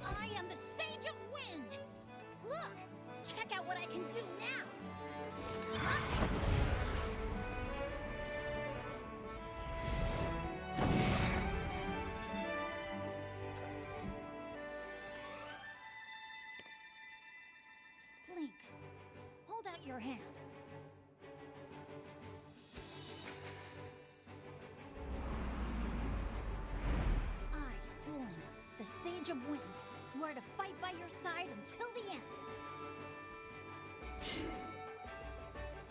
I am the Sage of Wind! Look! Check out what I can do now! Huh? Link, hold out your hand. I, Tulin, the Sage of Wind, swear to fight by your side until the end.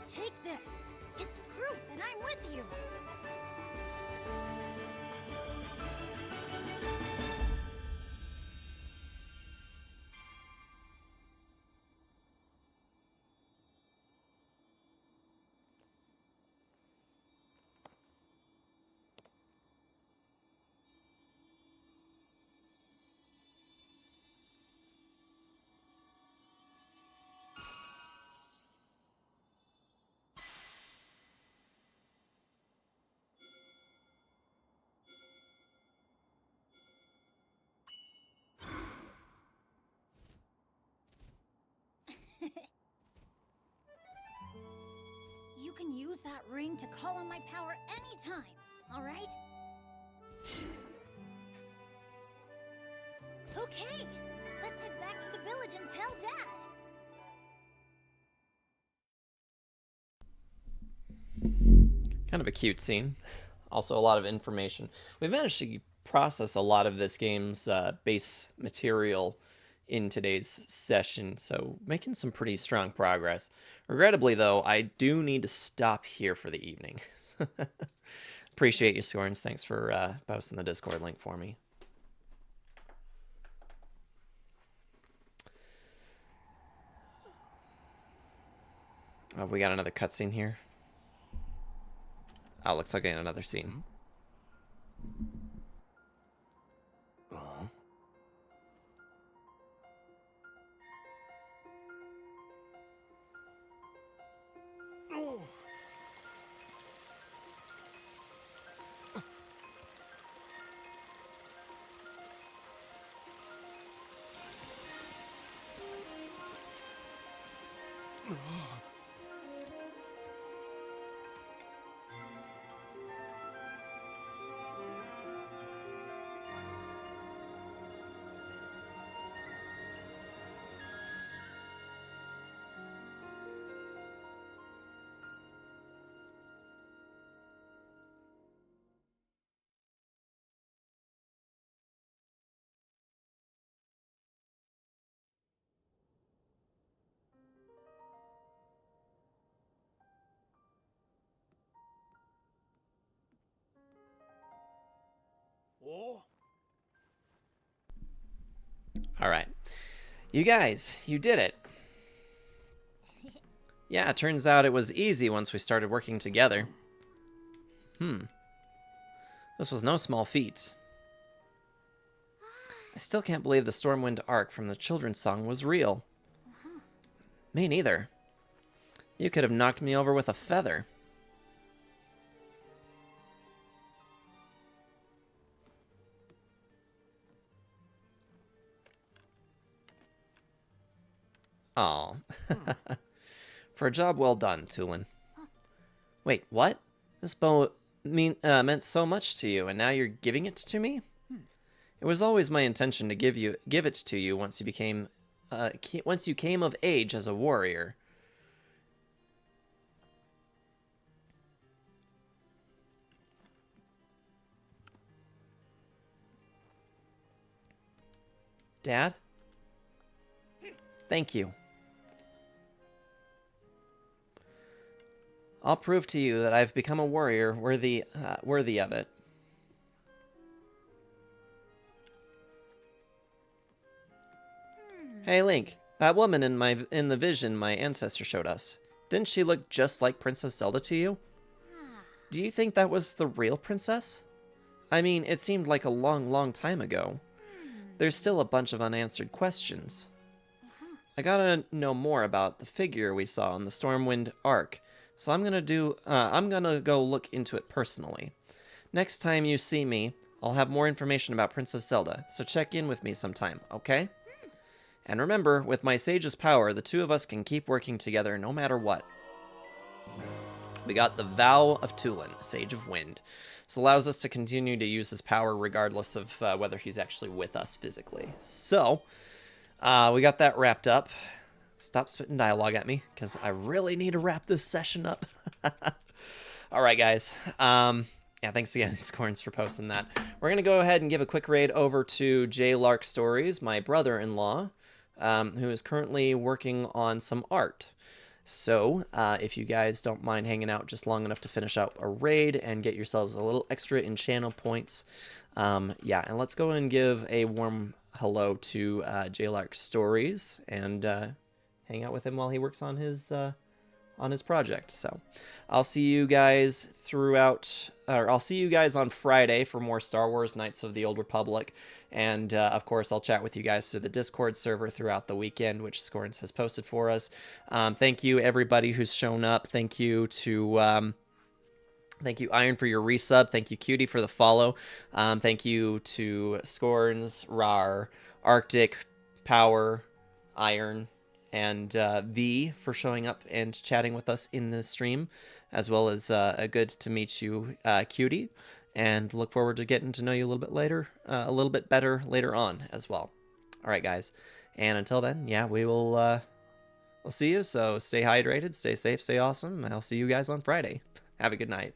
Take this. It's proof that I'm with you. You can use that ring to call on my power anytime, alright? Okay, let's head back to the village and tell Dad. Kind of a cute scene. Also a lot of information. We've managed to process a lot of this game's base material in today's session, so making some pretty strong progress. Regrettably, though, I do need to stop here for the evening. Appreciate you, Scorns. Thanks for posting the Discord link for me. Oh, we got another cutscene here. Oh, looks like I got another scene. All right. You guys, you did it. Yeah, it turns out it was easy once we started working together. This was no small feat. I still can't believe the Stormwind arc from the children's song was real. Me neither. You could have knocked me over with a feather. Aw. For a job well done, Tulin. Wait, what? This bow meant so much to you, and now you're giving it to me? It was always my intention to give it to you once you came of age as a warrior. Dad? Thank you. I'll prove to you that I've become a warrior worthy of it. Hey, Link, that woman in the vision my ancestor showed us. Didn't she look just like Princess Zelda to you? Do you think that was the real princess? I mean, it seemed like a long, long time ago. There's still a bunch of unanswered questions. I gotta know more about the figure we saw in the Stormwind Arc, so I'm gonna go look into it personally. Next time you see me, I'll have more information about Princess Zelda, so check in with me sometime, okay? And remember, with my Sage's power, the two of us can keep working together no matter what. We got the Vow of Tulin, Sage of Wind. This allows us to continue to use his power regardless of whether he's actually with us physically. So, we got that wrapped up. Stop spitting dialogue at me, because I really need to wrap this session up. Alright, guys. Yeah, thanks again, Scorns, for posting that. We're going to go ahead and give a quick raid over to J. Lark Stories, my brother-in-law, who is currently working on some art. So, if you guys don't mind hanging out just long enough to finish up a raid and get yourselves a little extra in channel points, yeah, and let's go and give a warm hello to J. Lark Stories and hang out with him while he works on his project. So, I'll see you guys I'll see you guys on Friday for more Star Wars Knights of the Old Republic. And, of course, I'll chat with you guys through the Discord server throughout the weekend, which Scorns has posted for us. Thank you, everybody who's shown up. Thank you to... Thank you, Iron, for your resub. Thank you, Cutie, for the follow. Thank you to Scorns, Rar, Arctic, Power, Iron, and V for showing up and chatting with us in the stream, as well as a good to meet you, Cutie, and look forward to getting to know you a little bit better later on as well. All right, guys, and until then, yeah, we'll see you. So stay hydrated, stay safe, stay awesome. I'll see you guys on Friday. Have a good night.